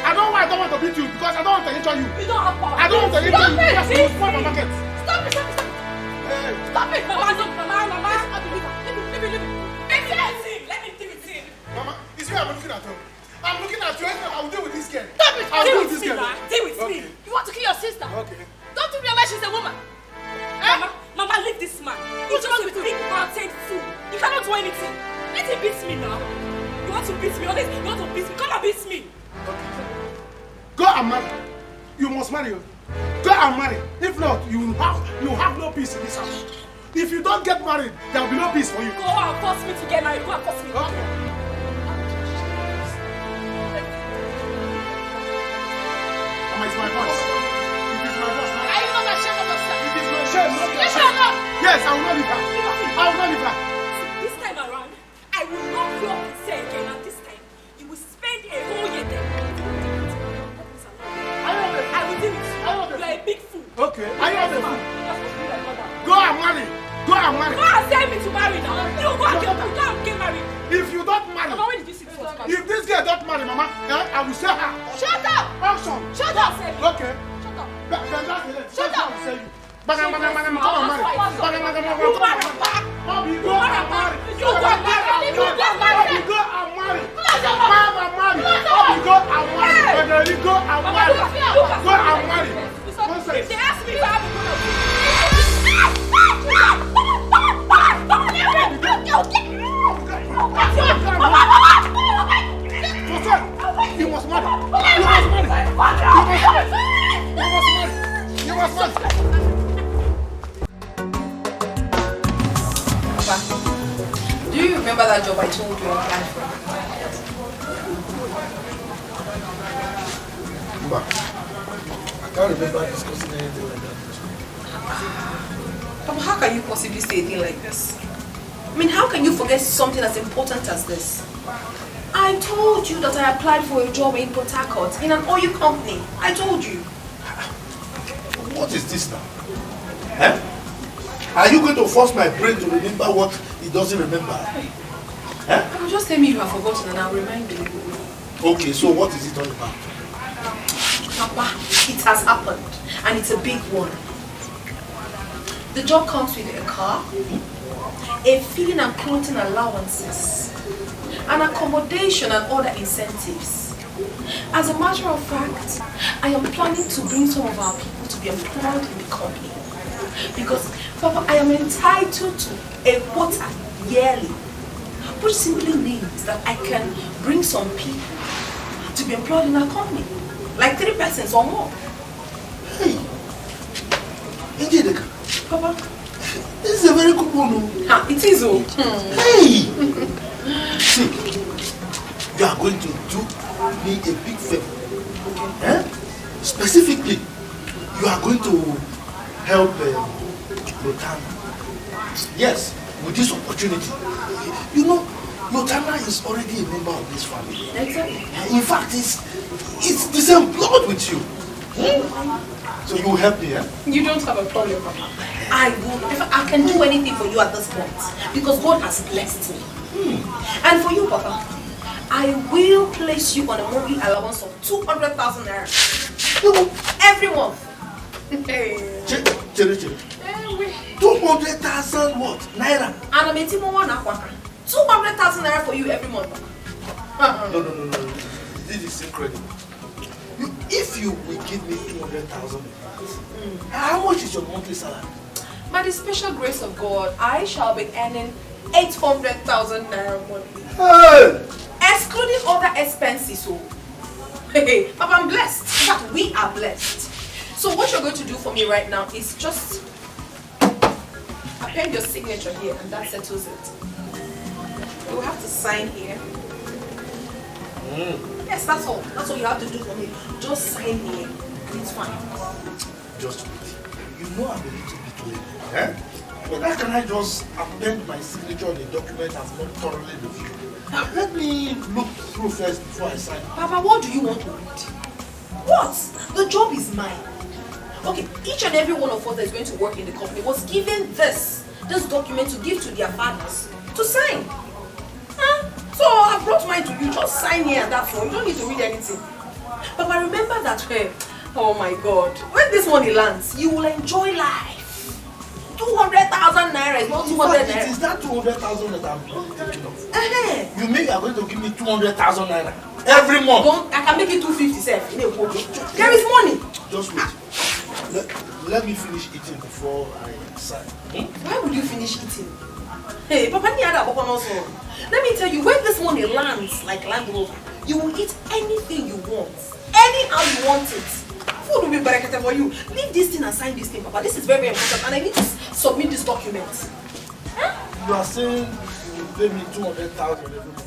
I don't want to beat you because I don't want to injure you. You don't have power. I don't want to injure you because you will fall my market. Stop it. Stop it. Mama. Leave me. Let me deal with him. Mama, it's you I'm looking at. I'm looking at you. I will deal with this girl. Stop it. I'll deal with this girl. Deal with me. You want to kill your sister? Okay. Don't you realize she's a woman? Mama, leave this man. He's just a big mountain fool. You cannot do anything. Let him beat me now. You want to beat me? Honest, you want to beat me? Come and beat me. Okay. Go and marry. You must marry her. Go and marry. If not, you have no peace in this house. If you don't get married, there will be no peace for you. Go and force me to get married. Go and force me. Okay. Mama, it's my boss. It is my boss. Are you not ashamed of yourself? It is my shame, not your Yes, shame. I know. Yes, I will not leave her. I will not leave her. This time around, I will not you up and say again, and this time, you will spend a whole year there. I will deal with you. You are a big fool. Okay. I am a fool. Go and marry. Go and marry. Go and send me to marry now. You go and get married. If you don't marry, Mama, when did you see this one? marry, Mama. I will say her. Shut up! Auction. Shut up, say. Okay. Shut up. Shut up. I will say you. Come and marry. You go and marry. You go and marry. You go and marry. You go and marry. You go and marry. You go and marry. If they ask me if I have You must marry. You must marry. Papa, do you remember that job I told you I applied for? I can't remember discussing anything like that. Papa, how can you possibly say a thing like this? I mean, how can you forget something as important as this? I told you that I applied for a job in Port Harcourt in an oil company. I told you. What is this now? Eh? Are you going to force my brain to remember what it doesn't remember? Eh? Papa, just tell me you have forgotten and I'll remind you. Okay, so what is it all about? Papa, it has happened and it's a big one. The job comes with a car, a feeding and clothing allowances, and accommodation and other incentives. As a matter of fact, I am planning to bring some of our people to be employed in the company. Because, Papa, I am entitled to a quota yearly, which simply means that I can bring some people to be employed in our company. Like 3 persons or more. Hey, Etiko. Papa, this is a very good one. It is. Hey! See, you are going to do me a big favor. Eh? Specifically, you are going to help Lotana. Yes, with this opportunity. You know, Lotana is already a member of this family. Exactly. In fact, it's the same blood with you. So you will help me, eh? You don't have a problem, Papa. I will. If I can do anything for you at this point, because God has blessed me. And for you, Papa, I will place you on a monthly allowance of 200,000 naira every month. Cherry. 200,000 what? Naira? And I'm a team of 200,000 naira for you every month. No. This is incredible. If you will give me 200,000, how much is your monthly salary? By the special grace of God, I shall be earning 800,000 naira monthly. Hey! Excluding other expenses. Hey, Papa, I'm blessed. In fact, we are blessed. So what you're going to do for me right now is just append your signature here and that settles it. You will have to sign here. Yes, that's all. That's all you have to do for me. Just sign here. It's fine. Just wait. You know I'm a little bit late. Eh? But how can I just append my signature on a document I've not thoroughly reviewed? Let me look through first before I sign. Papa, what do you want to read? What? The job is mine. Okay, each and every one of us that is going to work in the company was given this document to give to their fathers to sign. So I brought mine to you. Just sign here and that's all. You don't need to read anything. Papa, remember that, oh my God, when this money lands, you will enjoy life. 200,000 naira is not 200 naira. It is that 200,000 that I'm thinking of. You mean you are going to give me 200,000 naira every month? I can make it 250, sir. There is money. Just wait. Let me finish eating before I sign. Why would you finish eating? Hey, Papa, let me tell you, when this money lands like Land Rover, you will eat anything you want. Anyhow you want it. Food will be better for you. Leave this thing and sign this thing, Papa. This is very, very important and I need to submit this document. You are saying you will pay me 200,000 every month?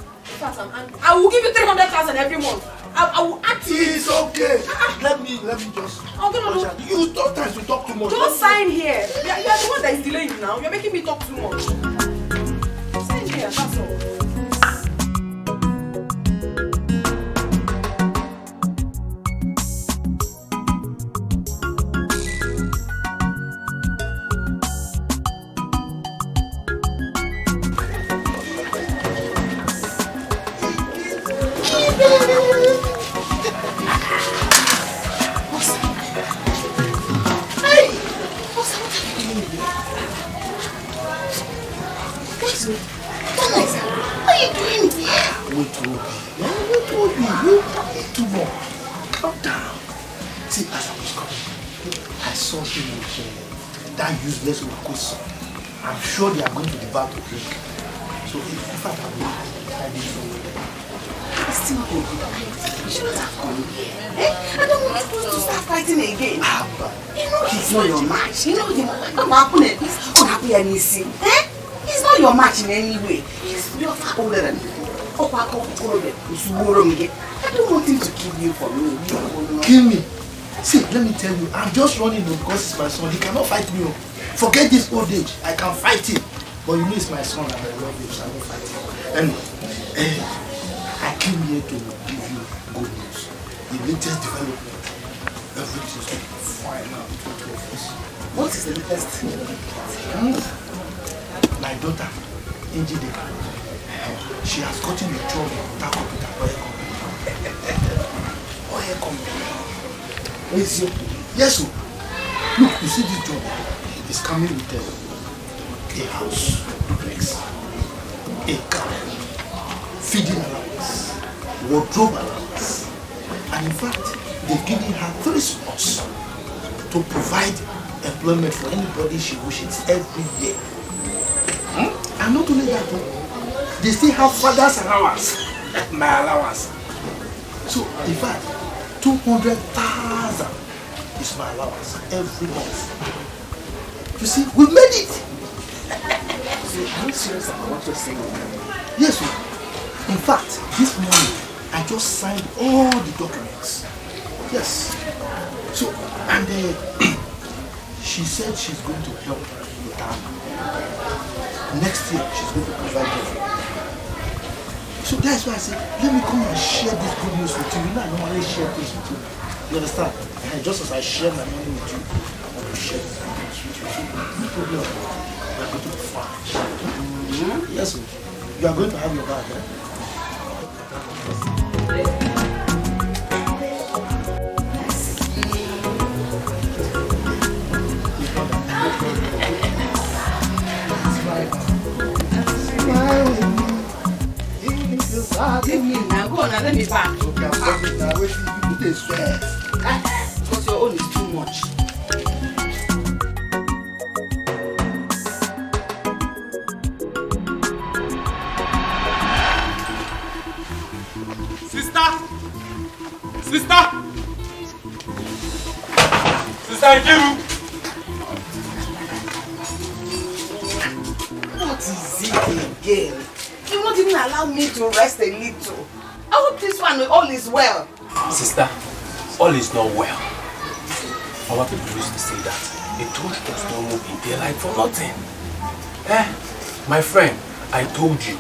In fact, I'm angry. I will give you 300,000 every month. I will act you. It's okay. Let me just. You sometimes you talk too much. Don't sign here. You are the one that is delaying you now. You're making me talk too much. Sign here, that's all. go to Obi. Go to Obi. You too much. Calm down. See, as I was coming, I saw him with that useless Okoli. I'm sure they are going to the bar to drink. So in fact, I will hide it somewhere. It's still not a good idea. You should not have come here. Eh? I don't want us to start fighting again. You know he's not your match. You know him. He's not your match in any way. He's not far older than you. I don't want him to kill you for me. Kill me? See, let me tell you, I'm just running because it's my son. He cannot fight me. Forget this old age. I can fight him. But you know it's my son and I love him, so I will fight him. And I came here to give you good news. The latest development. Everything is going to be fine now between two of us. What is the latest development? My daughter, Destiko, she has gotten a job in that computer oil company. Yes, sir. Look, you see this job is coming with a house, duplex, a car, feeding allowance, wardrobe allowance, and in fact, they've given her 3 spots to provide employment for anybody she wishes every year. And not only that, they still have father's allowance, my allowance. So, in fact, 200,000 is my allowance every month. You see, we've made it. So, are you serious about what you're saying? Yes, sir. In fact, this morning, I just signed all the documents. Yes. So, and she said she's going to help with her. Next year, she's going to provide her. So that's why I said, let me come and share this good news with you. You know, I normally share things with you. You understand? And just as I share my money with you, I will share this good news with you. So, no problem. We are going to be fine. Yes, sir. You are going to have your bag, right? Give me now, go on and let me back. Okay, I'm coming now. Wait till you do this sweat. Because your own is too much. Sister, Nkiru. What is it again? You won't even allow me to rest a little. I hope this one all is well. Sister, all is not well. Our people used to say that a toad does not move in daylight for nothing. My friend, I told you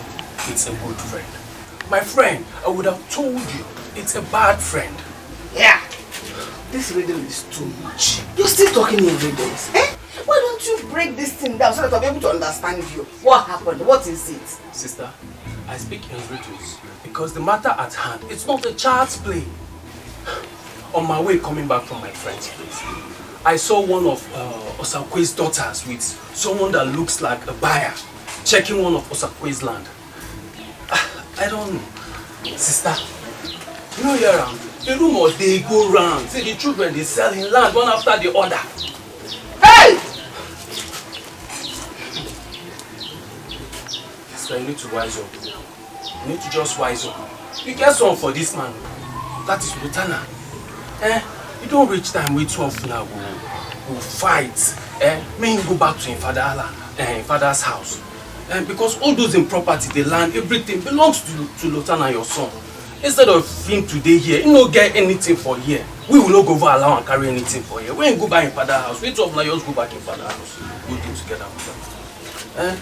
it's a good friend. My friend, I would have told you it's a bad friend. Yeah. This riddle is too much. You're still talking in riddles. Why don't you break this thing down so that I'll be able to understand you? What happened? What is it? Sister, I speak in riddles because the matter at hand, it's not a child's play. On my way coming back from my friend's place, I saw one of Osakwe's daughters with someone that looks like a buyer checking one of Osakwe's land. I don't know. Sister, you know here around, the rumor they go round. See the children they selling land one after the other. Hey! Sister, you need to wise up. You need to just wise up. You get some for this man. That is Lutana. You don't reach time wait too often now. We'll fight. Me go back to his father's house. Because all those in property, the land, everything belongs to Lutana, your son. Instead of him today here, he no get anything for here. We will not go over allow and carry anything for here. We ain't go back in father's house. We two of now just go back in father's house. We'll do together with them.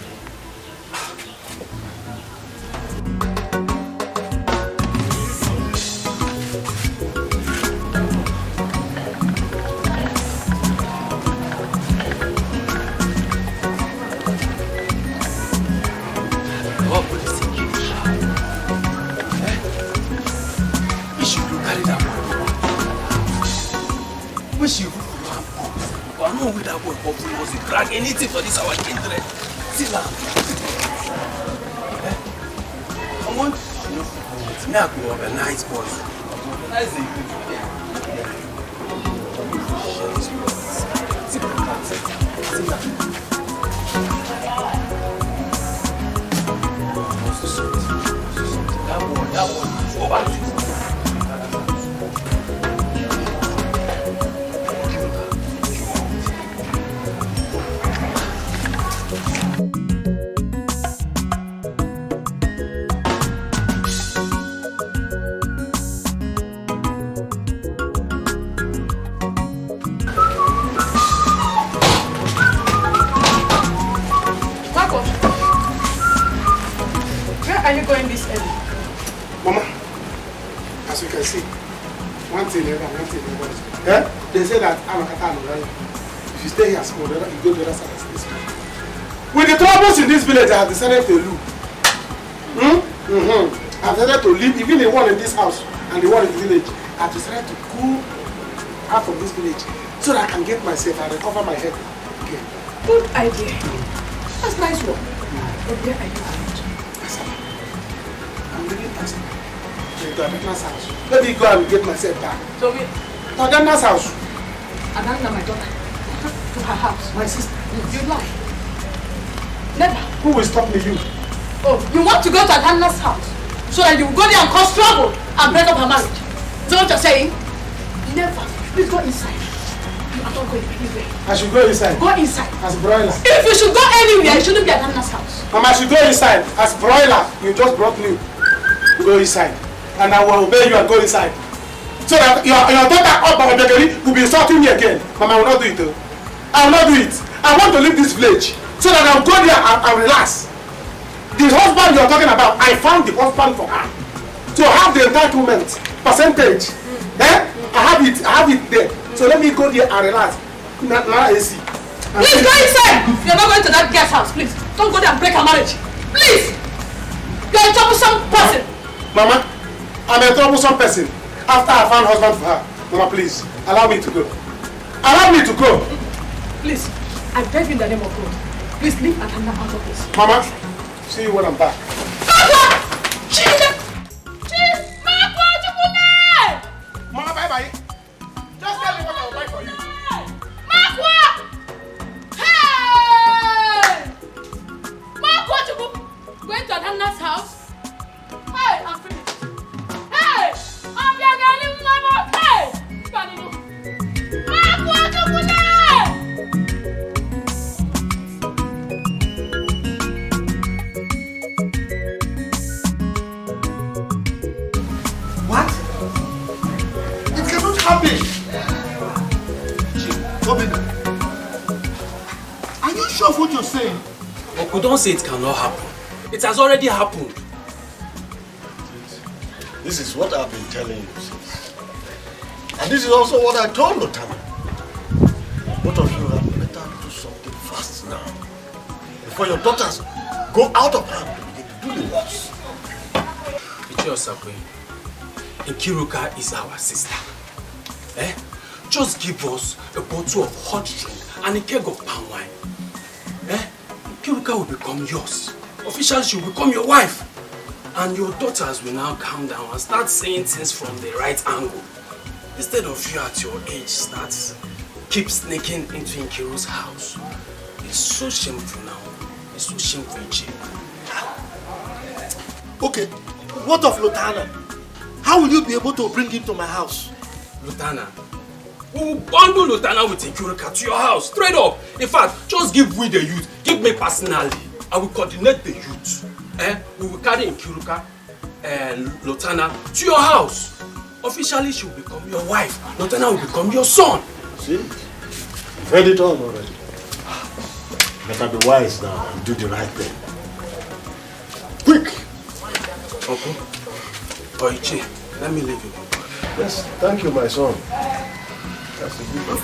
With that boy, Okoli was a drag anything for this our kindred. See now. May I go organize boys? Organize the that one. Go back to it. Are you going this early? Mama, as you can see, one thing never. Eh? They say that I'm a Katano, right? If you stay here small, you go to the other side of this village. With the troubles in this village, I have decided to leave. I've decided to leave, even the one in this house and the one in the village. I've decided to go out of this village so that I can get myself and recover my head again. Good idea. That's nice work. But where are you going? I'm really asking. To Adana's house. Let me go and get myself back. So we... To Adana's house. Adana, my daughter. To her house. My sister. You lie. Never. Who will stop me? You. Oh, you want to go to Adana's house so that you will go there and cause trouble and break up her marriage? Is that what you're saying? Never. Please go inside. You are not going anywhere. I should go inside. Go inside. As broiler. If you should go anywhere, it shouldn't be Adana's house. Mama, I should go inside. As broiler, you just brought me. Go inside. And I will obey you and go inside. So that your daughter up by Obegeri will be insulting me again. Mama, I will not do it though. I will not do it. I want to leave this village so that I will go there and relax. The husband you are talking about, I found the husband for her. To have the entitlement, percentage. I have it there. So let me go there and relax. Now AC. Please go inside! You're not going to that guest house, please. Don't go there and break her marriage. Please! You're a troublesome person. Mama, I'm a troublesome person. After I found husband for her. Mama, please, allow me to go. Allow me to go. Please, I beg you in the name of God. Please leave Adana out of this. Mama, see you when I'm back. Mama, bye-bye. Just tell me what I will buy for you. Hey! Going to Adana's house? Hey, I'm finished. Hey! I'm getting my hey! What? It cannot happen. Are you sure of what you're saying? Uncle, don't say it cannot happen. It has already happened. This is what I've been telling you since. And this is also what I told Lotana. Both of you had better do something fast now. Before your daughters go out of hand and begin to do the worst. Nkiruka is our sister. Just give us a bottle of hot drink and a keg of palm wine. Nkiruka will become yours. Officially, she will become your wife. And your daughters will now calm down and start saying things from the right angle. Instead of you at your age keep sneaking into Nkiru's house. It's so shameful now. It's so shameful, Ichi. Okay, what of Lotana? How will you be able to bring him to my house? Lotana? We will bundle Lotana with Nkiruka to your house, straight up. In fact, just give we the youth, give me personally. I will coordinate the youth. We will carry Nkiruka and Lotana to your house. Officially, she will become your wife. Lotana will become your son. See? You've heard it all already. Better be wise now and do the right thing. Quick! Uncle, Oichi, let me leave you. Yes, thank you, my son. That's a good one.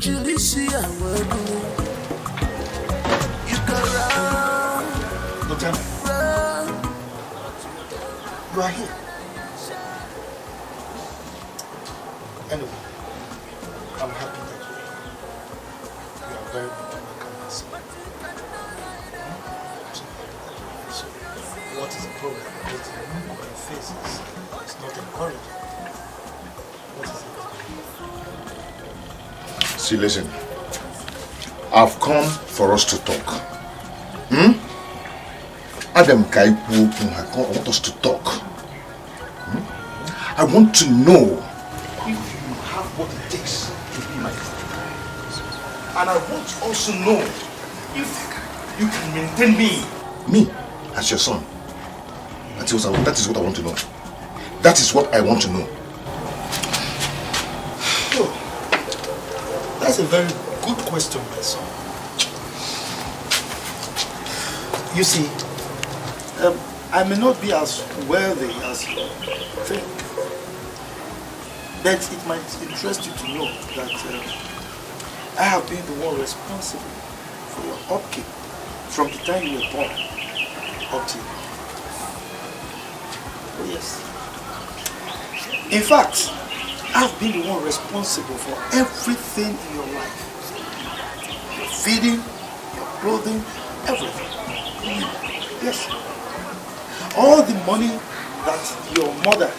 oríṣiríṣi àwọn ẹnu. You can run. Lieutenant, you are here. Anyway, I'm happy that you are very good to welcome us. So, what is the problem? Because the look on your faces is not encouraging. What is it? See, listen. I've come for us to talk. Adam Kaiku, I want us to talk. I want to know if you have what it takes to be my friend. And I want to also know if you can maintain me. Me, as your son. That is what I want to know. That is what I want to know. Oh, that's a very good question, my son. You see, I may not be as wealthy as you think, but it might interest you to know that I have been the one responsible for your upkeep from the time you were born up to now. Oh yes. In fact, I've been the one responsible for everything in your life. Your feeding, your clothing, everything. Yes. All the money that your mother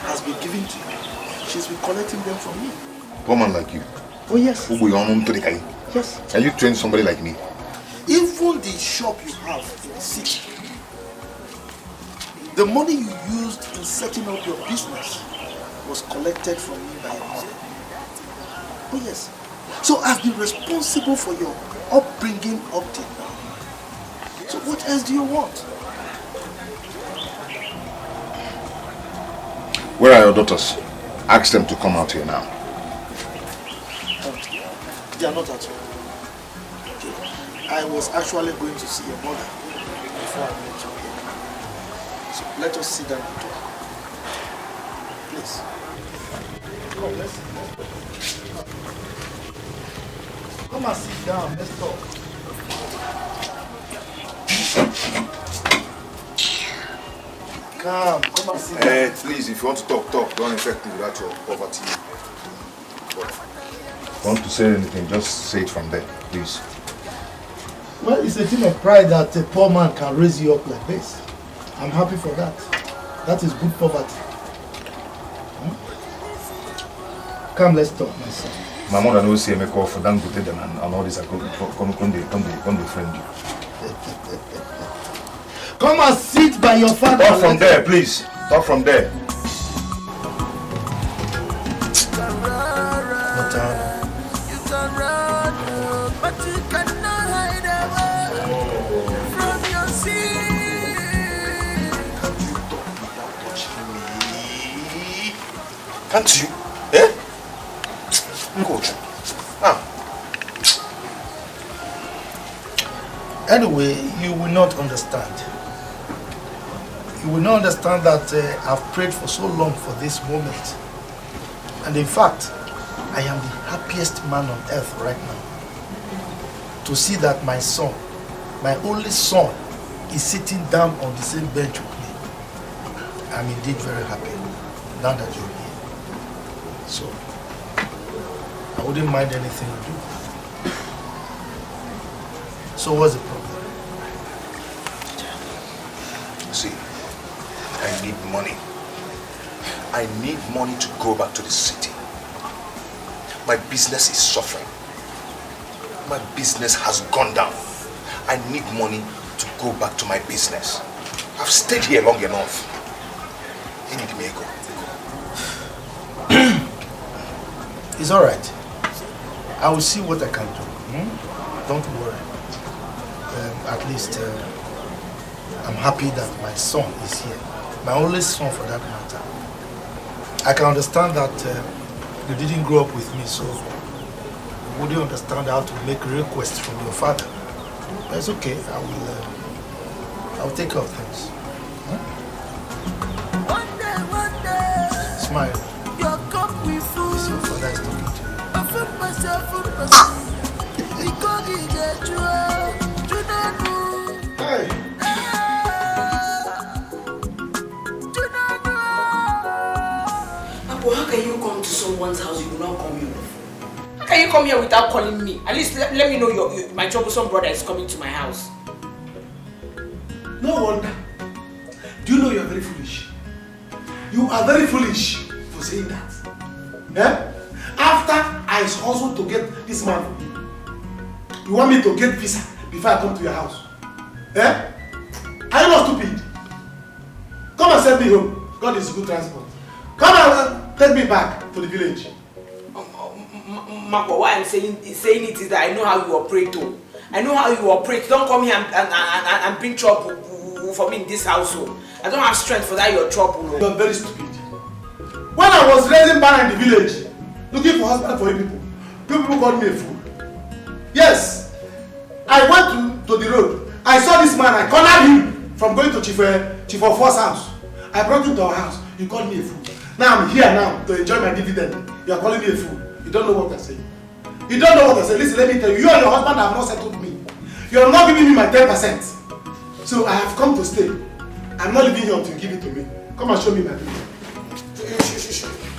has been giving to you, she's been collecting them from me. Poor man like you. Oh yes. Yes. Can you train somebody like me? Even the shop you have in the city, the money you used in setting up your business was collected from me by your mother. Oh yes. So I've been responsible for your upbringing up till now. So what else do you want? Where are your daughters? Ask them to come out here now. They are not at home. Okay. I was actually going to see your mother before I met you here. So let us sit down and talk. Please. Come, let's sit down. Come and sit down, let's talk. Come and sit down. Hey, please, if you want to talk. Don't infect me without your poverty. But if you want to say anything, just say it from there, please. Well, it's a thing of pride that a poor man can raise you up like this. I'm happy for that. That is good poverty. Come, let's talk, my son. My mother knows say me call for them and all this. I come friend you. Come and sit by your father. Talk from there, please. Talk from there. You can run, but you cannot hide away from your sin. Can't you? Eh? Coach. Anyway, you will not understand. You will not understand that I've prayed for so long for this moment. And in fact, I am the happiest man on earth right now. To see that my son, my only son, is sitting down on the same bench with me. I'm indeed very happy now that you're here. So, I wouldn't mind anything you do. So what's the problem? See, I need money. I need money to go back to the city. My business is suffering. My business has gone down. I need money to go back to my business. I've stayed here long enough. I need me go. It's all right. I will see what I can do. Don't worry. At least I'm happy that my son is here. My only son for that matter. I can understand that you didn't grow up with me, so you wouldn't understand how to make requests from your father. But it's okay. I'll take care of things. One day, Smile. your cup will full. Your father is talking to you. food myself. Hey. Well, how can you come to someone's house you will not come here? How can you come here without calling me? At least let me know my troublesome brother is coming to my house. No wonder. Do you know you are very foolish? You are very foolish for saying that. Eh? After I hustled to get this man for you want me to get visa before I come to your house? Eh? Are you not stupid? Come and send me home. God is good transport. Come and take me back to the village. Marco, why I'm saying it is that I know how you operate too. I know how you operate. Don't come here and bring trouble for me in this household. I don't have strength for that your trouble. No. You're very stupid. When I was raising banner in the village, looking for husband for you people called me a fool. Yes, I went to the road. I saw this man, I cornered him from going to Chief of Force house. I brought him to our house. You called me a fool. Now I'm here now to enjoy my dividend. You are calling me a fool. You don't know what I say. You don't know what I say. Listen, let me tell you. You and your husband have not settled me. You are not giving me my 10%. So I have come to stay. I'm not leaving here until you give it to me. Come and show me my room.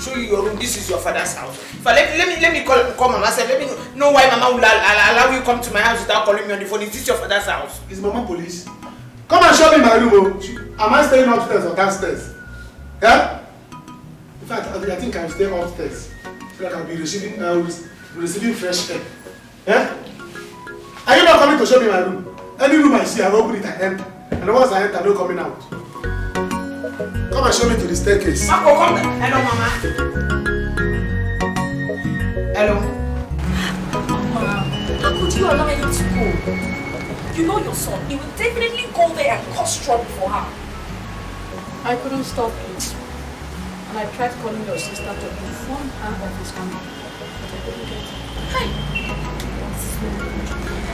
Show you your room. This is your father's house. Let me call Mama. Let me know why Mama will allow you come to my house without calling me on the phone. Is this your father's house? Is Mama police? Come and show me my room. Am I staying upstairs or downstairs? Yeah? In fact, I think I'll stay upstairs. So that I'll be receiving fresh air. Yeah? Are you not coming to show me my room? Any room I see, I'll open it and enter. And the ones I enter, no coming out. Come and show me to the staircase. Marco, come there. Hello, Mama. Hello. Mama, how could you allow him to go? You know your son. He will definitely go there and cause trouble for her. I couldn't stop it. And I tried calling your sister to inform her of his coming. Hey!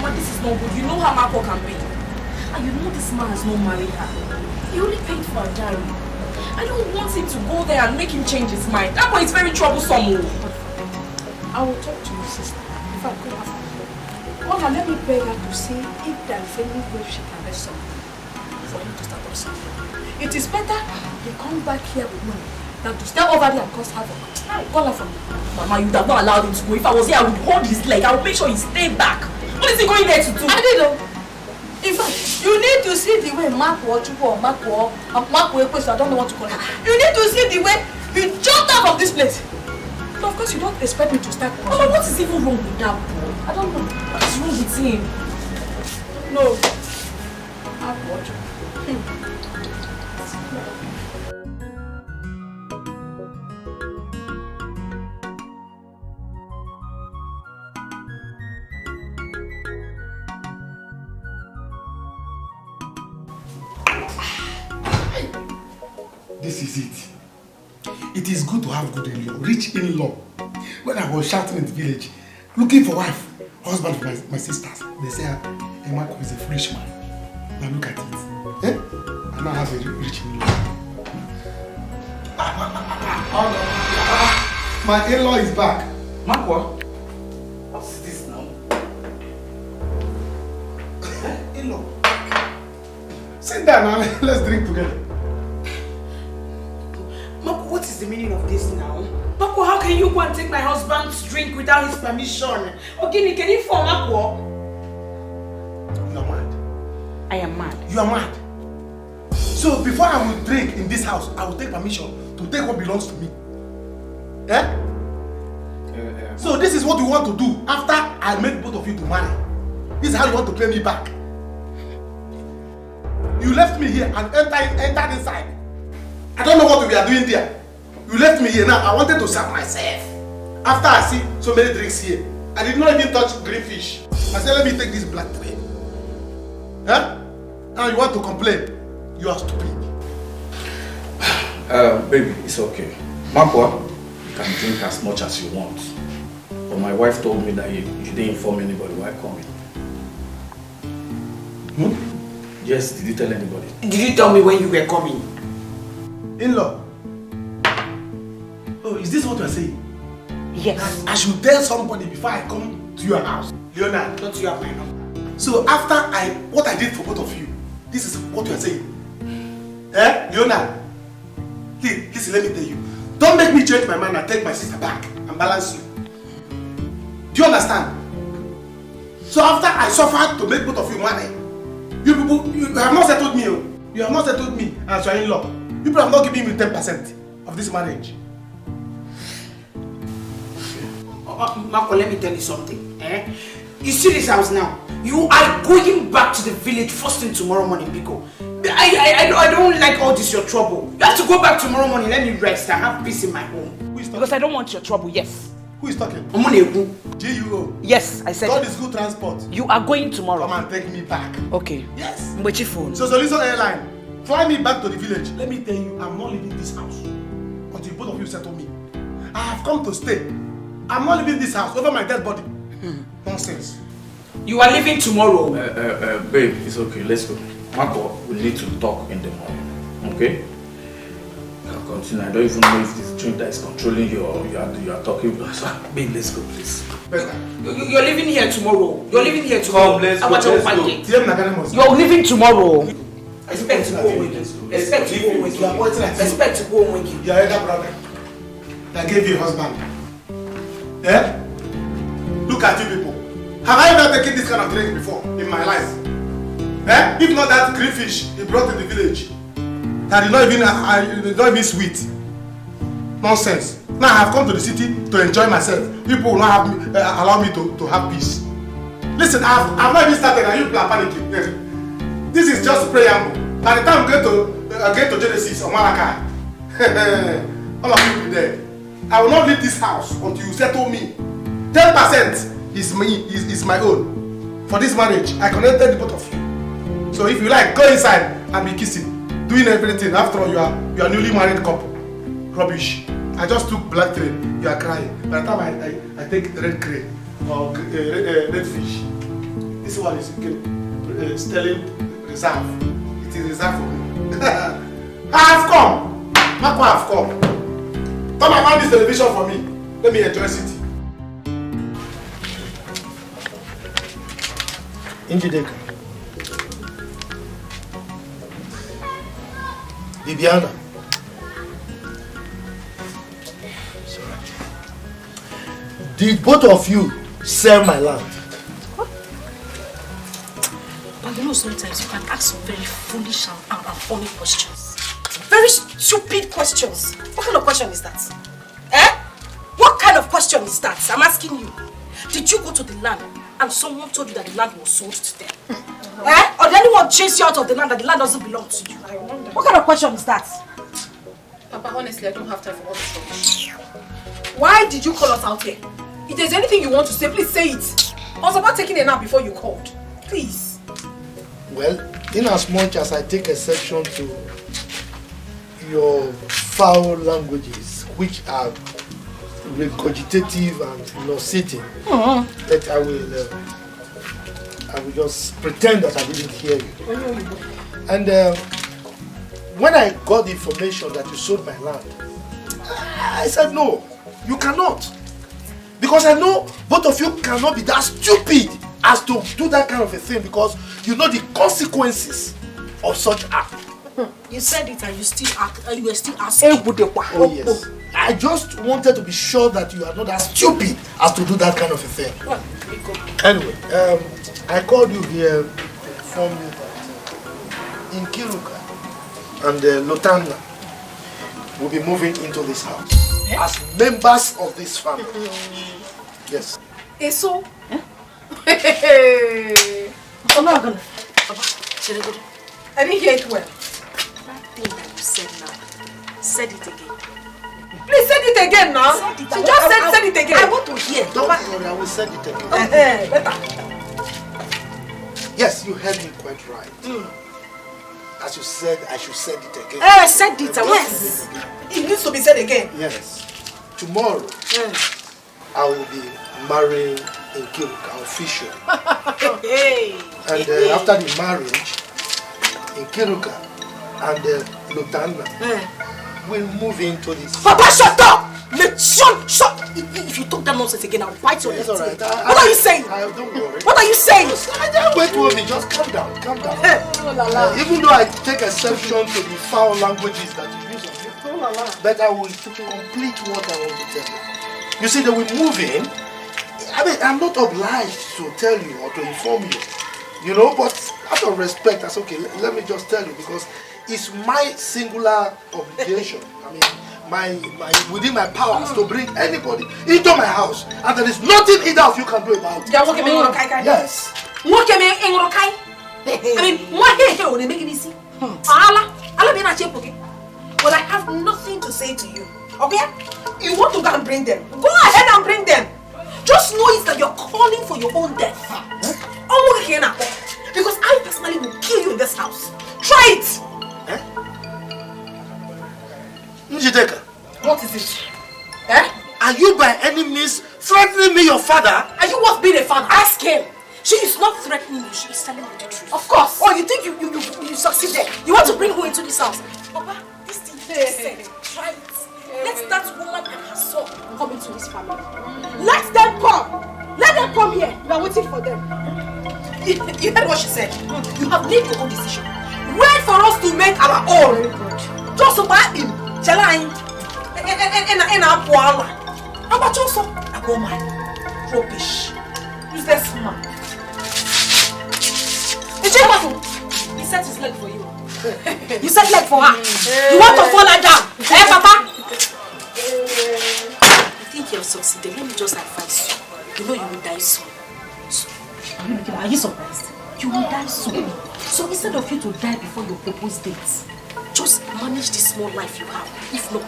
Mama, this is not good. You know how Marco can be. And you know this man has not married her. He only paid for her diary. I don't want him to go there and make him change his mind. That boy is very troublesome. I will talk to your sister if I go after her. Mama, let me beg her to see if there is any way she can get something for him to start up something. It is better he come back here with money than to stay over there and cause havoc. Call her from me. Mama, you would have not allowed him to go. If I was here, I would hold his leg. I would make sure he stayed back. What is he going there to do? I did know. In fact, you need to see the way Marco, I don't know what to call him. You need to see the way he jumped out of this place. But of course, you don't expect me to start. Mama, what is even wrong with that boy? I don't know. What is wrong with him? No. Marco, This is it. It is good to have good in-law, rich in-law. When I was shouting in the village, looking for wife, husband for my sisters, they say Emako is a foolish man. Now look at it. Eh? I now have a rich in-law. My in-law is back. Marco, what's this now? In-law. Sit down now, let's drink together. Marco, what is the meaning of this now? Marco, how can you go and take my husband's drink without his permission? Okay, can you inform Marco? You are mad. I am mad. You are mad. So before I will drink in this house, I will take permission to take what belongs to me. Eh? So this is what you want to do after I made both of you to marry. This is how you want to pay me back. You left me here and entered inside. I don't know what we are doing there. You left me here now. I wanted to serve myself. After I see so many drinks here, I did not even touch green fish. I said, let me take this black tray. Huh? Now you want to complain. You are stupid. Baby, it's okay. Marco, you can drink as much as you want. But my wife told me that you didn't inform anybody while coming. Yes, did you tell anybody? Did you tell me when you were coming? In-law. Oh, is this what you are saying? Yes. I should tell somebody before I come to your house. Leonard, don't you have my number? So after what I did for both of you, this is what you are saying. Leonard, please, listen, let me tell you. Don't make me change my mind and take my sister back and balance you. Do you understand? So after I suffered to make both of you marry, you people, you have not settled me. You have not settled me as your in-law. You people have not given me 10% of this marriage. Marco, let me tell you something. You see this house now? You are going back to the village first thing tomorrow morning, Biko. I don't like all this, your trouble. You have to go back tomorrow morning. Let me rest and have peace in my home. Who is talking? Because I don't want your trouble, yes. Who is talking? Omunegu. G-U-O. Yes, I said God is good transport. You are going tomorrow. Come and take me back. Okay. Yes. Mbechi phone. So Solution Airline, fly me back to the village. Let me tell you, I'm not leaving this house until both of you settle me. I have come to stay. I'm not leaving this house over my dead body. Nonsense. You are leaving tomorrow. Babe, it's okay. Let's go. Marco, we need to talk in the morning. Okay? Continue. I don't even know if this drink that is controlling you or you are talking. Babe, let's go, please. You're leaving here tomorrow. You're leaving here tomorrow. Come, let's go. Let's go. You're leaving tomorrow. Expect to go with you. Expect to go with you. Expect to go with you. Your elder brother that gave you a husband. Yeah? Look at you people. Have I ever taken this kind of drink before in my life? If not that green fish he brought in the village. That is not even sweet. Nonsense. Now I have come to the city to enjoy myself. People will not have allow me to have peace. Listen, I've not even started and you people are panicking. This is just preamble. By the time we get to Genesis on Malachi, all of you will be there. I will not leave this house until you settle me. 10% is my own. For this marriage, I connected the both of you. So if you like, go inside and be kissing. Doing everything. After all, you are newly married couple. Rubbish. I just took black train. You are crying. By the time I take red crane or red fish, this one is Sterling Reserve. It is reserved for me. I have come. Marco have come. Come and on this television for me. Let me enjoy city. Injideka. Bibiana. Sorry. Did both of you sell my land? What? But you know sometimes you can ask some very foolish and funny questions. Very stupid questions. What kind of question is that? What kind of question is that? I'm asking you. Did you go to the land and someone told you that the land was sold to them? Or did anyone chase you out of the land that the land doesn't belong to you? I wonder. What kind of question is that? Papa, honestly, I don't have time for all this rubbish. Why did you call us out here? If there's anything you want to say, please say it. I was about taking a nap before you called. Please. Well, in as much as I take exception to your foul languages, which are regurgitative and nauseating, that I will just pretend that I didn't hear you. And when I got the information that you sold my land, I said no, you cannot. Because I know both of you cannot be that stupid as to do that kind of a thing, because you know the consequences of such act. You said it and you were still asking. Oh yes. I just wanted to be sure that you are not as stupid as to do that kind of a thing. Anyway, I called you here from Nkiruka, and Lotana will be moving into this house as members of this family. Yes. So? I'm not gonna. I didn't hear it well. That thing that you said now, said it again. Please say it again now. She just said it again. I want to hear. Don't worry, I will say it again. Better. Yes, you heard me quite right. As you said, I should say it again. Said it. Yes. It needs to be said again. Yes. Tomorrow, I will be marrying Nkiruka officially. And after the marriage, Nkiruka and Lutana will move into this. Papa, shut up! Shut! If you talk that nonsense again, I'll bite your left alright. ear. What are you saying? Don't worry. What are you saying? Wait for me. Just calm down. Calm down. Even though I take exception to the foul languages that you use on me, but I will complete what I want to tell you. You see, that we move in. I mean, I'm not obliged to tell you or to inform you. You know, but out of respect, that's okay. Let me just tell you because it's my singular obligation. I mean, my within my powers to bring anybody into my house, and there is nothing either of you can do about it. Yes. I mean, what here will make it easy? Well, I have nothing to say to you. Okay? You want to go and bring them? Go ahead and bring them. Just know it that you're calling for your own death. Because I personally will kill you in this house. Try it. Njideka. What is it? Eh? Are you by any means threatening me, your father? Are you worth being a father? Ask him. She is not threatening you. She is telling you the truth. Of course. Oh, you think you succeeded? You want to bring who into this house? Papa, this thing you said. Try it. Let that woman and her son come into this family. Let them come. Let them come here. We are waiting for them. You heard what she said. You have made your own decision. Wait for us to make our own. Just about him. Chalain. And our power. How about you, son? I go man. Rubbish. Useless man. He set his leg for you. You set leg for her. You want to fall her down. Eh, Papa? I think you have succeeded. Let me just advise you. You know you will die soon. Are you surprised? You will die soon. So instead of you to die before your proposed date, just manage the small life you have. If not, I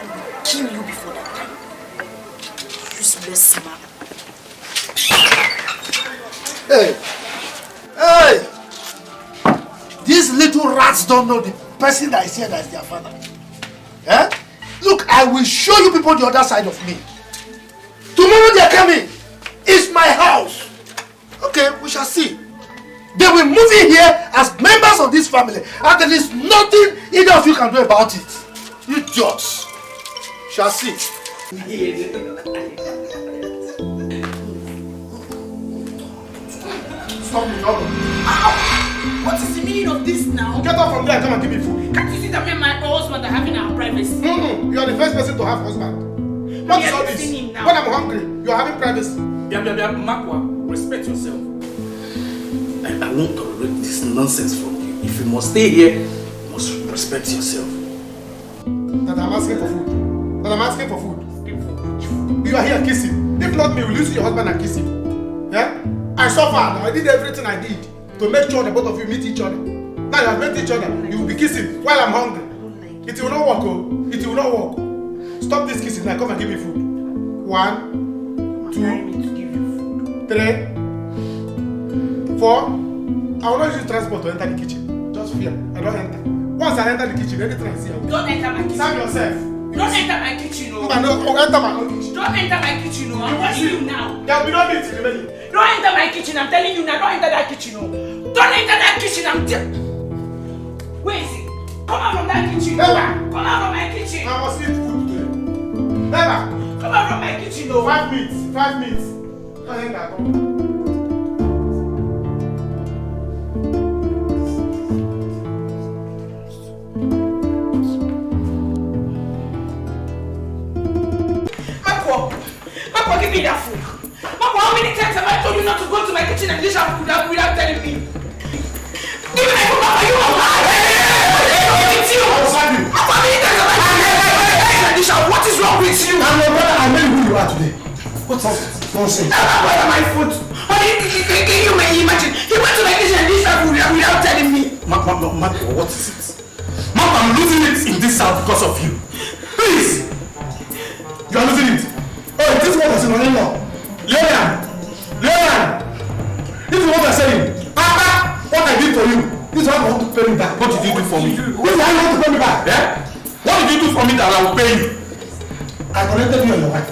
will kill you before that time. Useless man. Hey! Hey! These little rats don't know the person that is here that is their father. Eh? Look, I will show you people the other side of me. Tomorrow they are coming. It's my house. Okay, we shall see. They will move in here as members of this family, and there is nothing either of you can do about it. You idiots. Shall see. Stop me, no. What is the meaning of this now? Get up from there and come and give me food. Can't you see that me and my husband are having our privacy? You are the first person to have husband. What is all this? When I'm hungry, you are having privacy. Makwa, respect yourself. I won't tolerate this nonsense from you. If you must stay here, you must respect yourself. That I'm asking for food. That I'm asking for food. You are here kissing. If not me, will you see your husband and kiss him? Yeah? I suffered. I did everything I did to make sure the both of you meet each other. Now you have met each other. You will be kissing while I'm hungry. It will not work, oh. It will not work. Stop this kissing now. Come and give me food. 1, 2, 3, 4. I will not use transport to enter the kitchen. Just fear. I don't enter. Once I enter the kitchen, anything I see, I will. Don't enter my kitchen. Serve yourself. Don't enter my kitchen, no. No, enter my own kitchen. Don't enter my kitchen, no. I'm warning you now. There will be no meat remaining. Don't enter my kitchen. I'm telling you now. Don't enter that kitchen, no. Don't enter that kitchen. I'm telling. Where is it? Come out from that kitchen. Never. Come out from my kitchen. I must eat food today. Never. Come out from my kitchen, no. 5 minutes. 5 minutes. Don't enter. Give me that food. Mama, how many times have I told you not to go to my kitchen and dish out food without telling me? Give me my food, Mama, you are mad. What's wrong with you? How many times have I told you to dish out? What is wrong with you? I'm your brother. I know who you are today. What's up? Nonsense. Why am I food? What do you imagine? You went to my kitchen and dish out food without telling me. Mama, what is it? Mama, I'm losing it in this house because of you. Please! You are losing it. Oh, this one is an in-law. Leon! This is what I'm saying. Papa, what I did for you. This is what I want to pay me back. What did you do for me? This is how you want to pay me back. Yeah? What did you do for me that I will pay you? I connected you and your wife.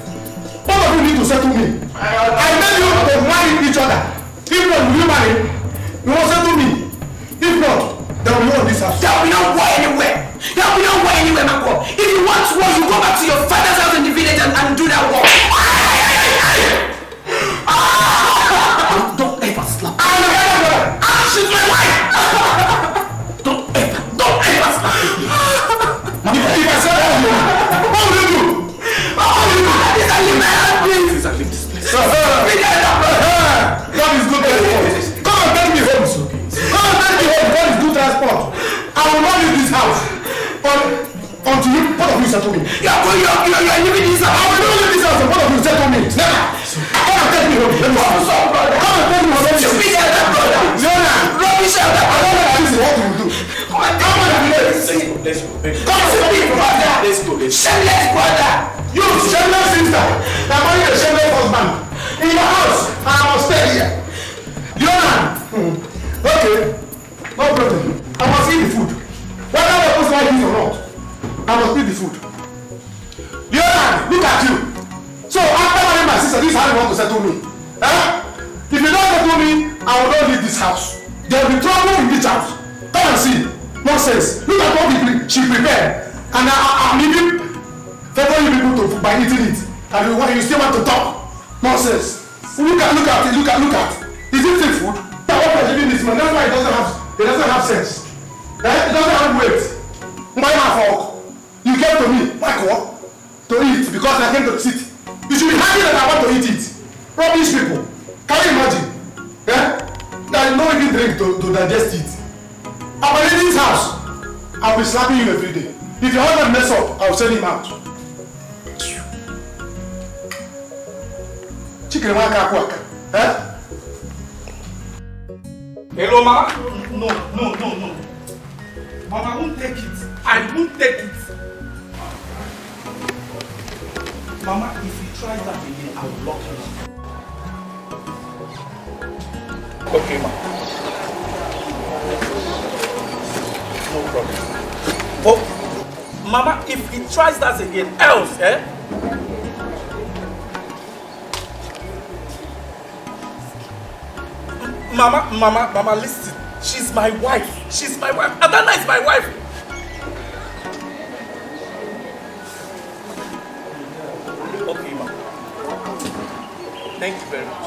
Both of you need to settle me. I made you to marry each other. If not, will you marry? You won't settle me. If not, there will be no this house. There will be no war anywhere. There will be no war anywhere, Mako. If you want war, you go back to your father's house in the village and do that war. Don't ever slap me. She's my wife. Don't ever slap me. If I say what will you do? What will you do? This is a leave this place. God is good transport. Come and take me home. Come and take me home. God is good transport. I will not leave this house until you, both of you settle me. You are leaving this house. I will not leave this house until both of you settle me. Never. Come and take me home. Come and take me home. You speak elder brother. Rubbish elder brother. I don't know this is what you do. Come and take me home. Let's go. Come and speak brother. Let's go. Shameless brother. You shameless sister. Now marry a shameless husband. In your house, I must stay here. You know? Okay. No problem. I must eat the food. Whether the person like it or not, I must eat the food. Leona, look at you. So after marrying my sister, this is how you want to settle me. If you don't settle me, I will not leave this house. There will be trouble in this house. Come and see. Nonsense. Look at what she prepared. And I'm even favoring you people to by eating it. And you still want to talk. Nonsense. Look at it. Is it fit food? What is this man? That's why it doesn't have sense. It doesn't have weight. My fault. You came to me, Michael, to eat because I came to sit. You should be happy that I want to eat it. Rubbish people. Can you imagine? That no even drink to digest it. I'm in this house. I'll be slapping you every day. If your husband mess up, I'll send him out. Chicken waka. Hello, Mama? No. Mama, I won't take it. I won't take it. Mama, if you try that again, I will lock you. Okay, Mama. No problem. But, Mama, if he tries that again, else, Mama, listen. She's my wife. Adana is my wife. Okay, Mama. Thank you very much.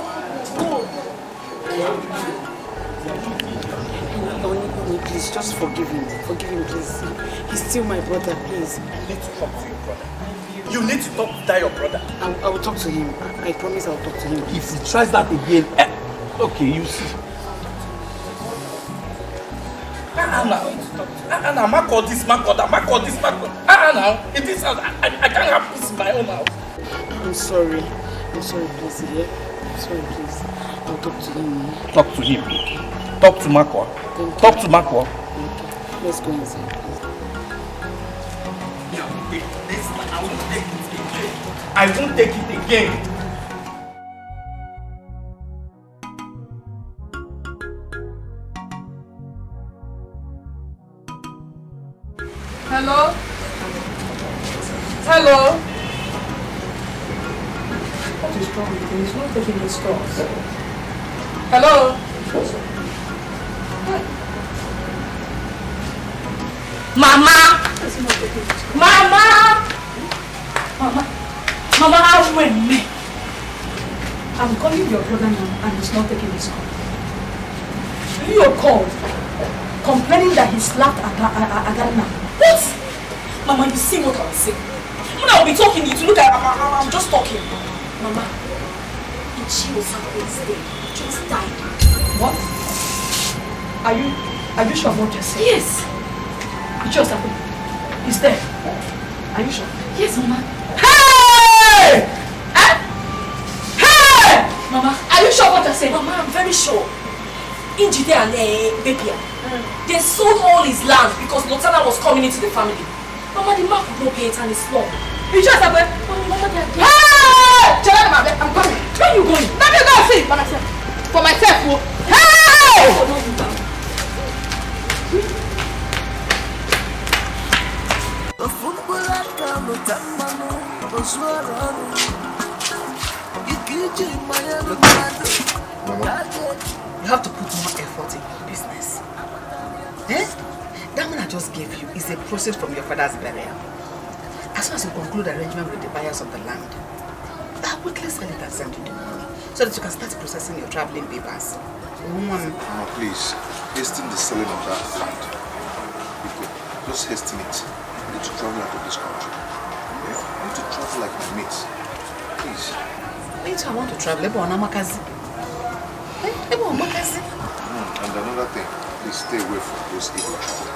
Only, please, just forgive him. Forgive him, please. He's still my brother, please. You need to talk to your brother. You need to talk to that your brother. I will talk to him. I promise I'll talk to him. If he tries that again, okay, you see. Anna, Marco this, Marco that, Marco this, Marco. Now, in this house, I can't have peace in my own house. I'm sorry, please, yeah? I'm sorry, please. I'll talk to him. Talk to him. Talk to Marco. Talk to Marco. Okay. Let's go inside, please. Yeah, wait, this time I won't take it again. I won't take it again. Hello? What is wrong with him? He's not taking his calls. Hello? Mama! Mama, how will me? I'm calling your brother now and he's not taking his call. You called complaining that he slapped Adana. What? Mama, you see what I'm saying? When I'll be talking, you to look at I'm just talking. Mama, Ichio's dead. Just died. What? Are you sure of what you're saying? Yes. Ichio's happened. He's dead. Are you sure? Yes, Mama. Hey! Hey! Mama, are you sure what you're saying? Mama, I'm very sure. Injide and Bepia, they sold all his land because Lotana was coming into the family. Mama, the man could not pay it and it's small. You just have a... Mama, they are dead. Hey! I'm coming. Where are you going? Let me go see for myself. For myself. Hey! You have to put more effort in your business. That man just gave you is a process from your father's burial. As soon as you conclude arrangement with the buyers of the land, I'll quickly sell it and send you the money so that you can start processing your traveling papers. Mama, please, hasten the selling of that land. Just hasten it. I need to travel out of this country. I need to travel like my mates. Please. Me too, I want to travel. And another thing, please stay away from those evil people.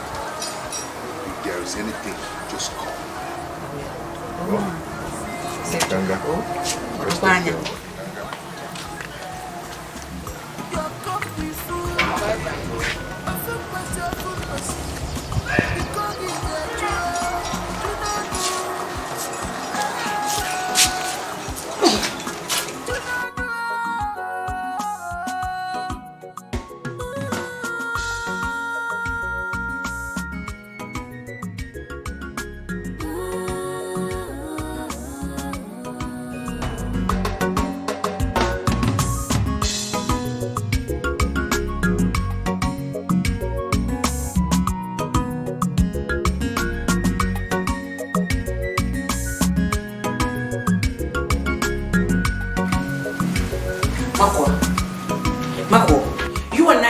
If there is anything, just call.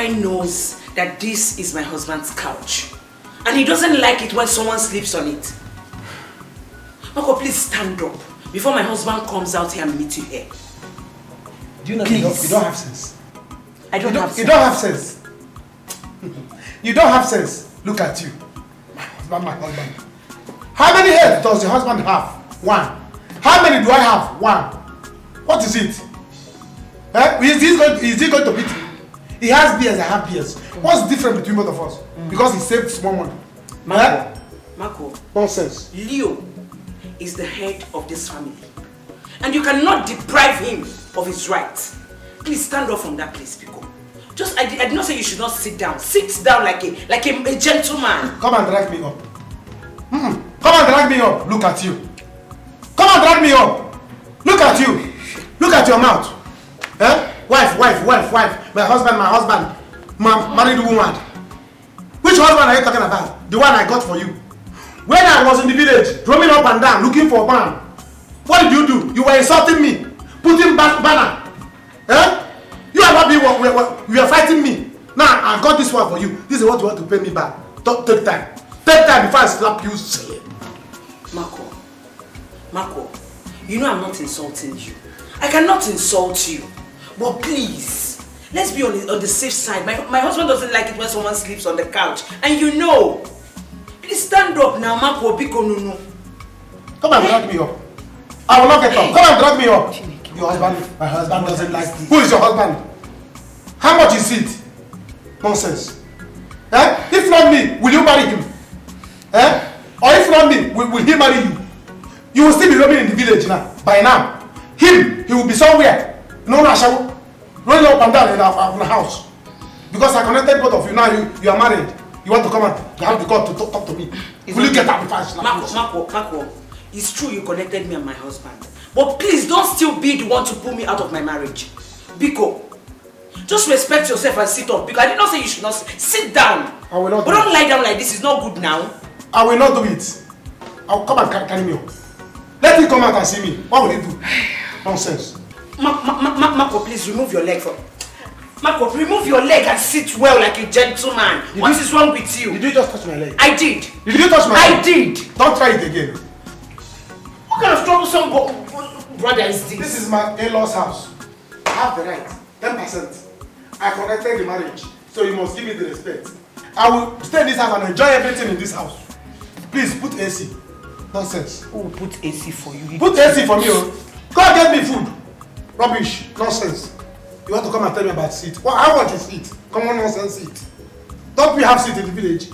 Knows that this is my husband's couch and he doesn't like it when someone sleeps on it. Marco, please stand up before my husband comes out here and meet you here. Do you know you don't have sense? I don't have sense. You don't have sense. You don't have sense. Look at you. My husband. How many heads does your husband have? One. How many do I have? One. What is it? Is he going to beat me? He has beers, I have beers. What's the difference between both of us? Because he saved small money. Marco. Nonsense. Leo is the head of this family. And you cannot deprive him of his rights. Please stand up from that place, Pico. I did not say you should not sit down. Sit down like a gentleman. Come and drag me up. Come and drag me up. Look at you. Come and drag me up. Look at you. Look at your mouth. Wife. My husband. Married woman. Which husband are you talking about? The one I got for you. When I was in the village, roaming up and down, looking for a man. What did you do? You were insulting me. Putting back banner. You are not being you are fighting me. Now I got this one for you. This is what you want to pay me back. Don't take time. Take time before I slap you silly. Marco, you know I'm not insulting you. I cannot insult you. But please, let's be on the safe side. My husband doesn't like it when someone sleeps on the couch. And you know. Please stand up now, Marco. Nunu. Come and drag me up. I will not get up. Come and drag me up. Your husband, my husband doesn't like it. Who is your husband? How much is it? Nonsense. If not me, will you marry him? Or if not me, will he marry you? You will still be roaming in the village now. By now. He will be somewhere. No, Nashawu. Running up and down in our house. Because I connected both of you. Now you are married. You want to come and have the God to talk to me. Will you get out of the fast? Marco, it's true you connected me and my husband. But please don't still be the one to pull me out of my marriage. Biko, just respect yourself and sit up. Because I did not say you should not sit down. I will not do it. But don't lie down like this. It's not good now. I will not do it. I will come and carry me up. Let him come out and see me. What will he do? Nonsense. Marco, please remove your leg from... Marco, remove your leg and sit well like a gentleman. What is wrong with you? Did you just touch my leg? I did. Did you touch my leg? I did. Don't try it again. What kind of troublesome brother is this? This is my in-laws house. I have the right. 10%. I connected the marriage. So you must give me the respect. I will stay in this house and enjoy everything in this house. Please put AC. Nonsense. Who will put AC for you? Put AC for me. Go and get me food. Rubbish. Nonsense. You want to come and tell me about seat? Well, I want a seat. Come on, nonsense seat. Don't we have seat in the village?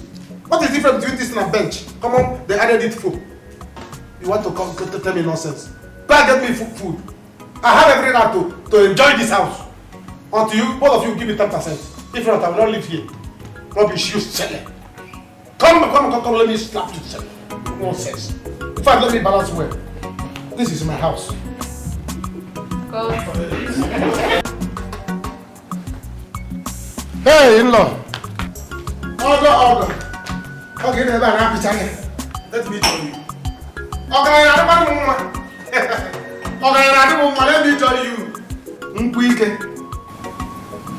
What is the difference between this and a bench? Come on, they added it for. You want to come to tell me nonsense? Go and get me food. I have every right to enjoy this house. Until you, both of you give me 10%. If not, I will not live here. Rubbish, you silly. Come, let me slap you, silly. Nonsense. In fact, let me balance well. This is my house. Go. Hey, in-law. Order. Okay, never happy channel. Let me tell you. Okay, I don't want let me tell you.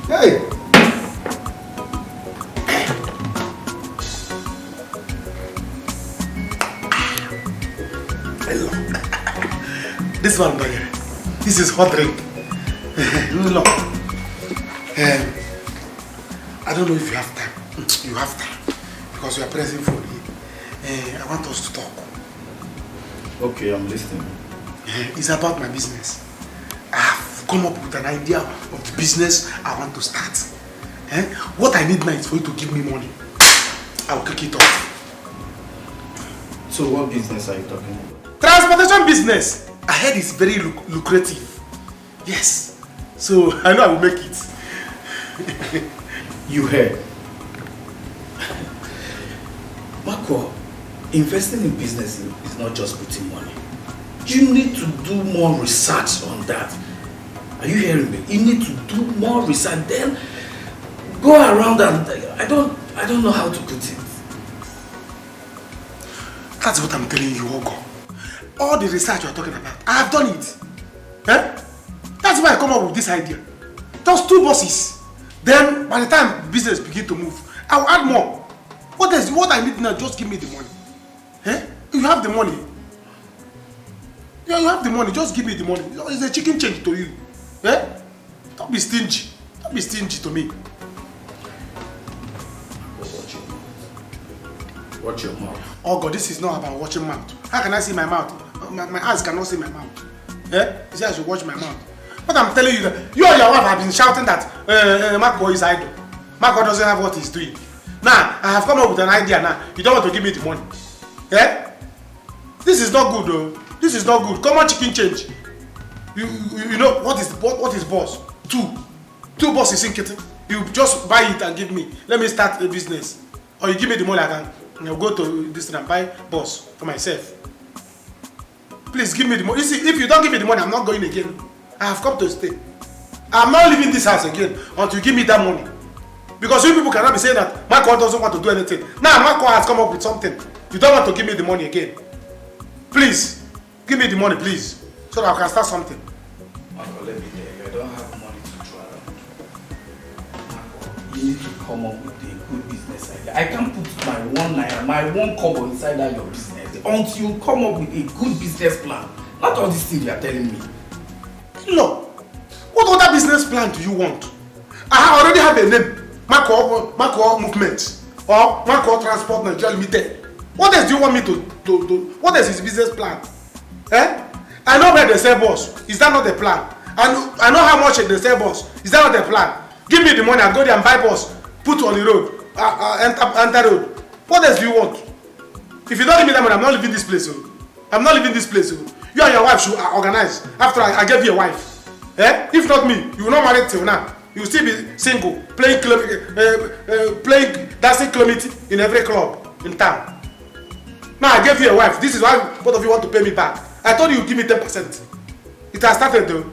Hey. This one, buddy. This is hot drink. Look. I don't know if you have time. You have time. Because you are pressing for me. I want us to talk. Okay, I'm listening. It's about my business. I have come up with an idea of the business I want to start. What I need now is for you to give me money. I'll kick it off. So what business are you talking about? Transportation business. I heard it's very lucrative. Yes. So I know I will make it. You heard? Marco, investing in business is not just putting money. You need to do more research on that. Are you hearing me? You need to do more research, then go around and I don't know how to put it. That's what I'm telling you, Ogo. All the research you're talking about, I have done it. That's why I come up with this idea. Just 2 buses. Then by the time business begin to move, I will add more. What I need now, just give me the money. You have the money. Yeah, you have the money, just give me the money. It's a chicken change to you. Don't be stingy. Don't be stingy to me. Watch your mouth. Oh God, this is not about watching mouth. How can I see my mouth? My eyes cannot see my mouth. You say I should watch my mouth. But I'm telling you that you and your wife have been shouting that Marco is idle. Marco doesn't have what he's doing. Now, I have come up with an idea now. You don't want to give me the money. This is not good though. This is not good. Come on, chicken change. You know what is boss? 2 bosses in kitchen. You just buy it and give me. Let me start a business. Or you give me the money I'll go to this and buy boss for myself. Please give me the money. You see, if you don't give me the money, I'm not going again. I have come to stay. I'm not leaving this house again until you give me that money. Because you people cannot be saying that Marco doesn't want to do anything. Now Marco has come up with something. You don't want to give me the money again. Please, give me the money, please. So that I can start something. Marco, let me tell you, I don't have money to throw around. Marco, you need to come up with a good business idea. I can't put my 1 naira, my 1 kobo inside that your business until you come up with a good business plan. Not all these things you are telling me. No. What other business plan do you want? I already have a name. Marco Movement. Or Marco Transport Nigeria Limited. What else do you want me to do? What else is business plan? I know where they sell bus. Is that not the plan? I know how much they sell bus. Is that not the plan? Give me the money, I'll go there and buy bus. Put on the road. Enter road. What else do you want? If you don't give me that money, I'm not leaving this place. I'm not leaving this place. You and your wife should organize after I gave you a wife. If not me, you will not marry till now. You will still be single, playing dancing club in every club in town. Now I gave you a wife. This is why both of you want to pay me back. I told you you give me 10%. It has started though.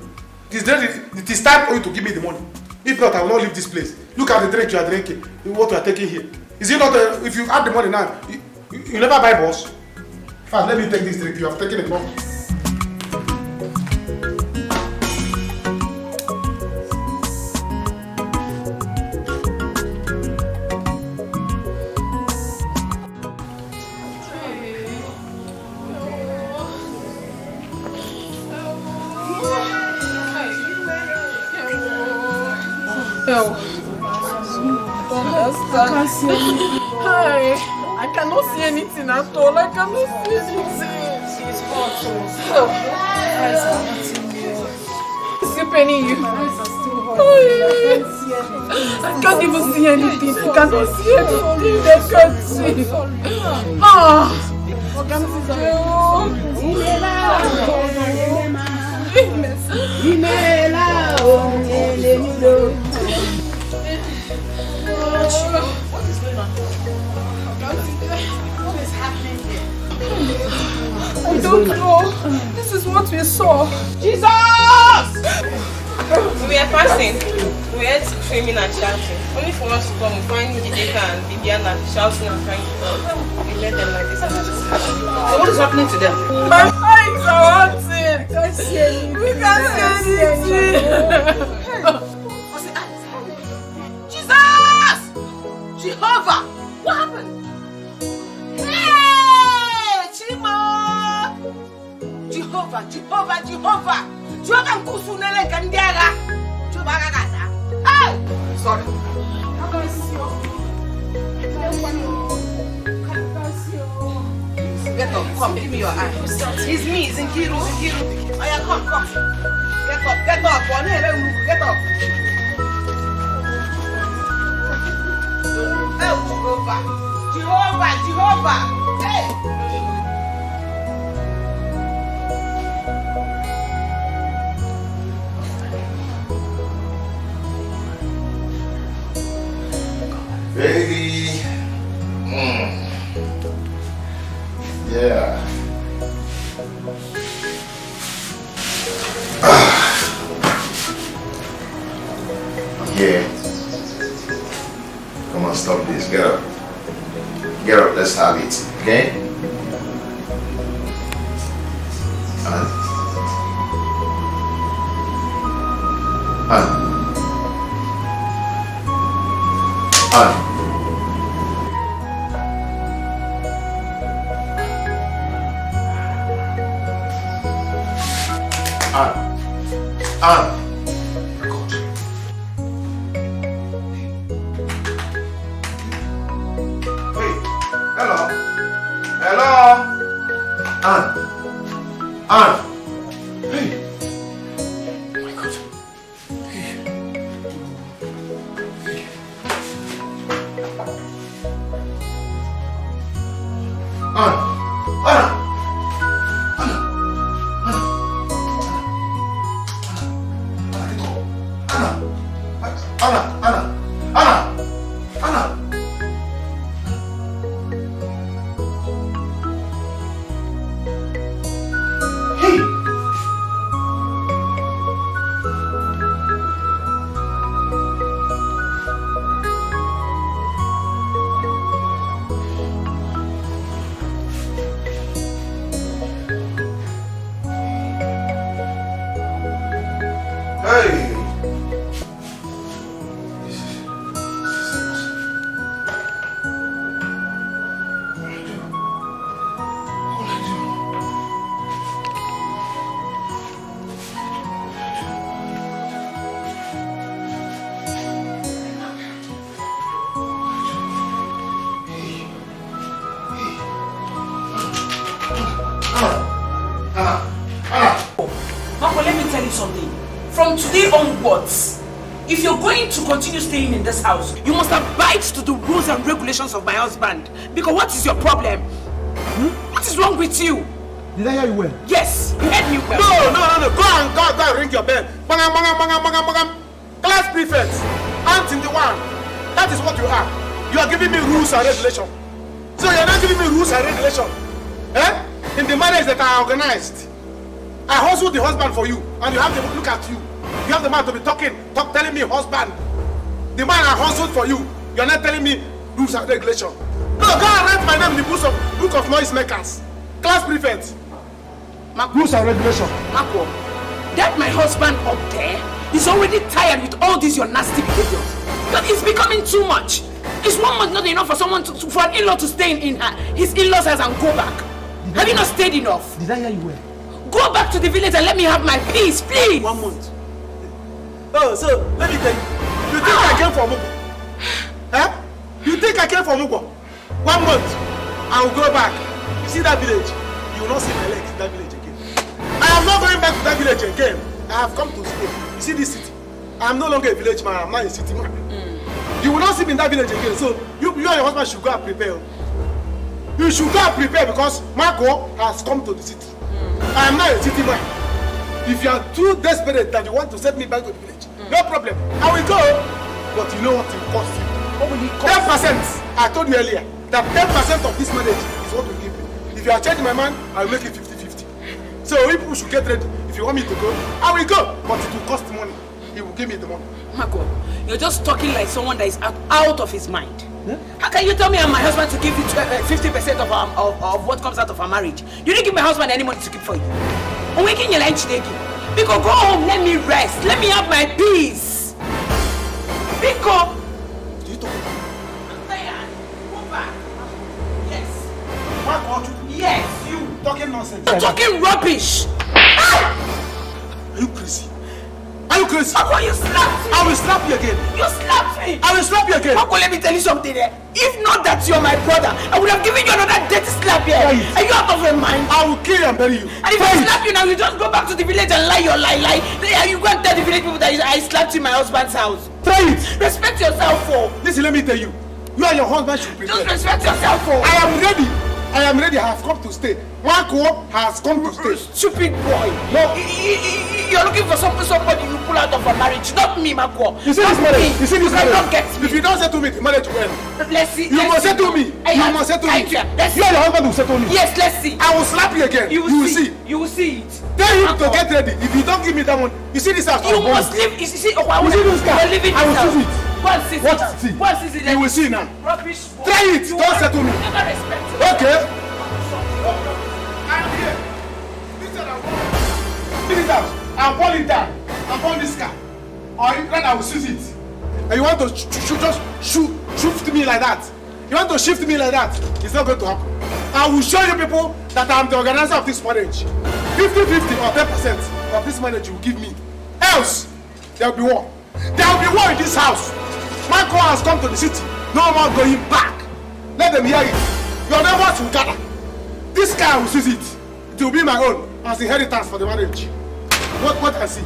It is time for you to give me the money. If not, I will not leave this place. Look at the drink you are drinking, what you are taking here. Is it not? If you have the money now, you never buy boss. Fast, let me take this drink. You have taken it wrong. Hi, I cannot see anything at all. I cannot see anything. She's hot. Is it paining you? I can't even see anything. I cannot see anything. I can't see. What is going on? What is happening here? I don't know. This is what we saw. Jesus! We are fasting. We had screaming and shouting. Only for us to come and find Etiko and Bibiana shouting and crying. We let them like this. So what is happening to them? My eyes are hurting. We can't see anything. Jesus! Jehovah! What happened? Hey! Chima! Jehovah! Jehovah! Jehovah! Jehovah Kusunele Kandiaga! Jehovah Gagada! Hey! Sorry. Get up, come, give me your eye. It's me, it's Nkiru. Oh yeah, come. Get up. Get up. Oh, Jehovah. Hey! Baby. Yeah. Yeah. Come on, stop this. Get up. Get up, let's have it. Okay? On. If you're going to continue staying in this house, you must abide to the rules and regulations of my husband. Because what is your problem? What is wrong with you? Did I hear you well? Yes, you heard me well. No. Go and ring your bell. Bangam. Class prefect. Aunt in the one. That is what you are. You are giving me rules and regulations. So you're not giving me rules and regulations. In the manners that are organized. I hustled the husband for you, and you have to look at you. You have the man to be telling me husband. The man I hustled for you. You're not telling me rules and regulations. No, go and write my name in the book of noisemakers. Class prefect. Rules and regulations. Marco, that my husband up there is already tired with all these your nasty behaviors. But it's becoming too much. Is 1 month not enough for someone for an in-law to stay in his in-law's house and go back? Have you not stayed enough? Did I hear you well? Go back to the village and let me have my peace, please. 1 month. Oh, so let me tell you. You think I came from Mugo? You think I came from Mugo? 1 month, I will go back. You see that village? You will not see my legs in that village again. I am not going back to that village again. I have come to stay. You see this city? I am no longer a village man. I am not a city man. You will not see me in that village again. So you and your husband should go and prepare. You should go and prepare because Marco has come to the city. I am not a city man. If you are too desperate that you want to send me back to the village, no problem. I will go. But you know what it will cost you. What will it cost? 10%. I told you earlier that 10% of this marriage is what we give me. If you are changing my mind, I will make it 50-50. So people should get ready. If you want me to go, I will go. But it will cost money. he will give me the money. Marco, you're just talking like someone that is out of his mind. Yeah? How can you tell me and my husband to give you 50% of what comes out of our marriage? You didn't give my husband any money to keep for you. I'm waking your lunch today. Biko, go home, let me rest. Let me have my peace. Biko! Do you talk about? I'm tired. Go back. Yes. What? Yes, you. Talking nonsense. You're talking rubbish. Are you crazy? Are you crazy? Marco, you slapped me. I will slap you again. You slapped me. I will slap you again. Marco, let me tell you something there. If not that you're my brother, I would have given you another dirty slap here. Right. Are you out of your mind? I will kill you and bury you. And if I slap you now, you just go back to the village and lie your lie. You go and tell the village people that I slapped you in my husband's house. Try it. Respect yourself, for. Listen, let me tell you. You and your husband should prepare. Just respect yourself, for. I am ready. I am ready. I have come to stay. Marco has come to stay. Stupid boy. No. You're looking for somebody you pull out of a marriage. Not me, Marco. You see this marriage? You see this marriage? Don't get me. If you don't settle me, the marriage will end. Let's see. You must settle me. You must settle me. You and your husband will settle me. Yes, let's see. I will slap you again. You will see. You will see it. Tell him to get ready. If you don't give me that one, you see this house. You must leave. You see, I will leave this car. I will choose it. What is it? You will see now. Rubbish. Try it. Don't settle me. Never respect it. Okay. I am here. Listen, I'll call it down. I'll call this car. Or then I will seize it. And you want to just shift me like that? You want to shift me like that? It's not going to happen. I will show you people that I'm the organizer of this marriage. 50-50 or 10% of this marriage you will give me. Else, there will be war. There will be war in this house. Marco has come to the city. No more going back. Let them hear it. Your neighbors will gather. This guy will seize it. It will be my own as inheritance for the marriage. What I see?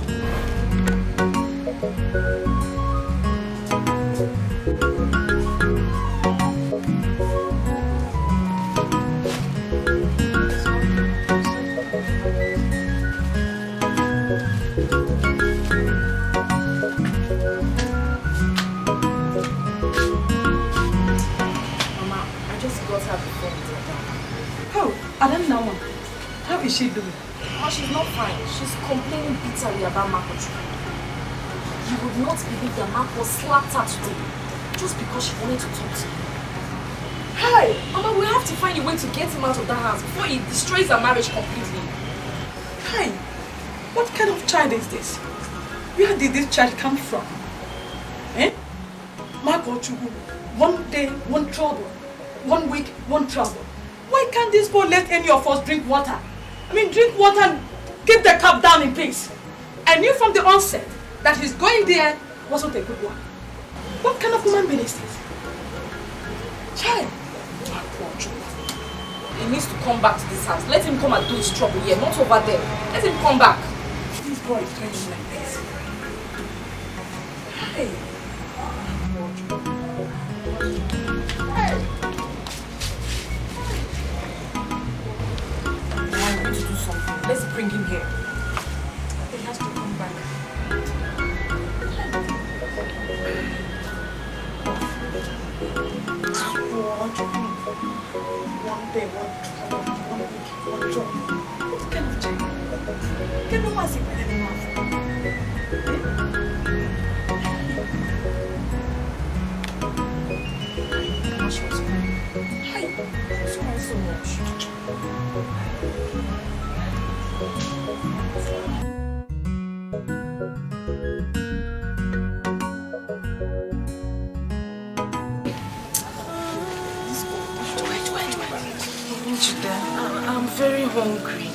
How is she doing? Oh, she's not fine. She's complaining bitterly about Marco. You would not believe that Marco slapped her today just because she wanted to talk to you. Hi! Mama, we have to find a way to get him out of that house before he destroys our marriage completely. Hi! What kind of child is this? Where did this child come from? Eh? Marco Chugu, one day, one trouble. 1 week, one trouble. Why can't this boy let any of us drink water? I mean, drink water and keep the cup down in peace. I knew from the onset that his going there wasn't a good one. What kind of woman being is this? Child. He needs to come back to this house. Let him come and do his trouble here, not over there. Let him come back. This boy is doing like this. Hey. I want to do something. Let's bring him here. He has to come back. One day, one week, one job. What kind of child? Can no one see better than so much. I'm very hungry.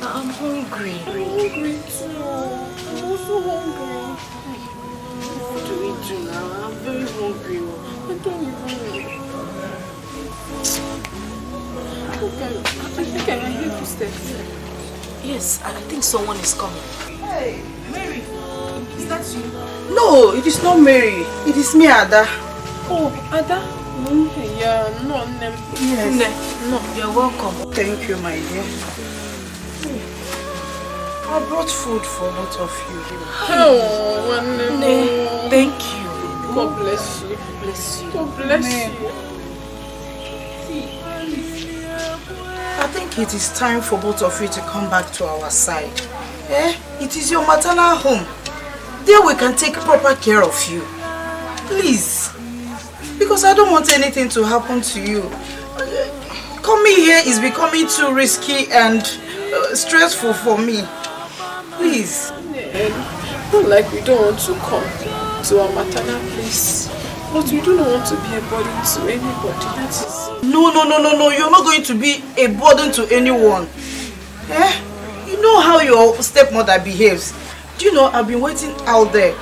I'm hungry. I'm hungry too. I'm also hungry. What do we do now? I'm very hungry. I don't even know. Okay, I think I can hear footsteps. Yes, I think someone is coming. Hey, Mary, is that you? No, it is not Mary. It is me, Ada. Oh, Ada? Yeah, no, yes. No, you're welcome. Thank you, my dear. I brought food for both of you. Oh, thank you. God bless you. Bless you. God bless you. I think it is time for both of you to come back to our side. Eh? It is your maternal home. There we can take proper care of you. Please. Because I don't want anything to happen to you. Coming here is becoming too risky and stressful for me. Please. Not like we don't want to come to our maternal place. But we do not want to be a burden to anybody. That is... No. You're not going to be a burden to anyone. Eh? You know how your stepmother behaves. Do you know, I've been waiting out there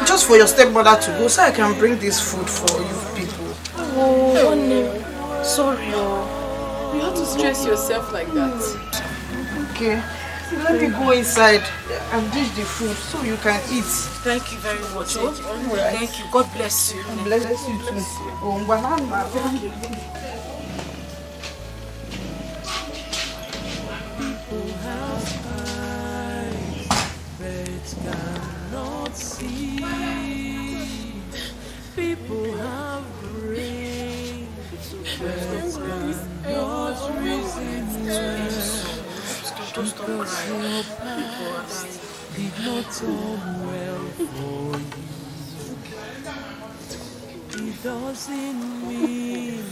just for your stepmother to go so I can bring this food for you people. Oh, Onny. Sorry. You have to stress yourself like that. Okay. Let me go inside and dish the food so you can eat. Thank you very much. Right. Thank you. God bless you. Bless you too. People have eyes, but cannot see. People have brains, but cannot reason. Because your past did not turn well for you. It doesn't mean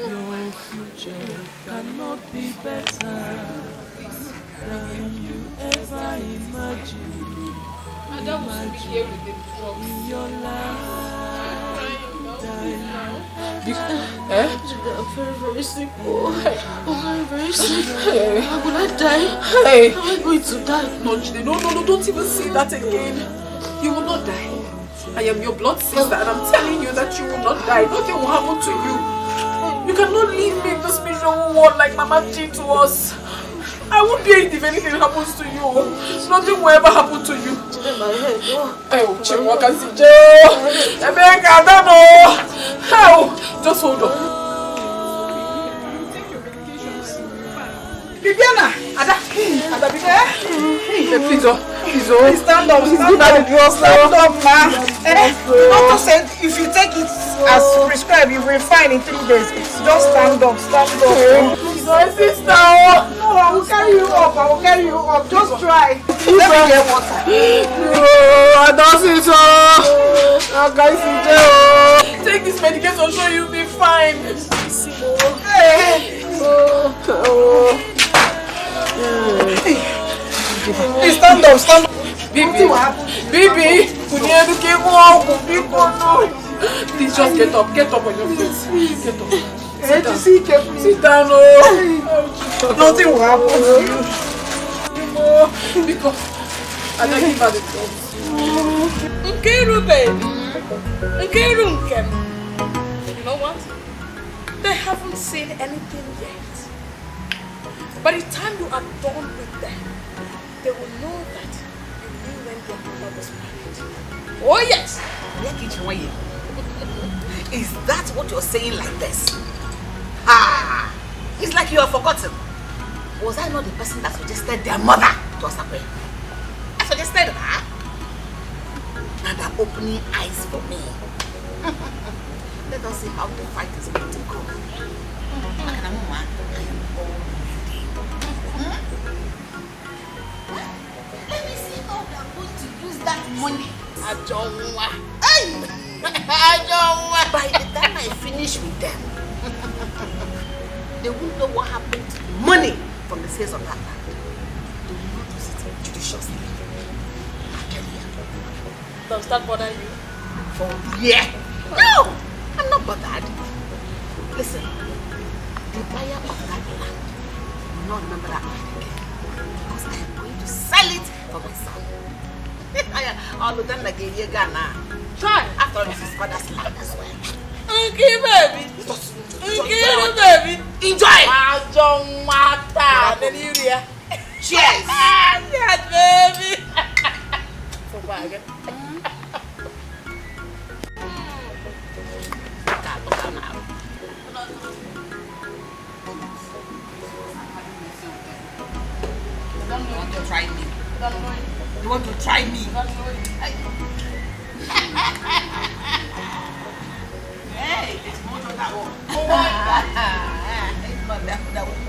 your future cannot be better than you ever imagined. Imagine in your lifetime. I'm very sick. I'm very sick. How will I die? Hey. How am I going to die? No, don't even say that again. You will not die. I am your blood sister and I'm telling you that you will not die. Nothing will happen to you. You cannot leave me in this miserable world like Mama did to us. I won't be it if anything happens to you. Nothing will ever happen to you. Just hold on. Bibiana! Ada! Please stand up, stand up, ma. Doctor said if you take it as prescribed, you will be fine in 3 days. Just stand up, stand up. My sister! No, I will carry you up, Just try. Let me get water. I don't see so. I can't see. Take this medication so you'll be fine. Please stand up, stand up. Bibi, please just get up on your feet. Get up. Sit down. Nothing will happen to you. Because I don't give her the drugs. Nkiru, baby. Nkiru. You know what? They haven't seen anything yet. By the time you are done with them, they will know that you knew when their mother was married. Oh yes! Is that what you're saying like this? Ah! It's like you have forgotten. Was I not the person that suggested their mother to us? I suggested her. Now they're opening eyes for me. Let us see how the fight is going to go. I am all ready. Let me see how they're going to use that money. By the time I finish with them, they won't know what happened to the money from the sales of that land. They will not use it judiciously. Does that bother you? Yeah. No, I'm not bothered. Listen, the buyer of that land will not remember that land again because I am going to sell it for my son. All of them like a year Ghana. Try. After all, this is father's land as well. Okay, baby. Okay, baby. Enjoy. Cheers. Yes, baby. For bargain. You want to try me? You want to try me? Hey, it's more than that one. It's not that one.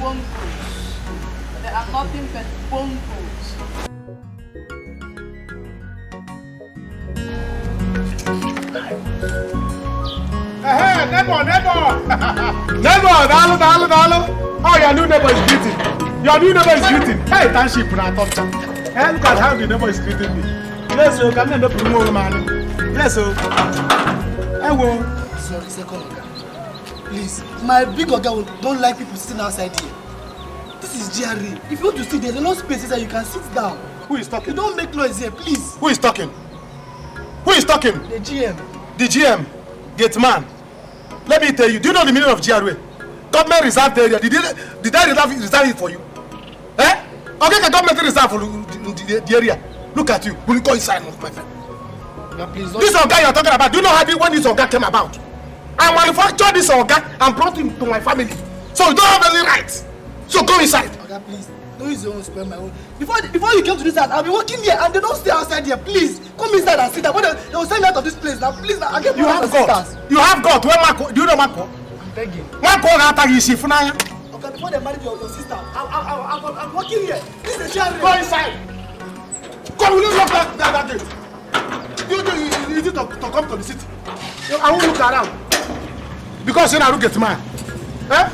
bongos. They are nothing but bongos. Hey, neighbor! Neighbor, dalo. Oh, your new neighbor is greeting. Your new neighbor is greeting. Hey, township, na top. Hey, look at how the neighbor is greeting me. Yes, sir. Come here, no problem, man. Yes, sir. I will. Sorry, second Oga. Please, my big Oga don't like people sitting outside here. This is GRA. If you want to sit, there's enough spaces that you can sit down. Who is talking? You don't make noise here, please. Who is talking? Who is talking? The GM. The GM. Gate man. Let me tell you, do you know the meaning of GRA? Government reserved area. Did I reserve it for you? Eh? Okay, the government reserve for the area. Look at you. Will you go inside, my friend? Yeah, please don't. This Oga you're talking about, do you know how when this Oga came about? I manufactured this Oga and brought him to my family. So you don't have any rights. So go inside. Oga, please. Don't use your own square my own. Before you came to this house, I've been working here and they don't stay outside here. Please, come inside and sit down. They will send me out of this place now. Please, now, I get you have God. You have God. Where Marco? Do you know Marco? I'm begging. Marco after you see Funaya. Okay, before they married your sister, I'm working here. This is a share. Go inside. Come, will you lock that gate? You need to come to the city. I won't look around. Because you're not looking at man. Eh?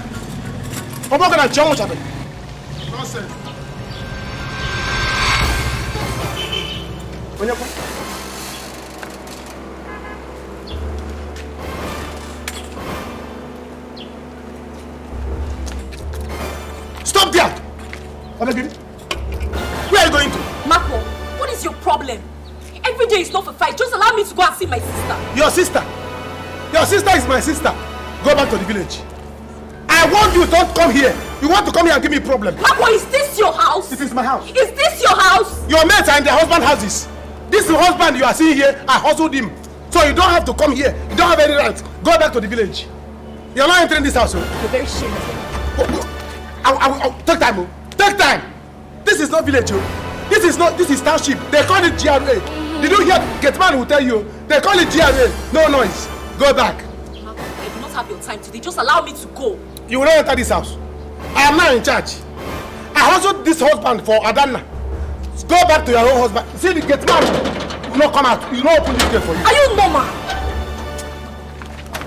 I'm not going to change much of it. Nonsense. Stop there! Where are you going to? Marco, what is your problem? Every day is not for fight. Just allow me to go and see my sister. Your sister? Your sister is my sister. Go back to the village. I want you, don't come here. You want to come here and give me a problem. Marco, is this your house? It is my house. Is this your house? Your mates are in their husband's houses. This husband you are seeing here, I hustled him. So you don't have to come here. You don't have any rights. Go back to the village. You're not entering this house. You're very shameless. Take time. Take time. This is not village. This is township. They call it GRA. Did you hear? Gateman will tell you. They call it GRA. No noise. Go back. Marco, I do not have your time today. Just allow me to go. You will not enter this house. I am not in charge. I hustled this husband for Adana. Go back to your own husband. See, the gate man will not come out. He will not open this gate for you. Are you normal?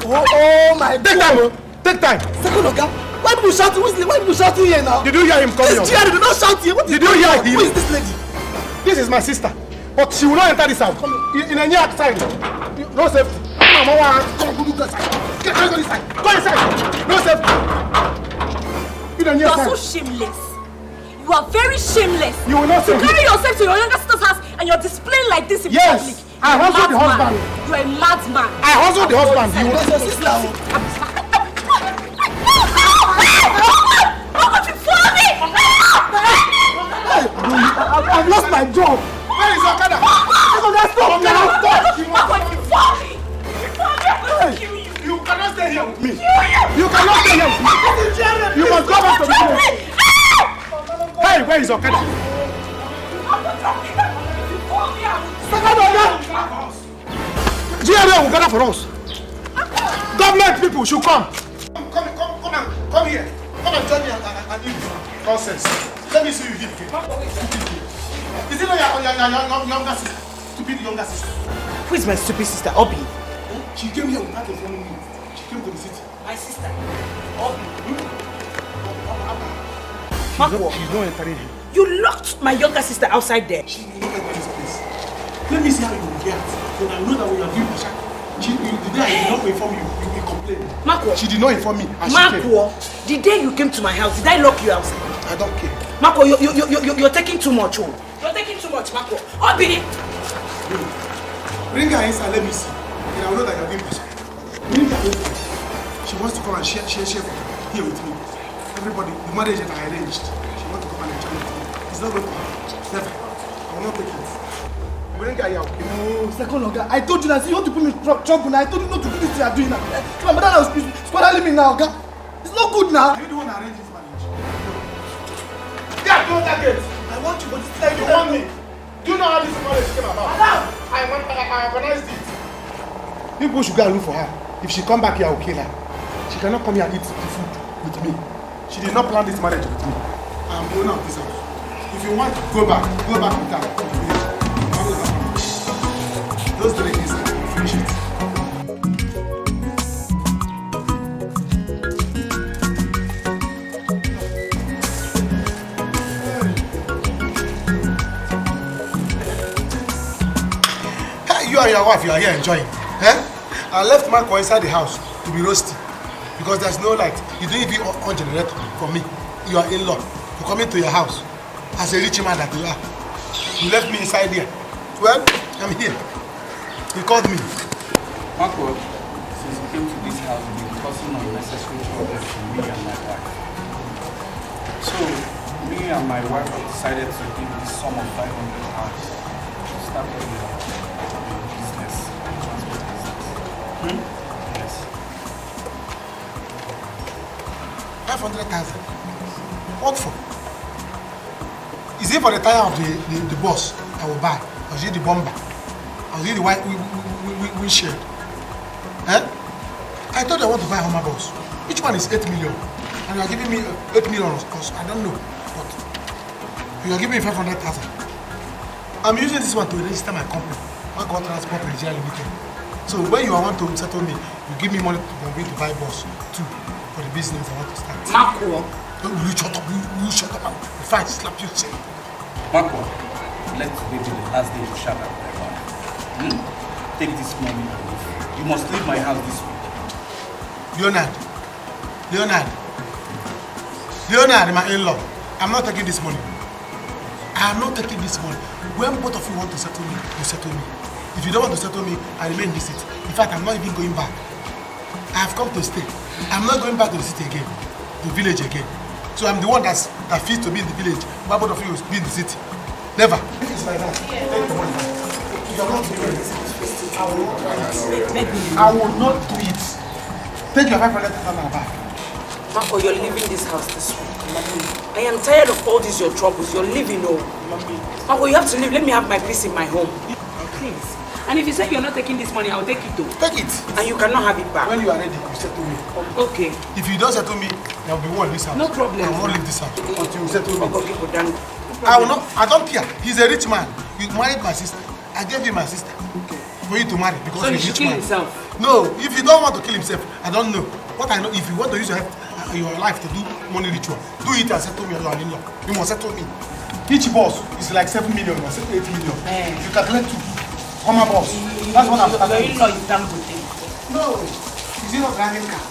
Oh my God. Take time, take time. Second Oga, why people shouting? Why people shouting here now? Did you hear him coming? This GRA, they don't shout here. What did you hear him? Who is this lady? This is my sister. But she will not enter this house. In a near time. No safety. Mama, come go inside. Go inside. Go inside. No safety. You are so shameless. You are very shameless. You will not say. You carry yourself to your younger sister's house and you're displaying like this in public. Yes, I hustled the husband. You are a madman. I hustled the husband. You was your sister. I've lost my job. Where is Okada? Stop! You cannot stay here with me. You cannot stay here with me. You must go back to the village. Hey, where is Okada? GRA will gather for us. Government people should come. Come here. Come and join me and eat. Nonsense. Let me see you hit again. Is it not your younger sister? Stupid younger sister. Who is my stupid sister, Obi? She came here without informing me. She came to the city. My sister, Obi. She's not entering here. You locked my younger sister outside there. She will not enter this place. Let me see how you will react. Then I know that when you are doing Pasha, the day I did not inform you, you will complain. Marco. She did not inform me. Marco, the day you came to my house, did I lock you outside? I don't care. Marco, you're taking too much. Oh. You're taking too much, Marco. Obi! Bring her inside, let me see. Then I will know that you are doing Pasha. Bring her inside. She wants to come and share here with me. Everybody, the marriage that I arranged, she wants to come and enjoy it with me. It's not going to happen. Never. I will not take it. Bring her here. Oh, second Oga, I told you that you want to put me in trouble now. I told you not to do this thing you are doing now. Come on, but that was squattering me now, Oga. It's not good now. You don't want to arrange this marriage. Yeah, close that gate. I want you, but this time you want me. Do you know how this marriage came about? I organized it. People should go and look for her. If she come back here, I will kill her. She cannot come here and eat the food with me. She did not plan this marriage with me. I'm the owner of this house. If you want to go back with her. Those drinks, finish it. You and your wife, you are here enjoying. Eh? I left Marco inside the house to be roasting because there's no light. You don't even on generator for me. You are in-law for coming to your house as a rich man that you are. You left me inside here. Well, I'm here. He called me. Marco, since you came to this house, you've been causing unnecessary problems for me and my wife. So, me and my wife decided to give this sum of 500 pounds to start the business, transport business. Yes. 500,000. What for? Is it for the tire of the bus I will buy? Or is it the bumper? Or is it the white windshield? Eh? I thought I want to buy a Hummer bus. Each one is 8 million. And you are giving me 8 million of course. I don't know. But you are giving me 500,000. I'm using this one to register my company. Marco Transport Nigeria Limited. So when you want to settle me, you give me money to buy bus too for the business I want to start. Marco. Will you shut up? Will you shut up? If I slap you, say. Marco, let today be the last day to shut up. Take this money and leave. You must leave my house this week. Leonard, my in-law. I'm not taking this money. I am not taking this money. When both of you want to settle me, you settle me. If you don't want to settle me, I remain in this city. In fact, I'm not even going back. I have come to stay. I'm not going back to the city again, the village again. So I'm the one that fits to be in the village. But both of you will be in the city. Never. It's like that. Take the money back. If you're not doing it, I will not do it. Take your 500,000 back. Marco, you're leaving this house this week. I am tired of all these your troubles. You're leaving home. Marco, you have to leave. Let me have my peace in my home. Please. And if you say you're not taking this money, I'll take it too. Take it. And you cannot have it back. When you are ready, you settle me. Okay. If you don't settle me, there will be war in this house. No problem. I won't leave this house until you settle me. Okay. I will not. I don't care. He's a rich man. You married my sister. I gave you my sister. Okay. For you to marry because so he's he a rich kill man. himself? No. If you don't want to kill himself, I don't know. What I know, if you want to use your life to do money ritual, do it and settle me or your in-law. You must settle me. Each boss is like 7 million or 8 million. You calculate two. Come on, boss. That's what I'm saying. Your in-law is damn good thing. No. Is he not driving car?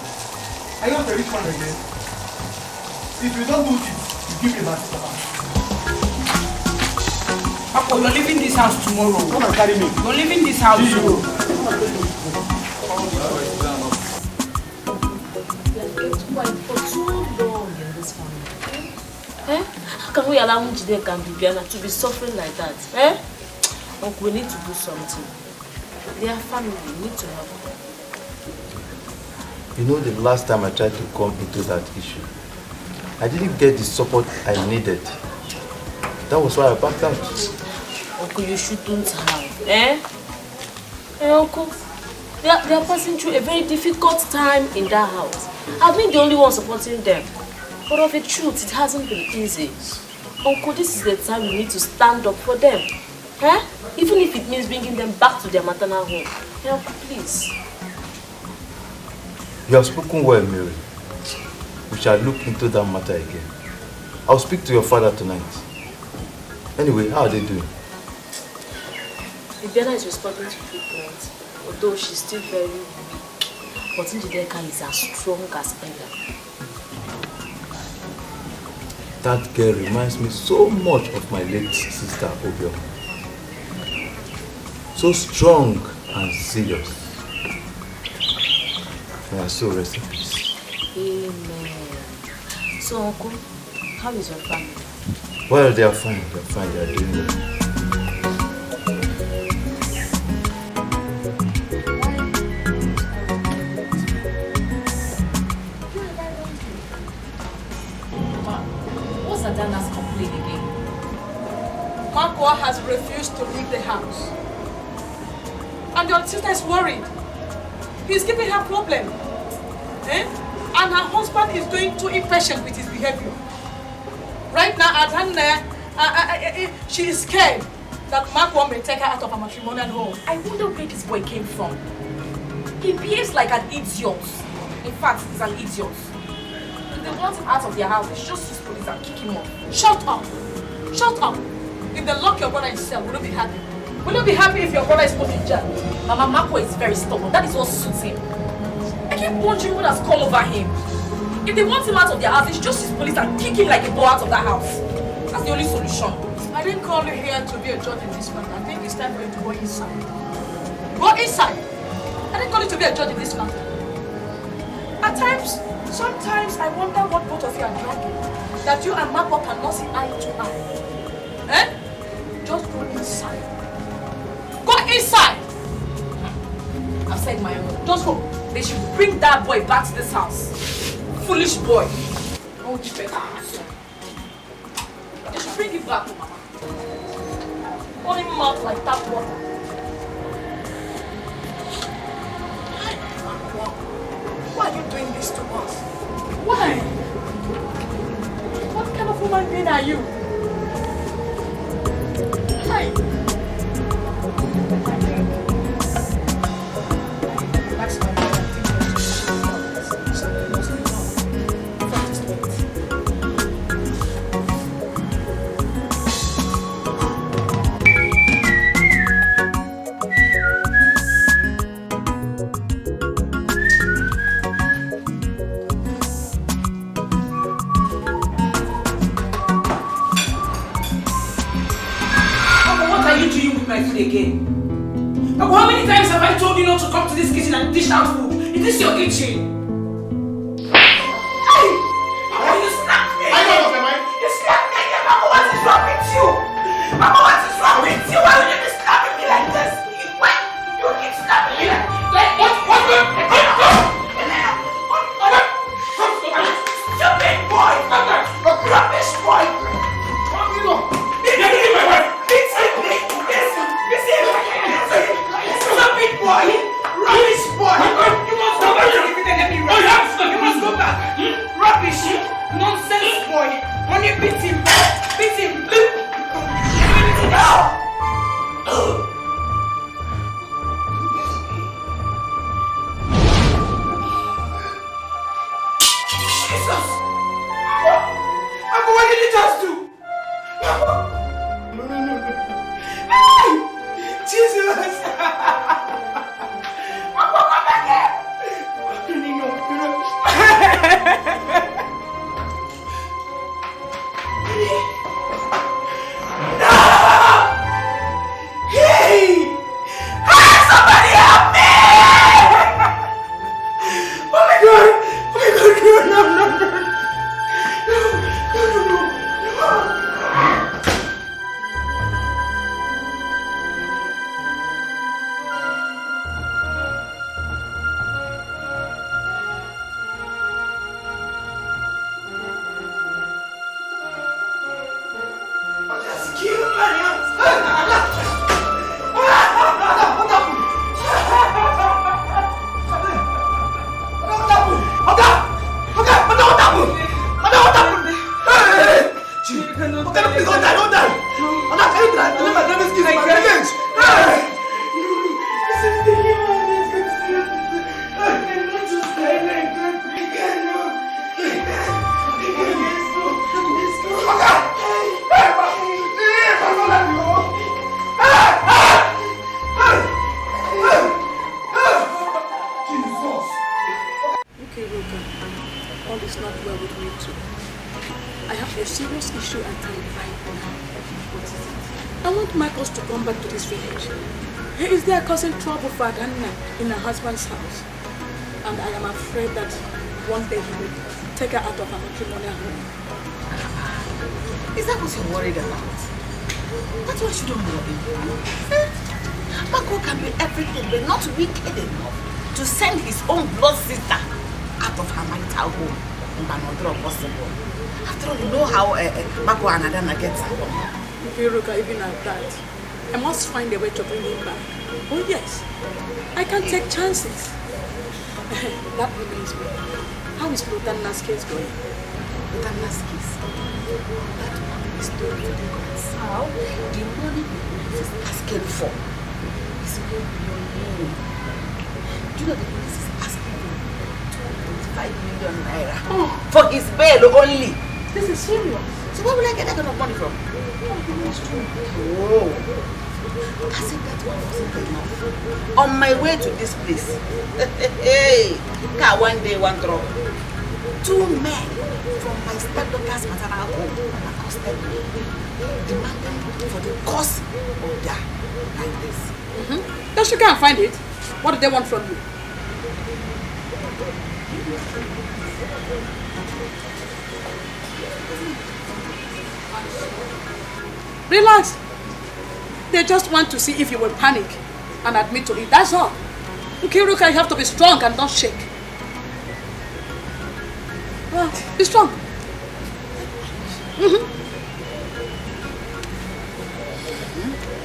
Are you not a rich man again? If you don't do this, you give me my sister back. Papa, you're leaving this house tomorrow. Come and carry me. You're leaving this house tomorrow. For too long in this family. Eh? How can we allow Njideka and Bibiana to be suffering like that? Eh? Uncle, we need to do something. They are family, we need to help them. You know, the last time I tried to come into that issue, I didn't get the support I needed. That was why I backed out. Uncle, you shouldn't have. Eh? Hey, Uncle, they are passing through a very difficult time in that house. I've been the only one supporting them. But of the truth, it hasn't been easy. Uncle, this is the time we need to stand up for them. Eh? Even if it means bringing them back to their maternal home. Hey, Uncle, please. You have spoken well, Mary. We shall look into that matter again. I'll speak to your father tonight. Anyway, how are they doing? Bibiana is responding to treatment, although she's still very weak. But Njideka is as strong as ever. That girl reminds me so much of my late sister, Obio. So strong and serious. May I so rest in peace. Amen. So, Uncle, how is your family? Well, they are fine. They are fine. They are doing well. What's Adana's complaint again? Marco has refused to leave the house. And your sister is worried. He's giving her problem. Eh? And her husband is going too impatient with his behavior. Right now, she is scared that Marco may take her out of her matrimonial home. I wonder where this boy came from. He behaves like an idiot. In fact, he's an idiot. If they want him out of their house, they should just use police and kick him off. Shut up! Shut up! If they lock your brother in cell, will you be happy? Will you be happy if your brother is put in jail? Mama, Marco is very stubborn. That is what suits him. I keep wondering what has come over him. If they want him out of their house, they should just use police and kick him like a ball out of that house. That's the only solution. I didn't call you here to be a judge in this matter. I think it's time for you to go inside. Go inside! I didn't call you to be a judge in this matter. At times, sometimes I wonder what both of you are dragging. That you and Marco cannot see eye to eye. Eh? Just go inside. Go inside! I've said my own. Just go. They should bring that boy back to this house. Foolish boy. Oh, you better. They should bring him back to Mama. Pour him out like tap water. Why are you doing this to us? Why? What kind of woman being are you? Why? That's not what I again. But how many times have I told you not to come to this kitchen and dish out food? Is this your kitchen? Hey! You slapped me! You slapped me again! Mama, what is wrong with you? Mama, what is wrong with you? Why would you be slapping me like this? Why? You keep slapping me like what? Stupid boy! Rubbish boy! Stupid boy! Rubbish boy! You must go back to the kitchen and let me run. You must go back. Rubbish! Nonsense boy! Only beat him! Beat him! Jesus! Uncle, what did you just do? Hey! Jesus! Uncle, come back here! No! Hey! Hey, somebody help me! Oh my God! Oh my God! No! Causing trouble for Adana in her husband's house, and I am afraid that one day he will take her out of her matrimonial home. Is that what you're worried about? That's why you don't worry. Marco can do everything, but not wicked enough to send his own blood sister out of her marital home in another possible. After all, you know how Marco and Adana gets along. Viruka, even at that, I must find a way to bring him back. Oh yes, I can take chances. That reminds me. How is Lutana's case going? Lutana's case? That one is still in the courts. How? The money the police is asking for is $1 million. Do you know the police is asking for 2.5 million naira for his bail only? This is serious. So where will I get that kind of money from? Oh. As if that one wasn't enough. On my way to this place, hey, car one day, one drop. 2 men from my stepdaughter's maternal home accosted me, demanding for the cost of their kindness. Just you can't find it. What do they want from you? Relax. They just want to see if you will panic and admit to it. That's all. Okay, Ruka, you have to be strong and don't shake. Be strong.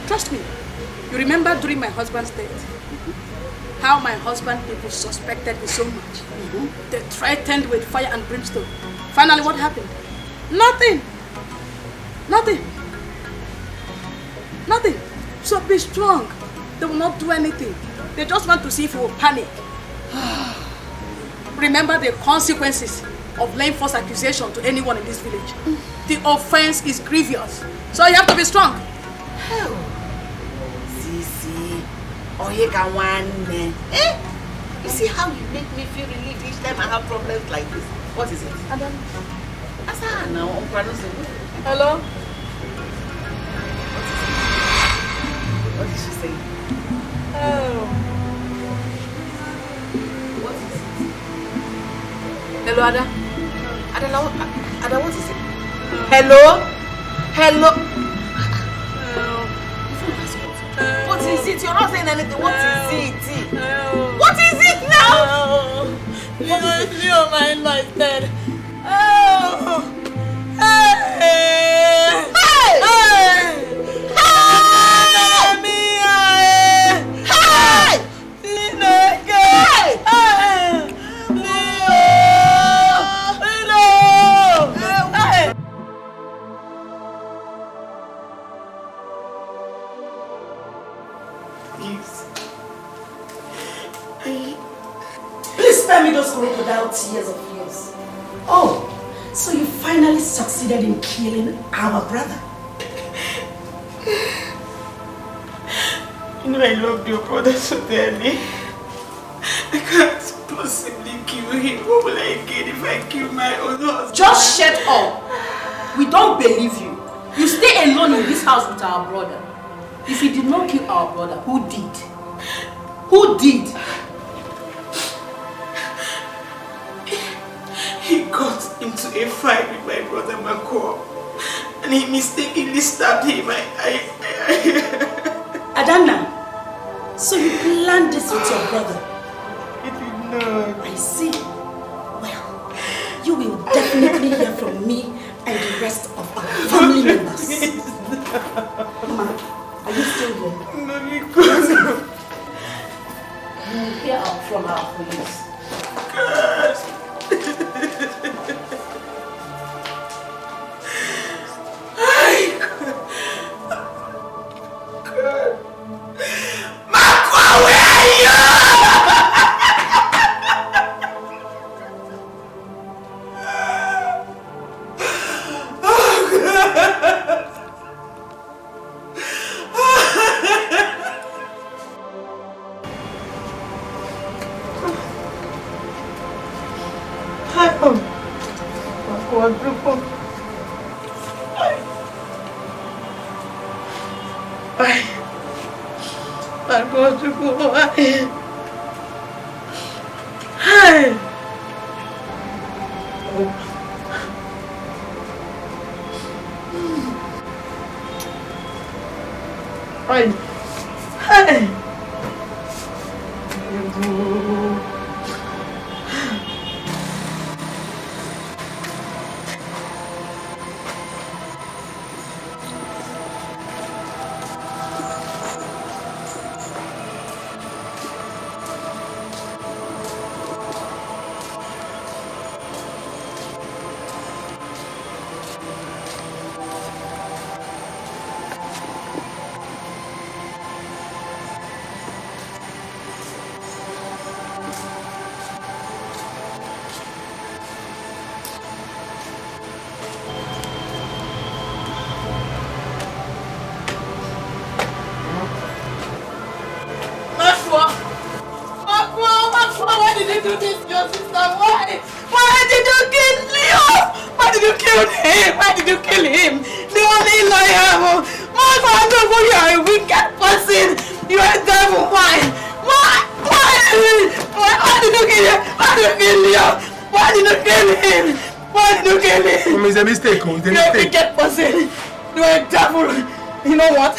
Trust me. You remember during my husband's death, how my husband people suspected me so much. They threatened with fire and brimstone. Finally, what happened? Nothing. Nothing. Nothing. So be strong. They will not do anything. They just want to see if you will panic. Remember the consequences of laying false accusation to anyone in this village. The offense is grievous. So you have to be strong. Sisi, Oyekawane. You see how you make me feel relieved each time I have problems like this? What is it? I don't know. Hello? What did she say? Oh. What is it? Hello, Ada? Ada, what is it? Hello? Hello? What is it? You're not saying anything. What is it? What is it now? You know, it's your mind like that. Oh! Hey! Hey! Please spare me those crocodile tears of yours. Oh, so you finally succeeded in killing our brother. You know I loved your brother so dearly. I can't possibly kill him. What will I get if I kill my own husband? Just shut up. We don't believe you. You stay alone in this house with our brother. If he did not kill our brother, who did? Who did? He got into a fight with my brother Mako, and he mistakenly stabbed him. Adana, so you planned this with your brother? It did not. I see. Well, you will definitely hear from me and the rest of our family members. Mama, are you still here? No, because you will hear from our police. God. Makwa, where are you? do this to your sister? Why? Why did you kill Leo? Why did you kill him? Why did you kill him? The only lawyer. My father, you are a wicked person. You are a devil. Why? Why? Why did you kill him? Why did you kill Leo? Why did you kill him? Why did you kill him? It's a mistake. It's a mistake. You are a wicked person. You are a devil. You know what?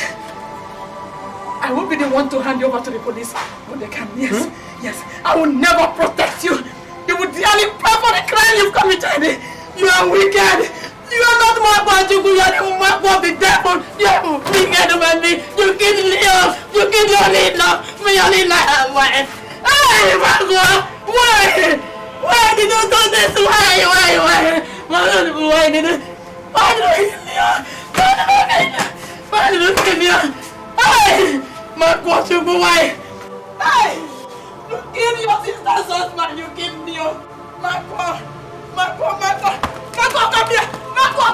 I will be the one to hand you over to the police when they can. Yes, yes. I will never protect you. You will dearly pay for the crime you've committed. You are wicked. You are not my Bajugu. You are the mark of the devil. You are wicked man. You killed Leo. You killed your Lila. Your Lila. Why? Hey, Margot. Why? Why did you do this? Why? Why did you kill Leo? Why did you kill Leo? Hey! Marco, you go away! Hey! You killed your sister's husband, you killed Leo! Marco, come here! Marco,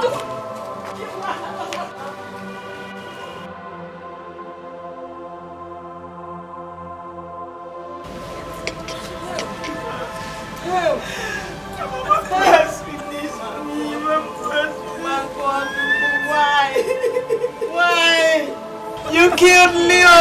Why? You killed Leo!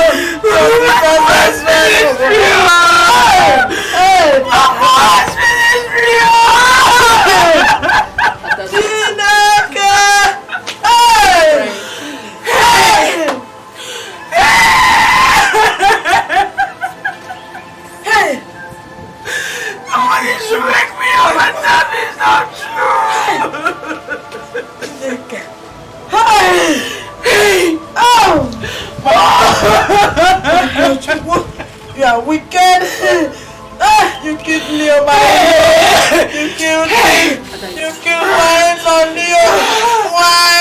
Nobody should wake me up and tell me it's not true! You are wicked. You killed Leo, my head. You killed him. You killed my son, Leo. Why?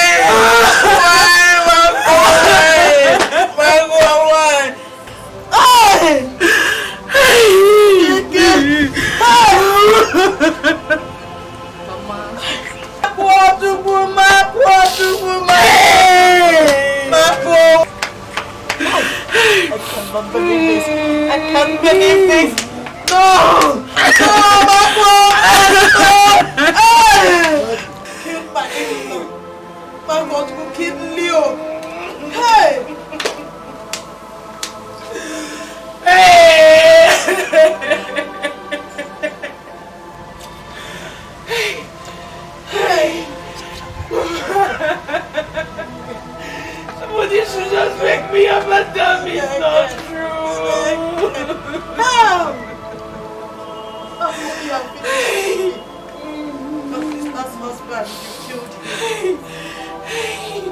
I can't believe this. No! Killed my in-law. My God will kill Leo. Hey! Somebody should just wake me up and tell me it's not true. No! You have been your sister's husband, you killed him.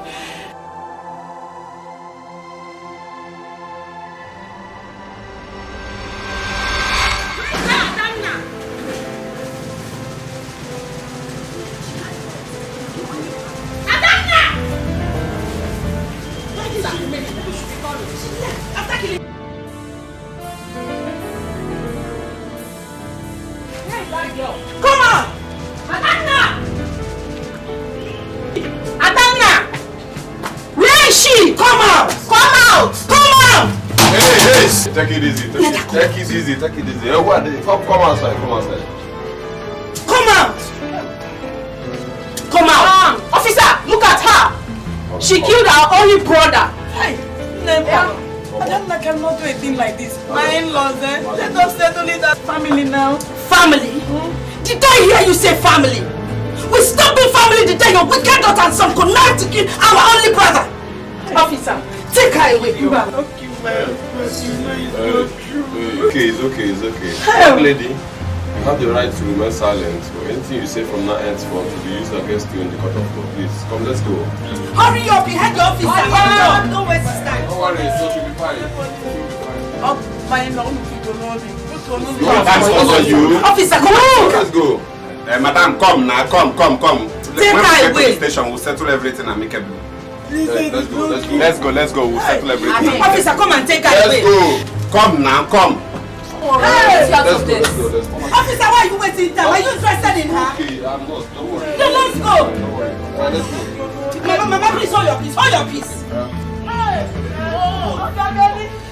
Come on! Adana! Where is she? Come out! Come out! Come out! Hey! Take it easy. Take it easy. Hey, what? Come outside. Come out! Come out! Officer, look at her! She killed our only brother! Hey! Never! Adana cannot do a thing like this. My in-laws, let us settle it as family now. Family? Did I hear you say family? We stop being family the day your wicked daughter and son connived to kill our only brother. Officer, take her away. You are lucky, man. It's okay. Young lady, you have the right to remain silent. Or anything you say from now henceforth will be used against you in the court of law. Please, come, let's go. Hurry up, you head the officer. Don't waste his time. Don't worry, so she'll be fine. My in-law, you don't know me. Officer, come on! Let's go. Madam, come now, come. Take her away. To the station, we'll settle everything amicably. Let's go. We'll settle everything. Officer, come and take her away. Let's go. Come now, come. Hey, let's go. Officer, why are you wasting time? Are you interested in her? Okay, I'm not. Don't worry. Then let's go. Don't worry. Let's go. Mama, please hold your peace. Hey!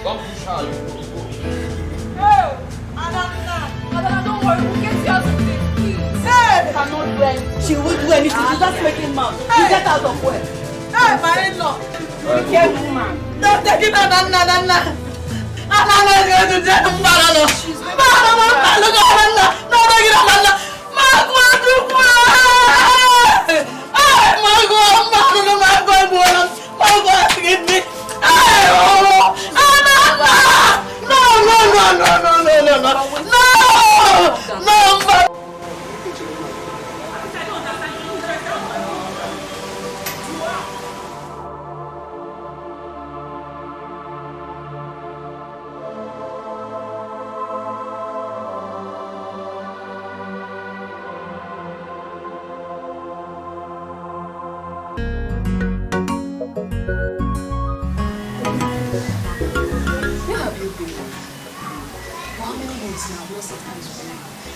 Don't push her. Hey! Adana, don't cannot do anything. She will do anything. She's just making mouth. You get out of where? Hey, my in-law. Be careful, man. Don't take it on Anna. Anna is going to take him. No,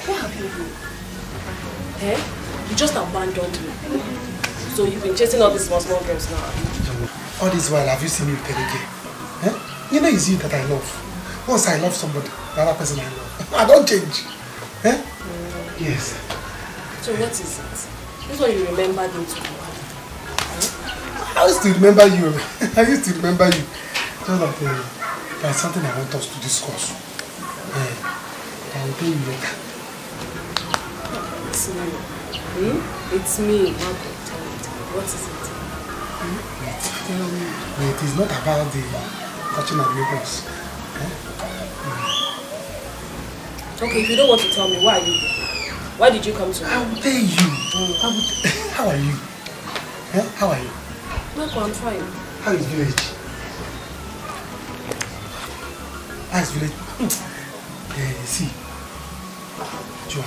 Where have you been? Eh? You just abandoned me. So you've been chasing all these small girls now. All this while, have you seen me with Etiko? Eh? You know it's you that I love. Once I love somebody, the other person I love. I don't change. Eh? Yes. So what is it? This is what you remembered me to do. I used to remember you. I used to remember you. Just that there's something I want us to discuss. I will tell you later. It's me. It's me. What is it? Wait, tell me. Wait, it's not about the touching of neighbors. Okay, if you don't want to tell me, why are you here? Why did you come to me? I will tell you. How are you? How are you? Marco, I'm fine. How is village? How is village? See, John.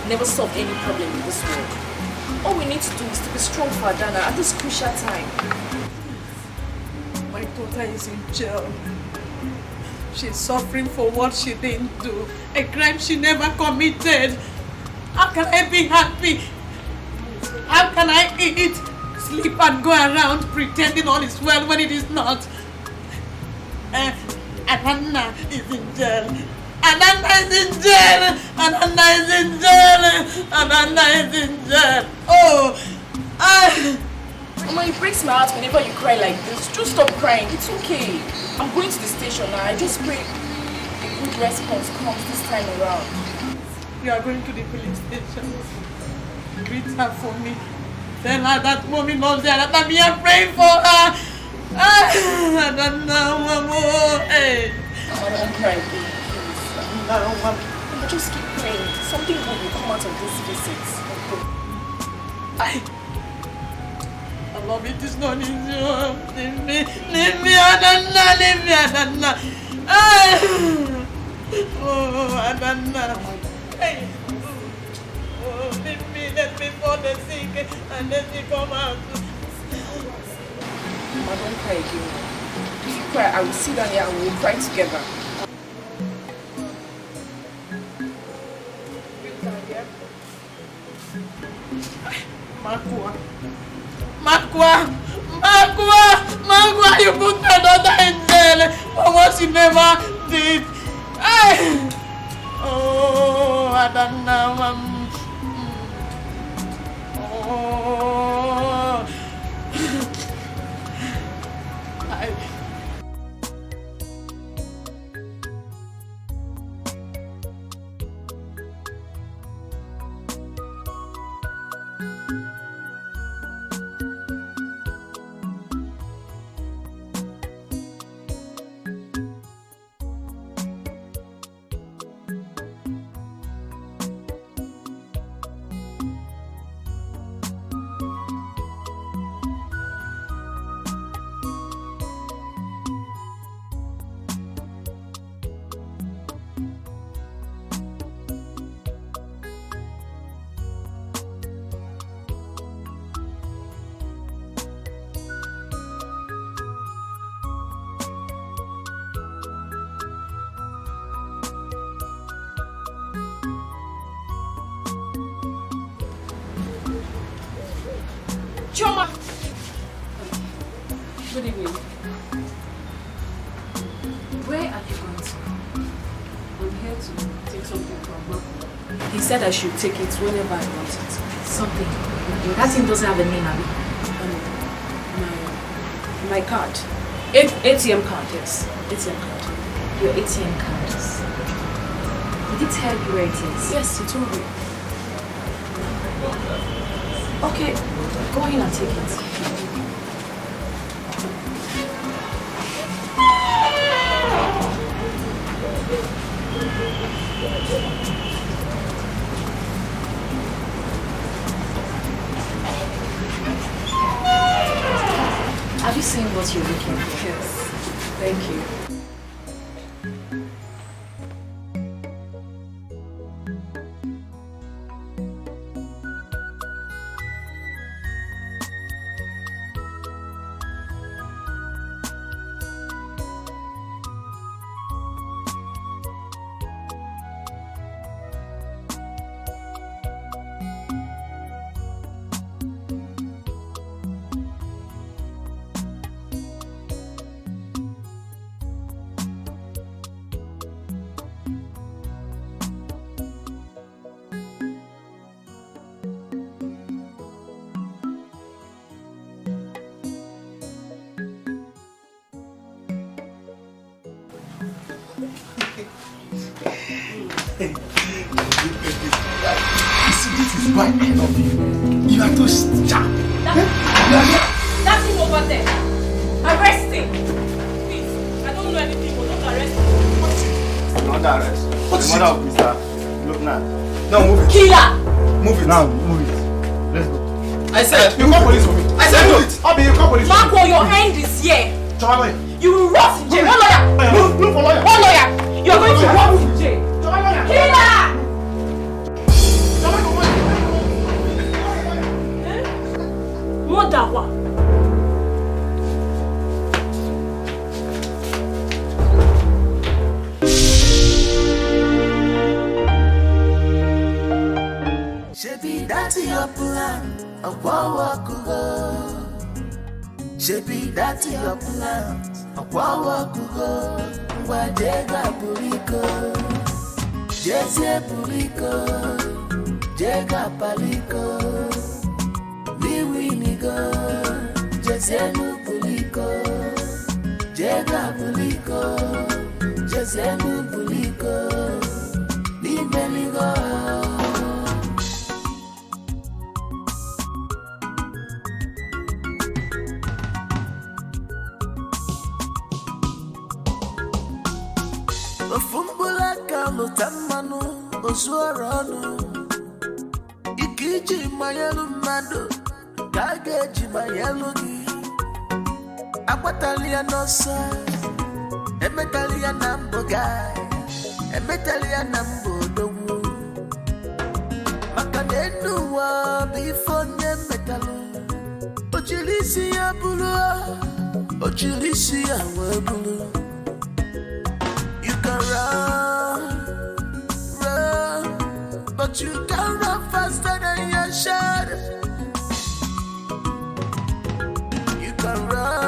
Never solved any problem in this world. All we need to do is to be strong for Adana at this crucial time. My daughter is in jail. She's suffering for what she didn't do. A crime she never committed. How can I be happy? How can I eat, sleep and go around pretending all is well when it is not? Adana is in jail. Ananda is in jail! Ananda is in jail! Ananda is in jail! Oh! Mama, it breaks my heart whenever you cry like this. Just stop crying. It's okay. I'm going to the station now. I just pray a good response comes this time around. You are going to the police station. Greet her for me. Tell her that mommy loves her and that me are praying for her. I don't know, Mama. Hey. Mama, don't cry, please. Just keep praying. Something good will come out of this visit. I love it. It's not easy. Leave me, Adana. Leave me, Adana. Oh, Adana. Hey. Oh, leave me. Let me fall the sick and let me come out. Mama, don't cry again. If you cry, I will sit down here and we will cry together. Makwa, you put my daughter in jail for what she never did. Oh, I don't know. Oh. Chioma! Good evening. Where are you going to? I'm here to take something from Marco. He said I should take it whenever I want it. Something? That thing doesn't have a name, Abby. My card. ATM card, yes. ATM card. Your ATM card? Did he tell you where it is? Yes, he told me. Okay, go in and take it. Have you seen what you're looking for? Yes. Thank you. Why I love you. You are too sharp. That's him over there. Arrest him. Please. I don't know anything, but don't arrest him. Not arrest. What's the mother of Mr. Look now. Now move it. Killer! Move it. Now move it. Let's go. I said you call police for me. I said move it. Abi, you call police for me. Marco, your hand is here. Chawaloy. You will rot in jail. One lawyer. Look for lawyer. One lawyer. You're going to rot in jail. Killer! More than what? Shebi that's your plan, a walk go. Shebi that's your plan, a walk go. Wadega buriko, Jesse buriko, Jega paliko. Nigo, Jesenu Buliko, Jega Buliko, Jesenu Buliko, Nimeligo. Ofumbula kalu tamanu, osuaranu, Ikiji mayelu mando. Gageji mayelugi Akwatalia nosa Emetalia namboga Emetalia nambodogu Makanenu wa bifone metalu Ochilisi ya bulu Ochilisi ya wabulu You can run But you can run faster than your shadow. You can run,